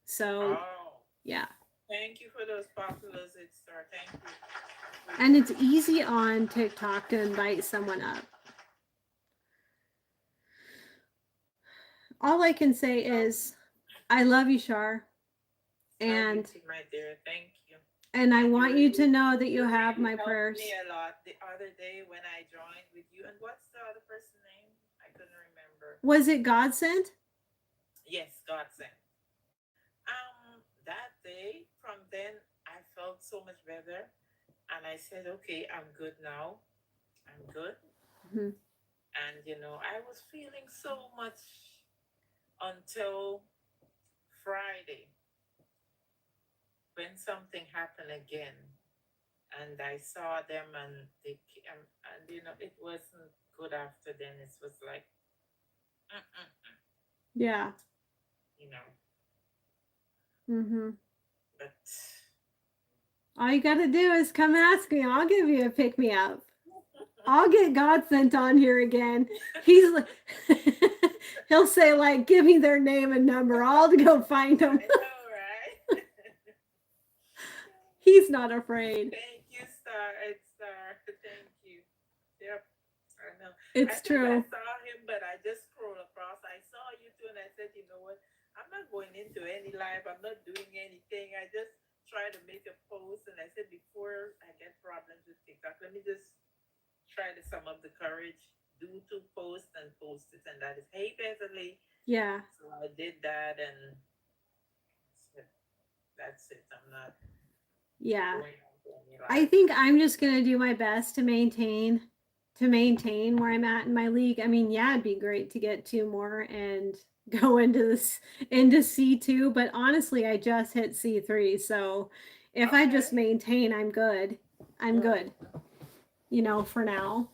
Speaker 1: So
Speaker 3: Oh,
Speaker 1: yeah.
Speaker 3: thank you for those popular star. Thank you.
Speaker 1: And
Speaker 3: Appreciate
Speaker 1: it's
Speaker 3: it.
Speaker 1: easy on TikTok to invite someone up. All I can say
Speaker 3: Oh,
Speaker 1: is I love you, Shar.
Speaker 3: love you
Speaker 1: And
Speaker 3: too, my dear. Thank you.
Speaker 1: I
Speaker 3: And
Speaker 1: want you to know that you have
Speaker 3: really
Speaker 1: my
Speaker 3: helped
Speaker 1: prayers.
Speaker 3: me a lot the other day when I joined with you. And what's the other person's name? I couldn't remember.
Speaker 1: Was it God sent?
Speaker 3: Yes, God sent. That day, from then, I felt so much better, and I said, okay, I'm good now. I'm good.
Speaker 1: Mm-hmm.
Speaker 3: And I was feeling so much until Friday when something happened again, and I saw them, and it wasn't good after then. It was like, mm-mm,
Speaker 1: Yeah.
Speaker 3: you know,
Speaker 1: Mm-hmm.
Speaker 3: but
Speaker 1: All you got to do is come ask me. I'll give you a pick me up. I'll get God sent on here again. He's like, he'll say like, give me their name and number. I'll go find them.
Speaker 3: I know, right?
Speaker 1: He's not afraid.
Speaker 3: Thank you, Star. It's Star. Thank you. Yep, I know. I
Speaker 1: It's
Speaker 3: think I
Speaker 1: true.
Speaker 3: saw him, but I just scrolled across. I saw you too, and I said, you know what? I'm not going into any live. I'm not doing anything. I just try to make a post, and I said before I get problems with TikTok, let me just try to sum up the courage, do two posts and post it, and that is hey Beverly.
Speaker 1: Yeah.
Speaker 3: So I did that, and that's it. I'm not
Speaker 1: Yeah.
Speaker 3: going into any
Speaker 1: I
Speaker 3: live.
Speaker 1: think I'm just going to do my best to maintain where I'm at in my league. I mean, yeah, it'd be great to get two more and go into C2, but honestly, I just hit C3, so if I
Speaker 3: Okay.
Speaker 1: just maintain, I'm good. I'm good, for now.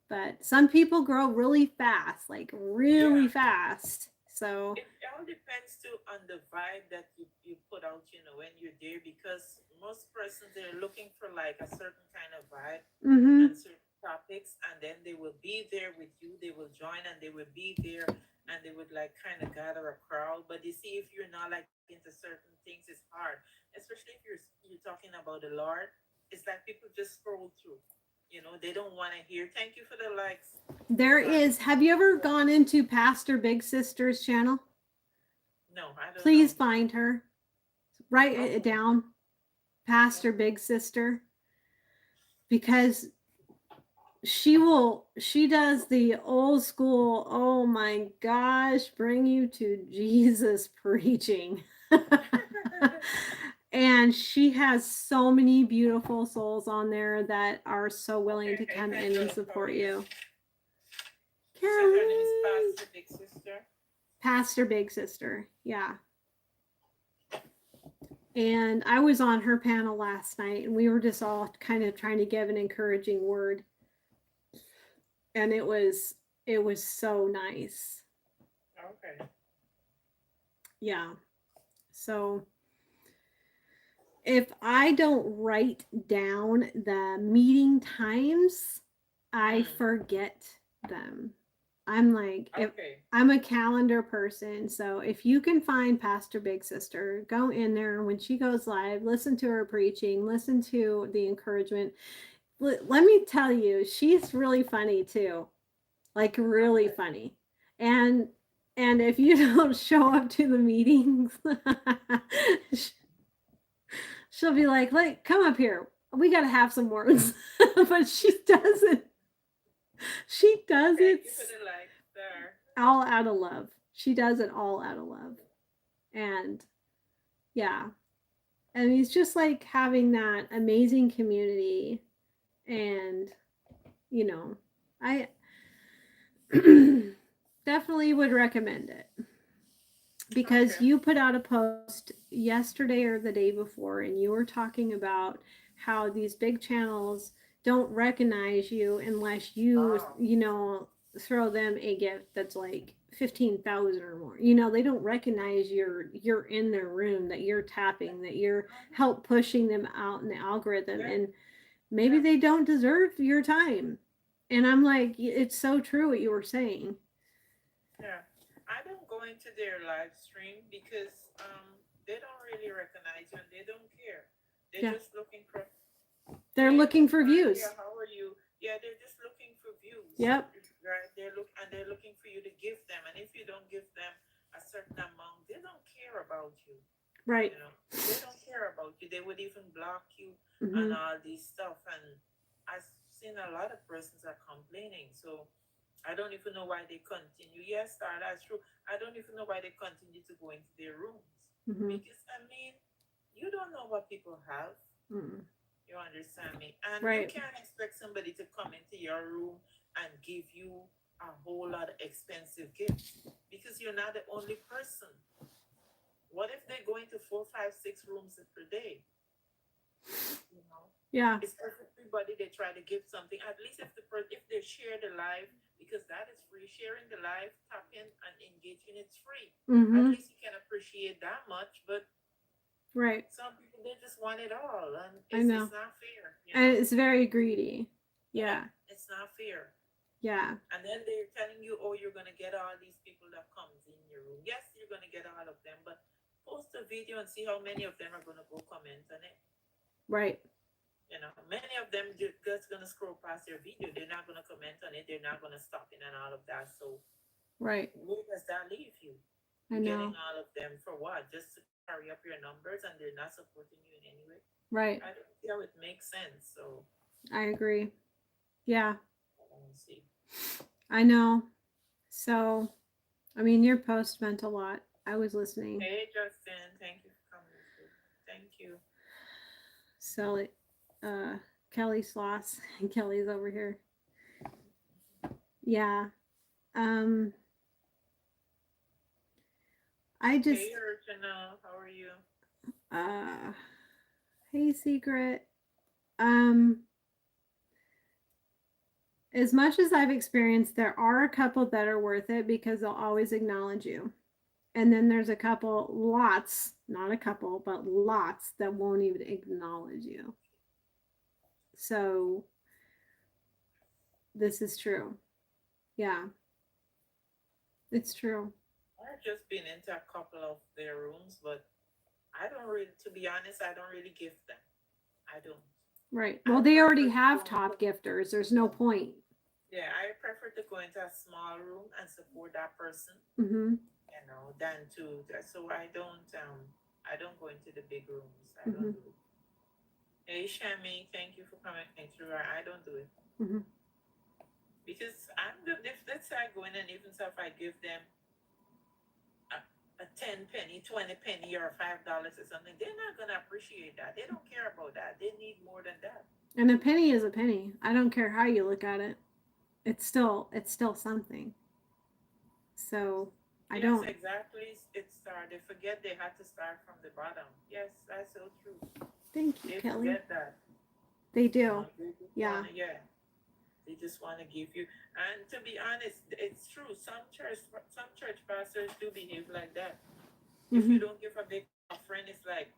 Speaker 1: But some people grow really fast, like really
Speaker 3: Yeah.
Speaker 1: fast. So,
Speaker 3: It all depends too on the vibe that you put out, when you're there, because most persons they're looking for like a certain kind of vibe
Speaker 1: mhm.
Speaker 3: and certain topics, and then they will be there with you, they will join, and they will be there, and they would like kind of gather a crowd. But you see, if you're not like into certain things, it's hard, especially if you're talking about the Lord. It's like people just scroll through, they don't want to hear thank you for the likes.
Speaker 1: There
Speaker 3: So I
Speaker 1: is. Have you ever gone into Pastor Big Sister's channel?
Speaker 3: no, I don't know.
Speaker 1: Please find her. Write it
Speaker 3: Okay.
Speaker 1: down. Pastor Big Sister, because she does the old school, oh my gosh, bring you to Jesus preaching. And she has so many beautiful souls on there that are so willing
Speaker 3: Okay,
Speaker 1: to come in and
Speaker 3: Angel, how are
Speaker 1: support
Speaker 3: you?
Speaker 1: you.
Speaker 3: You said her name is
Speaker 1: Kelly.
Speaker 3: Pastor Big Sister.
Speaker 1: Pastor Big Sister. Yeah. And I was on her panel last night, and we were just all kind of trying to give an encouraging word, and it was so nice.
Speaker 3: Okay.
Speaker 1: Yeah. So if I don't write down the meeting times, I
Speaker 3: Mm.
Speaker 1: forget them. I'm like, if
Speaker 3: Okay.
Speaker 1: I'm a calendar person, so if you can find Pastor Big Sister, go in there when she goes live, listen to her preaching, listen to the encouragement. Let me tell you, she's really funny too. Like really
Speaker 3: Okay.
Speaker 1: funny. And and if you don't show up to the meetings, she'll be like, come up here. We got to have some words. But she doesn't. She does
Speaker 3: Thank
Speaker 1: it
Speaker 3: you for the like, sir.
Speaker 1: all out of love. She does it all out of love. And yeah. And it's just like having that amazing community. And, you know, I definitely would recommend it, because
Speaker 3: Okay.
Speaker 1: you put out a post yesterday or the day before, and you were talking about how these big channels don't recognize you unless you
Speaker 3: Oh.
Speaker 1: throw them a gift that's like 15,000 or more. They don't recognize you're in their room, that you're tapping, that you're
Speaker 3: Mhm.
Speaker 1: help pushing them out in the algorithm,
Speaker 3: Yeah.
Speaker 1: and maybe
Speaker 3: Yeah.
Speaker 1: they don't deserve your time. And I'm like, it's so true what you were saying.
Speaker 3: Yeah. I don't go into their live stream because they don't really recognize you, and they don't care. They're
Speaker 1: Yeah,
Speaker 3: just looking for
Speaker 1: they're
Speaker 3: hey,
Speaker 1: looking
Speaker 3: Miss
Speaker 1: for
Speaker 3: Maria,
Speaker 1: views.
Speaker 3: how are you? Yeah, they're just looking for views,
Speaker 1: Yep.
Speaker 3: right? They're looking for you to give them, and if you don't give them a certain amount, they don't care about you.
Speaker 1: Right.
Speaker 3: They don't care about you. They would even block you and
Speaker 1: Mm-hmm.
Speaker 3: all these stuff. And I've seen a lot of persons are complaining. So I don't even know why they continue. Yes, sir, that's true. I don't even know why they continue to go into their rooms.
Speaker 1: Mm-hmm.
Speaker 3: Because I mean, you don't know what people have.
Speaker 1: Mm-hmm.
Speaker 3: You understand me? And you
Speaker 1: Right.
Speaker 3: can't expect somebody to come into your room and give you a whole lot of expensive gifts because you're not the only person. What if they're going to 4, 5, 6 rooms per day? You know,
Speaker 1: Yeah.
Speaker 3: it's everybody they try to give something. At least if they share the live, because that is free. Sharing the live, tap in and engaging, it's free. At
Speaker 1: Mm-hmm.
Speaker 3: least you can appreciate that much. But
Speaker 1: Right.
Speaker 3: some people they just want it all, and
Speaker 1: I know.
Speaker 3: it's not fair. You
Speaker 1: And
Speaker 3: know,
Speaker 1: it's very greedy. Yeah.
Speaker 3: it's not fair.
Speaker 1: Yeah.
Speaker 3: And then they're telling you, oh, you're gonna get all these people that comes in your room. Yes, you're gonna get all of them, but post a video and see how many of them are gonna go comment on it.
Speaker 1: Right.
Speaker 3: You know, many of them just gonna scroll past your video. They're not gonna comment on it. They're not gonna stop in and all of that. So
Speaker 1: Right.
Speaker 3: where does that leave you?
Speaker 1: I
Speaker 3: You're getting
Speaker 1: know.
Speaker 3: all of them for what? Just to carry up your numbers, and they're not supporting you in any way.
Speaker 1: Right.
Speaker 3: I don't see how it makes sense. So
Speaker 1: I agree. Yeah.
Speaker 3: let me see.
Speaker 1: I know. So, I mean, your post meant a lot. I was listening.
Speaker 3: Hey, Justin, thank you for coming. Thank you.
Speaker 1: So, Kelly Sloss and Kelly's over here. Yeah. Um, I just,
Speaker 3: Hey, Urchina, how are you?
Speaker 1: hey, Secret. Um, as much as I've experienced, there are a couple that are worth it because they'll always acknowledge you. And then there's a couple, lots, not a couple, but lots that won't even acknowledge you. So this is true. Yeah, it's true.
Speaker 3: I've just been into a couple of their rooms, but I don't really, to be honest, I don't really gift them. I don't.
Speaker 1: Right.
Speaker 3: I
Speaker 1: Well, they already
Speaker 3: prefer to
Speaker 1: have
Speaker 3: go
Speaker 1: top
Speaker 3: into,
Speaker 1: gifters. There's no point.
Speaker 3: yeah, I prefer to go into a small room and support that person,
Speaker 1: Mm-hmm.
Speaker 3: you know, than to, so I don't go into the big rooms. I
Speaker 1: Mm-hmm.
Speaker 3: don't do it. Hey, Shami, thank you for coming through. I don't do it.
Speaker 1: Mm-hmm.
Speaker 3: Because I'm good. If let's say I go in and even so if I give them a 10 penny, 20 penny, or $5 or something, they're not gonna appreciate that. They don't care about that. They need more than that.
Speaker 1: And a penny is a penny. I don't care how you look at it. It's still something. So I
Speaker 3: Yes,
Speaker 1: don't.
Speaker 3: exactly. It started. They forget they had to start from the bottom. Yes, that's so true.
Speaker 1: Thank you,
Speaker 3: They
Speaker 1: Kelly.
Speaker 3: forget that.
Speaker 1: They
Speaker 3: You
Speaker 1: do.
Speaker 3: know, they just
Speaker 1: Yeah.
Speaker 3: yeah. They just want to give you. And to be honest, it's true. Some church pastors do behave like that. If
Speaker 1: Mm-hmm.
Speaker 3: you don't give a big offering, it's like,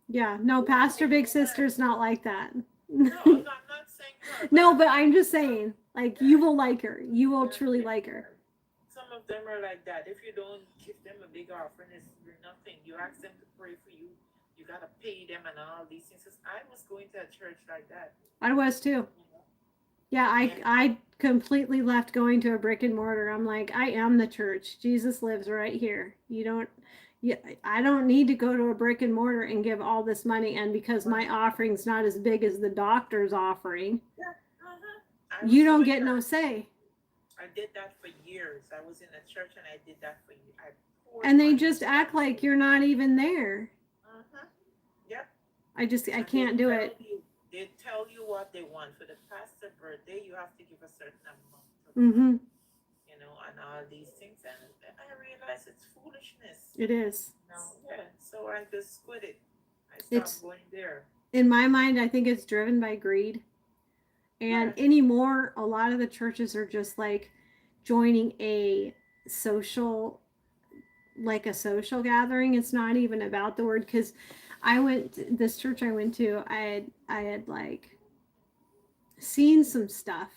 Speaker 1: Yeah. No,
Speaker 3: you want to
Speaker 1: Pastor
Speaker 3: take
Speaker 1: Big
Speaker 3: more money.
Speaker 1: Sister's not like that.
Speaker 3: No, I'm not saying her, but
Speaker 1: No, but I'm just saying, like, you
Speaker 3: yeah,
Speaker 1: will like her. You will
Speaker 3: yeah,
Speaker 1: truly
Speaker 3: yeah,
Speaker 1: like her.
Speaker 3: yeah. Some of them are like that. If you don't give them a big offering, it's nothing. You ask them to pray for you. You gotta pay them and all these things. 'Cause I was going to a church like that.
Speaker 1: I was too.
Speaker 3: You know?
Speaker 1: Yeah,
Speaker 3: And
Speaker 1: I completely left going to a brick and mortar. I'm like, I am the church. Jesus lives right here. You don't. Yeah, I don't need to go to a brick and mortar and give all this money. And because my offering's not as big as the doctor's offering,
Speaker 3: yeah, I
Speaker 1: you
Speaker 3: was
Speaker 1: don't
Speaker 3: doing
Speaker 1: get no
Speaker 3: that.
Speaker 1: say.
Speaker 3: I did that for years. I was in a church and I did that for you. I poured
Speaker 1: And they
Speaker 3: money
Speaker 1: just
Speaker 3: into that
Speaker 1: act like
Speaker 3: church.
Speaker 1: you're not even there.
Speaker 3: Uh-huh. Yep.
Speaker 1: I
Speaker 3: And they
Speaker 1: can't do
Speaker 3: tell
Speaker 1: it.
Speaker 3: you they tell you what they want for the pastor birthday. You have to give a certain amount of money,
Speaker 1: Mm-hmm.
Speaker 3: you know, and all these things. And I realize it's foolishness.
Speaker 1: It is.
Speaker 3: No, yeah. So I just quit it. I stopped
Speaker 1: It's
Speaker 3: going there.
Speaker 1: in my mind. I think it's driven by greed. And
Speaker 3: Yeah.
Speaker 1: anymore, a lot of the churches are just like joining a social, like a social gathering. It's not even about the word. Because this church I went to, I had like seen some stuff,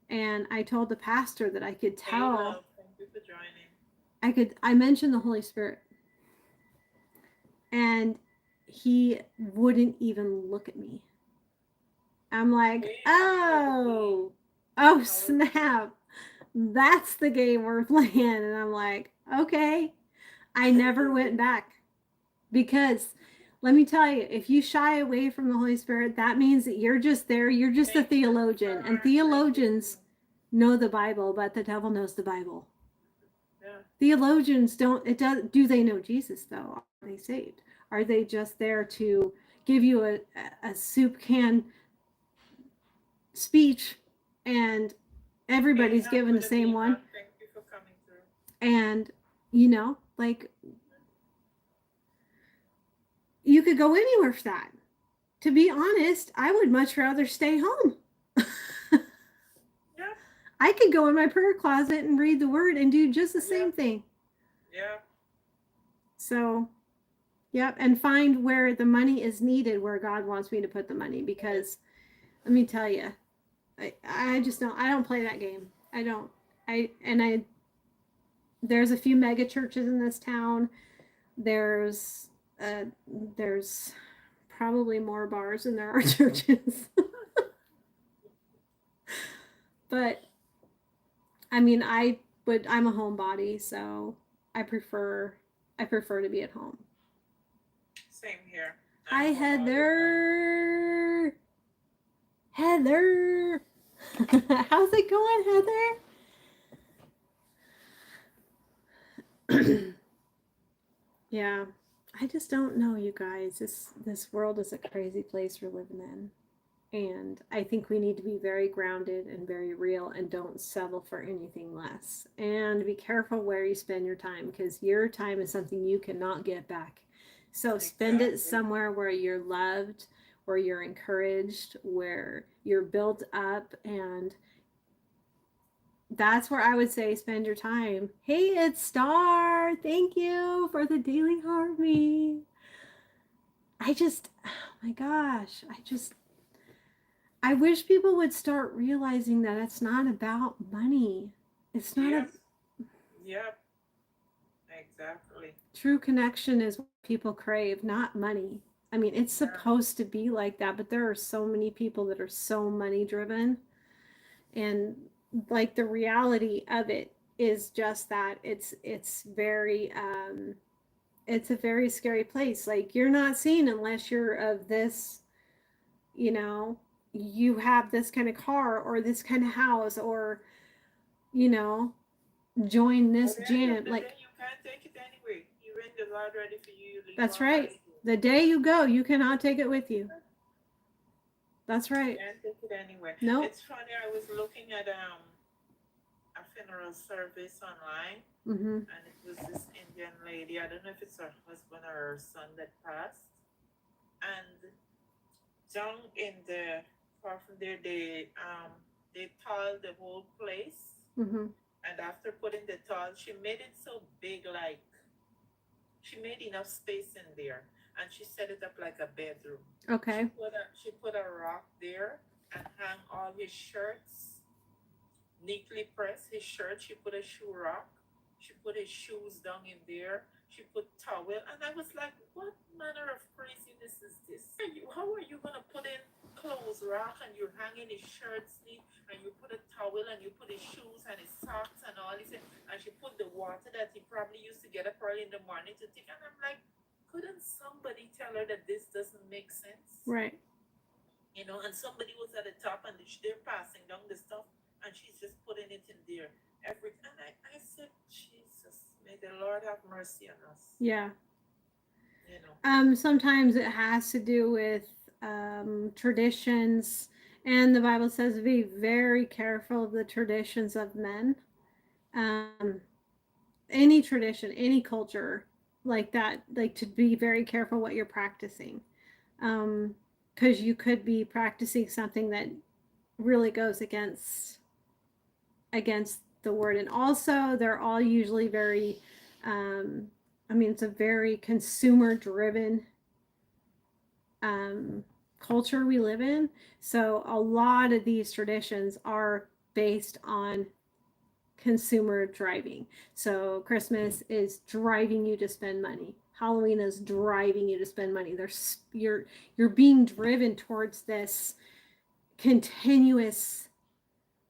Speaker 1: and I told the pastor that I could
Speaker 3: Hey,
Speaker 1: tell.
Speaker 3: love. Thank you for joining.
Speaker 1: I mentioned the Holy Spirit, and he wouldn't even look at me. I'm like,
Speaker 3: Hey, Marquise.
Speaker 1: oh
Speaker 3: How are you?
Speaker 1: snap. That's the game we're playing. And I'm like, okay. I never went back because let me tell you, if you shy away from the Holy Spirit, that means that you're just there. You're just a
Speaker 3: Thank you,
Speaker 1: theologian. And
Speaker 3: sir. Thank you.
Speaker 1: theologians know the Bible, but the devil knows the Bible.
Speaker 3: Yeah.
Speaker 1: Theologians don't, do they know Jesus though? Are they saved? Are they just there to give you a soup can speech and Everybody's
Speaker 3: Anyhow,
Speaker 1: given the
Speaker 3: Brother
Speaker 1: same one.
Speaker 3: Beaver, thank you for coming through.
Speaker 1: And, like, you could go anywhere for that. To be honest, I would much rather stay home.
Speaker 3: Yeah,
Speaker 1: I could go in my prayer closet and read the word and do just the same thing.
Speaker 3: yeah.
Speaker 1: So, yep, and find where the money is needed, where God wants me to put the money. Because let me tell you, I just don't. I don't play that game. I don't. There's a few mega churches in this town. There's uh, there's probably more bars than there are churches. But I mean, I'm a homebody, so I prefer to be at home.
Speaker 3: Same here.
Speaker 1: Hi,
Speaker 3: I'm home all the time.
Speaker 1: Heather. How's it going, Heather? Yeah, I just don't know, you guys. This world is a crazy place we're living in. And I think we need to be very grounded and very real and don't settle for anything less. And be careful where you spend your time, because your time is something you cannot get back. So spend it somewhere where you're loved, where you're encouraged, where you're built up. And that's where I would say spend your time. Hey, it's Star. Thank you for the daily harmony. Oh my gosh, I wish people would start realizing that it's not about money. It's not
Speaker 3: Yep. Yep. Exactly.
Speaker 1: true connection is what people crave, not money. I mean, it's supposed to be like that, but there are so many people that are so money driven. And like the reality of it is just that it's a very scary place. Like you're not seen unless you're of this, you know, you have this kind of car or this kind of house or, you know, join this gym. Like,
Speaker 3: you can't take it anyway. You rent the Lord ready for you.
Speaker 1: that's right. The day you go, you cannot take it with you. That's right.
Speaker 3: You can't take it anywhere.
Speaker 1: No.
Speaker 3: It's funny. I was looking at a funeral service online,
Speaker 1: Mm-hmm.
Speaker 3: and it was this Indian lady. I don't know if it's her husband or her son that passed. And down in the far from there, they tiled the whole place.
Speaker 1: Mm-hmm.
Speaker 3: And after putting the tile, she made it so big, like she made enough space in there, and she set it up like a bedroom.
Speaker 1: Okay.
Speaker 3: She put a rock there and hang all his shirts neatly pressed. His shirt, she put a shoe rack. She put his shoes down in there. She put towel, and I was like, "What manner of craziness is this? How are you gonna put in clothes rack and you're hanging his shirts neat, and you put a towel and you put his shoes and his socks and all this, and she put the water that he probably used to get up early in the morning to take." And I'm like, couldn't somebody tell her that this doesn't make sense?
Speaker 1: Right.
Speaker 3: You know, and somebody was at the top and they're passing down the stuff, and she's just putting it in there. And I said, Jesus, may the Lord have mercy on us.
Speaker 1: Yeah.
Speaker 3: You know.
Speaker 1: Sometimes it has to do with traditions, and the Bible says be very careful of the traditions of men. Any tradition, any culture like that, like to be very careful what you're practicing, because you could be practicing something that really goes against the word. And also they're all usually very I mean, it's a very consumer driven culture we live in. So a lot of these traditions are based on consumer driving. So Christmas is driving you to spend money. Halloween is driving you to spend money. You're being driven towards this continuous,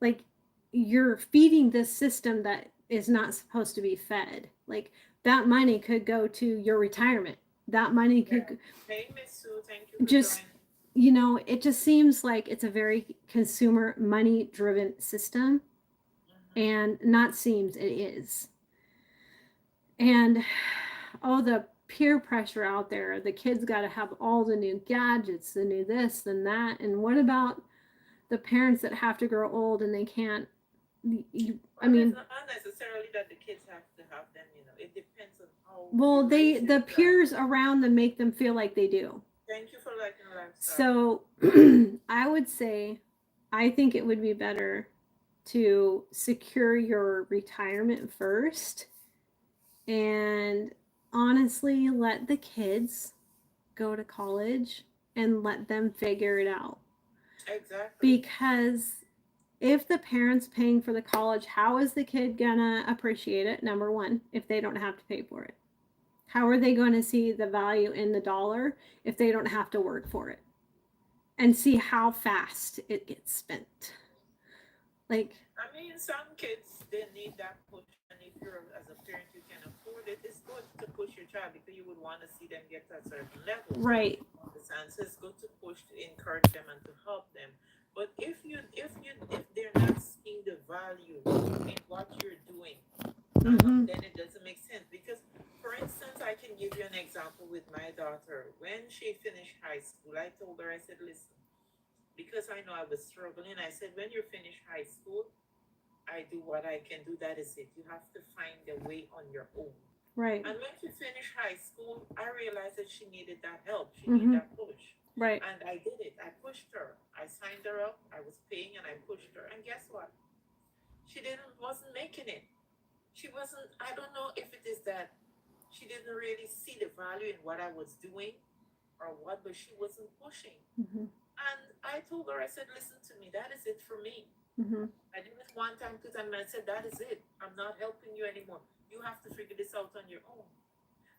Speaker 1: like you're feeding this system that is not supposed to be fed. Like that money could go to your retirement. That money could.
Speaker 3: Hey, Miss Sue, thank you.
Speaker 1: Just, it just seems like it's a very consumer money driven system. And not seems, it is. And all the peer pressure out there, the kids got to have all the new gadgets, the new this and that. And what about the parents that have to grow old and they can't I
Speaker 3: Well, it's
Speaker 1: mean,
Speaker 3: not necessarily that the kids have to have them, you know. It depends on how
Speaker 1: well,
Speaker 3: you raise your
Speaker 1: the
Speaker 3: child.
Speaker 1: peers around them make them feel like they do.
Speaker 3: Thank you for liking the lifestyle.
Speaker 1: So I would say, I think it would be better to secure your retirement first and honestly let the kids go to college and let them figure it out.
Speaker 3: Exactly.
Speaker 1: Because if the parents paying for the college, how is the kid gonna appreciate it? Number one, if they don't have to pay for it. How are they going to see the value in the dollar if they don't have to work for it and see how fast it gets spent? Like,
Speaker 3: I mean, some kids they need that push, and if you're as a parent you can afford it, it's good to push your child because you would want to see them get to a certain level.
Speaker 1: right.
Speaker 3: Understand? So it's good to push to encourage them and to help them. But if they're not seeing the value in what you're doing,
Speaker 1: Mm-hmm.
Speaker 3: then it doesn't make sense. Because, for instance, I can give you an example with my daughter. When she finished high school, I told her, I said, listen, because I know I was struggling, I said, when you finish high school, I do what I can do. That is it. You have to find a way on your own.
Speaker 1: Right.
Speaker 3: And when she finished high school, I realized that she needed that help. She needed
Speaker 1: Mm-hmm.
Speaker 3: that push.
Speaker 1: Right.
Speaker 3: And I did it. I pushed her. I signed her up. I was paying and I pushed her. And guess what? She didn't wasn't making it. She wasn't, I don't know if it is that she didn't really see the value in what I was doing or what, but she wasn't pushing.
Speaker 1: Mm-hmm.
Speaker 3: And I told her, I said, listen to me, that is it for me.
Speaker 1: Mm-hmm.
Speaker 3: I did it one time, two times, and I said, that is it. I'm not helping you anymore. You have to figure this out on your own.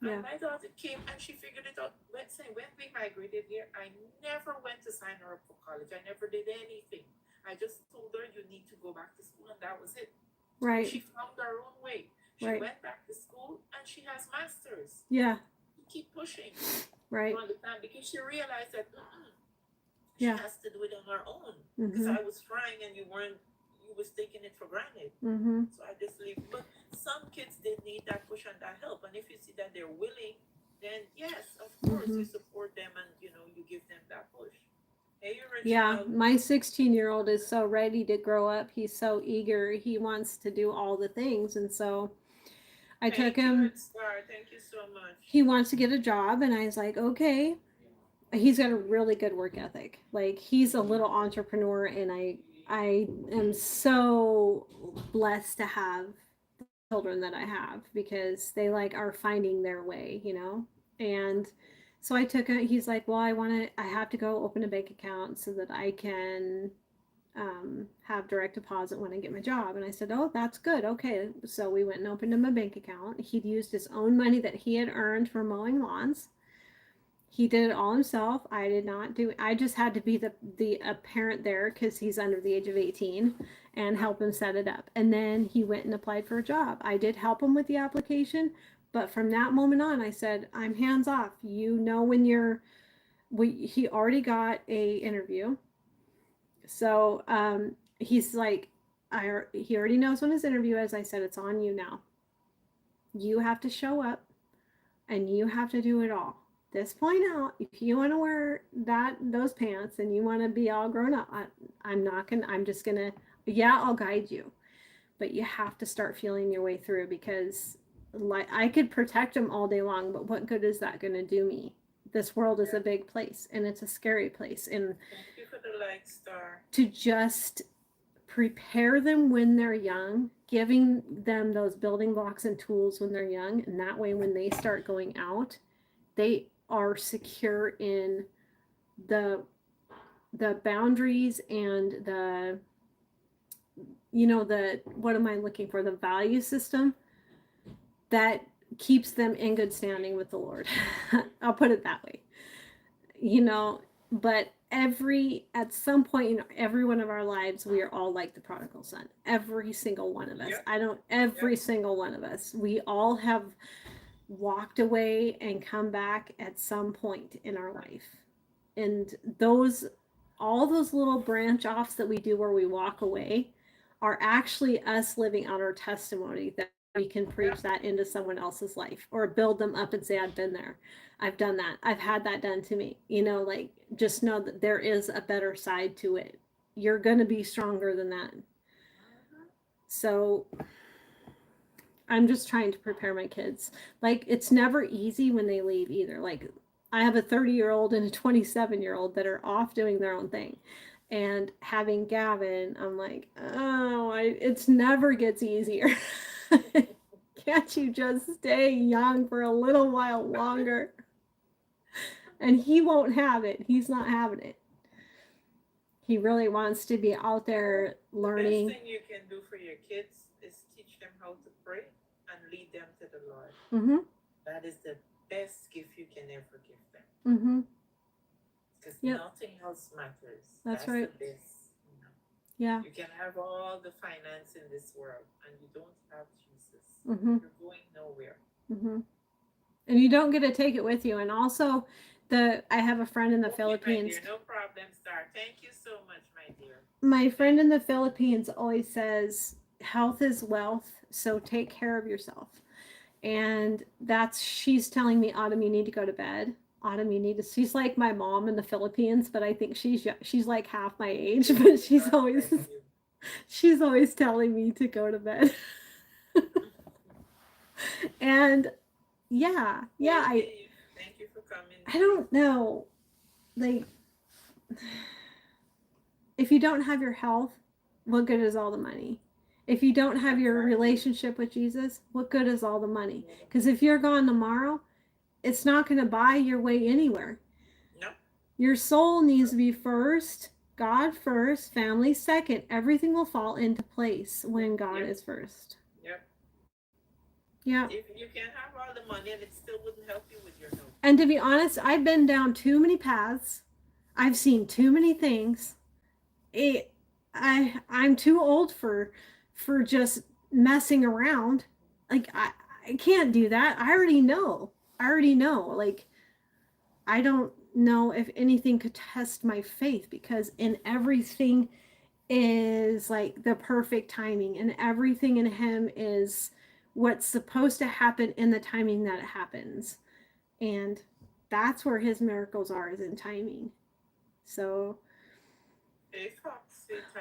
Speaker 3: And
Speaker 1: Yeah.
Speaker 3: my daughter came and she figured it out. Let's say when we migrated here, I never went to sign her up for college. I never did anything. I just told her, you need to go back to school, and that was it. And she
Speaker 1: Right.
Speaker 3: found her own way. She
Speaker 1: Right.
Speaker 3: went back to school and she has masters.
Speaker 1: Yeah.
Speaker 3: You keep pushing. You
Speaker 1: Right.
Speaker 3: understand? Because she realized that she
Speaker 1: Yeah.
Speaker 3: has to do it on her own. Because I
Speaker 1: Mm-hmm.
Speaker 3: was trying and you was taking it for granted.
Speaker 1: Mm-hmm.
Speaker 3: So I just leave. But some kids they need that push and that help. And if you see that they're willing, then yes, of course you
Speaker 1: Mm-hmm.
Speaker 3: support them and you give them that push. Hey,
Speaker 1: Yeah,
Speaker 3: Reginald.
Speaker 1: my 16-year-old is so ready to grow up. He's so eager. He wants to do all the things. And so I took
Speaker 3: Thank you, Red
Speaker 1: him,
Speaker 3: Star. Thank you so much.
Speaker 1: he wants to get a job. And I was like, okay. He's got a really good work ethic. Like, he's a little entrepreneur. And I am so blessed to have the children that I have because they like are finding their way, you know? And so I took it. He's like, well, I have to go open a bank account so that I can have direct deposit when I get my job. And I said, oh, that's good. Okay. So we went and opened him a bank account. He'd used his own money that he had earned for mowing lawns. He did it all himself. I did not do it. I just had to be the parent there because he's under the age of 18 and help him set it up. And then he went and applied for a job. I did help him with the application, but from that moment on, I said, I'm hands off. You know when you're he already got a interview. So he's like, he already knows when his interview is. I said, it's on you now. You have to show up and you have to do it all. This point out, if you want to wear those pants and you want to be all grown up, I'm not gonna. I'm just gonna. Yeah, I'll guide you, but you have to start feeling your way through because, like, I could protect him all day long, but what good is that gonna do me? This world is
Speaker 3: Yeah.
Speaker 1: a big place and it's a scary place, and
Speaker 3: Thank you for the like star.
Speaker 1: to just prepare them when they're young, giving them those building blocks and tools when they're young, and that way when they start going out, they are secure in the boundaries and the what am I looking for, the value system that keeps them in good standing with the Lord. I'll put it that way. you know but at some point in every one of our lives, we are all like the prodigal son, every single one of us.
Speaker 3: Yep.
Speaker 1: I don't
Speaker 3: Yep.
Speaker 1: Every single one of us, we all have walked away and come back at some point in our life. And those all those little branch offs that we do where we walk away are actually us living out our testimony that we can
Speaker 3: Yep.
Speaker 1: preach that into someone else's life or build them up and say, I've been there. I've done that. I've had that done to me. Like, just know that there is a better side to it. You're going to be stronger than that.
Speaker 3: Mhm.
Speaker 1: So I'm just trying to prepare my kids. Like, it's never easy when they leave either. Like, I have a 30-year-old and a 27-year-old that are off doing their own thing. And having Gavin, I'm like, oh, it's never gets easier. Can't you just stay young for a little while longer? And he won't have it. He's not having it. He really wants to be out there learning.
Speaker 3: The best thing you can do for your kids is teach them how to pray and lead them to the Lord.
Speaker 1: Mm-hmm.
Speaker 3: That is the best gift you can ever give them.
Speaker 1: Mm-hmm.
Speaker 3: Because
Speaker 1: Yep.
Speaker 3: nothing else matters.
Speaker 1: That's right.
Speaker 3: The best. You know.
Speaker 1: Yeah.
Speaker 3: You can have all the finance in this world and you don't have Jesus.
Speaker 1: Mm-hmm.
Speaker 3: You're going nowhere.
Speaker 1: Mm-hmm. And you don't get to take it with you. And also, I have a friend in the Philippines.
Speaker 3: My dear, no problem, Star. Thank you so much, my dear.
Speaker 1: My friend in the Philippines always says, health is wealth, so take care of yourself. And she's telling me, Autumn, you need to go to bed. Autumn, you need to. She's like my mom in the Philippines, but I think she's like half my age. But she's always telling me to go to bed. And yeah,
Speaker 3: thank you for coming.
Speaker 1: I don't know, like, if you don't have your health, what good is all the money? If you don't have your relationship with Jesus, what good is all the money? Because if you're gone tomorrow, it's not going to buy your way anywhere.
Speaker 3: No.
Speaker 1: Your soul needs to be first, God first, family second. Everything will fall into place when God is first.
Speaker 3: Yep.
Speaker 1: Yeah.
Speaker 3: If you can have all the money and it still wouldn't help you with your health.
Speaker 1: And to be honest, I've been down too many paths. I've seen too many things. I'm too old for just messing around. Like, I can't do that. I already know. Like, I don't know if anything could test my faith, because in everything is like the perfect timing, and everything in him is what's supposed to happen in the timing that it happens. And that's where his miracles are, is in timing. So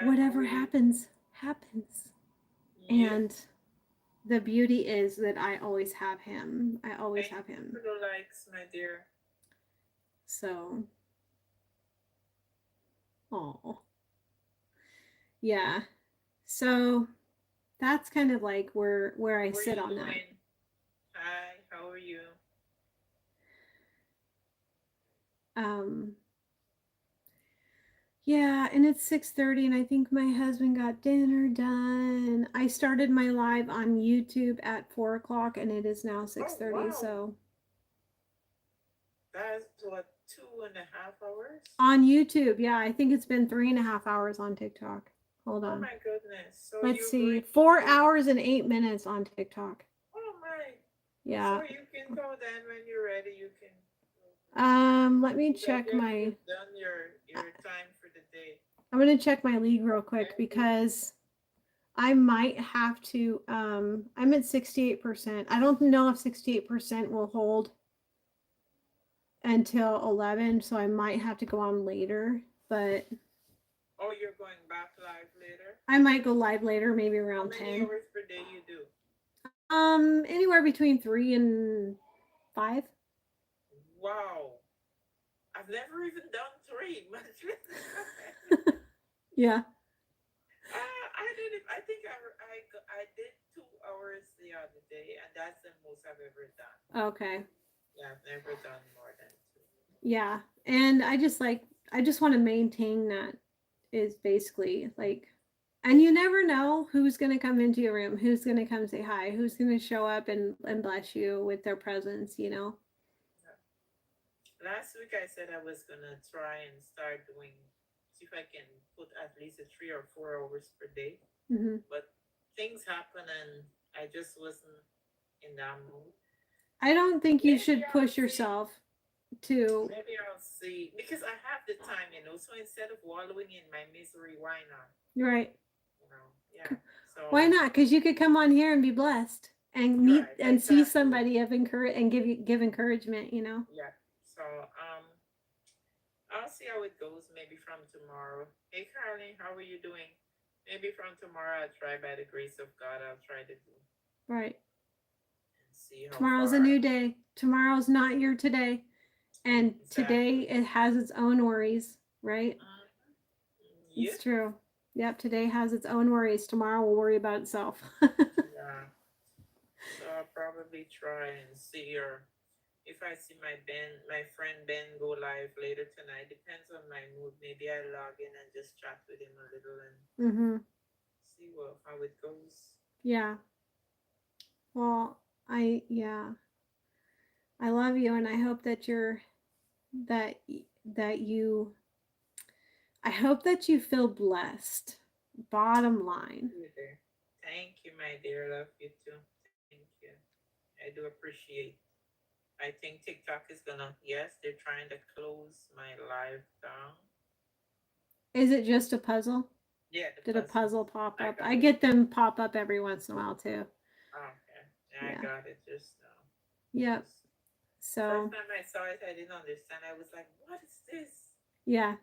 Speaker 1: whatever happens.
Speaker 3: Yeah.
Speaker 1: And the beauty is that I always have him. I always have him.
Speaker 3: For the likes, my dear.
Speaker 1: So, oh, yeah. So that's kind of like where I sit on that.
Speaker 3: Hi, how are you?
Speaker 1: Yeah, and it's 6:30, and I think my husband got dinner done. I started my live on YouTube at 4 o'clock, and it is now 6:30.
Speaker 3: Oh, wow.
Speaker 1: So
Speaker 3: that's what, 2.5 hours
Speaker 1: on YouTube. Yeah, I think it's been 3.5 hours on TikTok. Hold on.
Speaker 3: Oh my goodness. So
Speaker 1: let's see, 4 hours and 8 minutes on TikTok.
Speaker 3: Oh my.
Speaker 1: Yeah.
Speaker 3: So you can go then when you're ready. You can.
Speaker 1: Let me check my.
Speaker 3: You've done your time for the day.
Speaker 1: I'm gonna check my league real quick, because I might have to. I'm at 68%. I don't know if 68% will hold until 11, so I might have to go on later. But
Speaker 3: oh, you're going back live later?
Speaker 1: I might go live later, maybe around 10.
Speaker 3: How many hours per day you do?
Speaker 1: Anywhere between 3 and 5.
Speaker 3: Wow. I've never even done 3.
Speaker 1: Yeah.
Speaker 3: I think I did 2 hours the other day, and that's the most I've ever done.
Speaker 1: Okay.
Speaker 3: Yeah, I've never done more than 2.
Speaker 1: Yeah, and I just want to maintain that, is basically like, and you never know who's going to come into your room, who's going to come say hi, who's going to show up and bless you with their presence, you know.
Speaker 3: Last week I said I was going to try and start doing, see if I can put at least 3 or 4 hours per day.
Speaker 1: Mm-hmm.
Speaker 3: But things happen and I just wasn't in that mood.
Speaker 1: I don't think you should push yourself to.
Speaker 3: Maybe I'll see, because I have the time, you know. So instead of wallowing in my misery, why not?
Speaker 1: Right.
Speaker 3: You know, yeah. So
Speaker 1: why not? Because you could come on here and be blessed and meet and see somebody of encourage and give encouragement, you know.
Speaker 3: Yeah. So I'll see how it goes. Maybe from tomorrow. Hey, Carly, how are you doing? Maybe from tomorrow I'll try, by the grace of God, I'll try to do
Speaker 1: Right.
Speaker 3: and see how
Speaker 1: Tomorrow's a
Speaker 3: far.
Speaker 1: new day. Tomorrow's not your today. And today
Speaker 3: Exactly.
Speaker 1: it has its own worries, right?
Speaker 3: Yep.
Speaker 1: It's true. Yep, today has its own worries. Tomorrow will worry about itself.
Speaker 3: Yeah. So I'll probably try and see, or if I see my friend Ben go live later tonight, depends on my mood. Maybe I log in and just chat with him a little and
Speaker 1: Mm-hmm.
Speaker 3: see how it goes.
Speaker 1: Yeah. Well, yeah. I love you and I hope that that that you I hope that you feel blessed. Bottom line.
Speaker 3: You there. Thank you, my dear. Love you too. Thank you. I do appreciate. I think TikTok is gonna, yes, they're trying to close my live down.
Speaker 1: Is it just a puzzle?
Speaker 3: Yeah,
Speaker 1: Did
Speaker 3: the
Speaker 1: a
Speaker 3: puzzle.
Speaker 1: puzzle pop
Speaker 3: I
Speaker 1: up?
Speaker 3: got
Speaker 1: I
Speaker 3: it.
Speaker 1: get them pop up every once in a while too.
Speaker 3: Okay. Yeah, I
Speaker 1: Yeah.
Speaker 3: got it just now.
Speaker 1: Yep.
Speaker 3: Just first
Speaker 1: So,
Speaker 3: time I saw it, I didn't understand. I was like, "What is this?"
Speaker 1: yeah.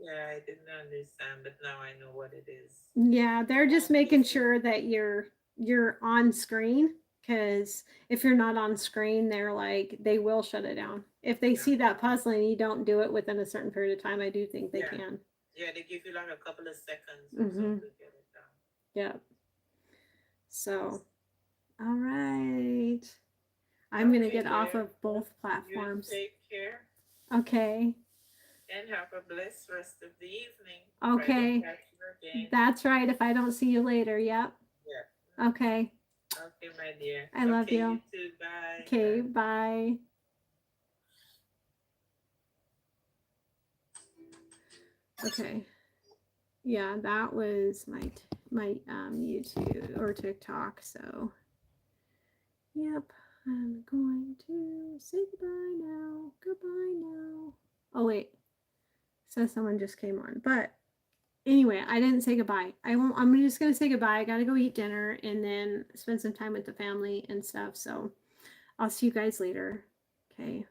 Speaker 3: Yeah, I didn't understand, but now I know what it is.
Speaker 1: Yeah, they're just
Speaker 3: Oh,
Speaker 1: making
Speaker 3: this is
Speaker 1: sure that you're on screen because if you're not on screen, they're like they will shut it down. If they
Speaker 3: yeah,
Speaker 1: see that puzzle and you don't do it within a certain period of time, I do think they
Speaker 3: yeah,
Speaker 1: can.
Speaker 3: yeah. They give you like a couple of seconds or so
Speaker 1: Mhm.
Speaker 3: to get it done.
Speaker 1: Yep. So, all right. I'm going to
Speaker 3: Okay,
Speaker 1: get off
Speaker 3: dear.
Speaker 1: of both
Speaker 3: You
Speaker 1: platforms.
Speaker 3: take care
Speaker 1: Okay.
Speaker 3: and have a blessed rest of the evening. If I don't
Speaker 1: Okay.
Speaker 3: catch you again,
Speaker 1: That's right. If I don't see you later. Yep.
Speaker 3: yeah.
Speaker 1: Okay.
Speaker 3: Okay, my dear.
Speaker 1: I love
Speaker 3: Okay, you
Speaker 1: you.
Speaker 3: too. Bye.
Speaker 1: Okay.
Speaker 3: Bye.
Speaker 1: Bye. Okay. Yeah, that was my YouTube or TikTok. So, yep. I'm going to say goodbye now. Goodbye now. Oh wait. So someone just came on. But anyway, I didn't say goodbye. I won't I'm just gonna say goodbye. I gotta go eat dinner and then spend some time with the family and stuff. So I'll see you guys later. Okay.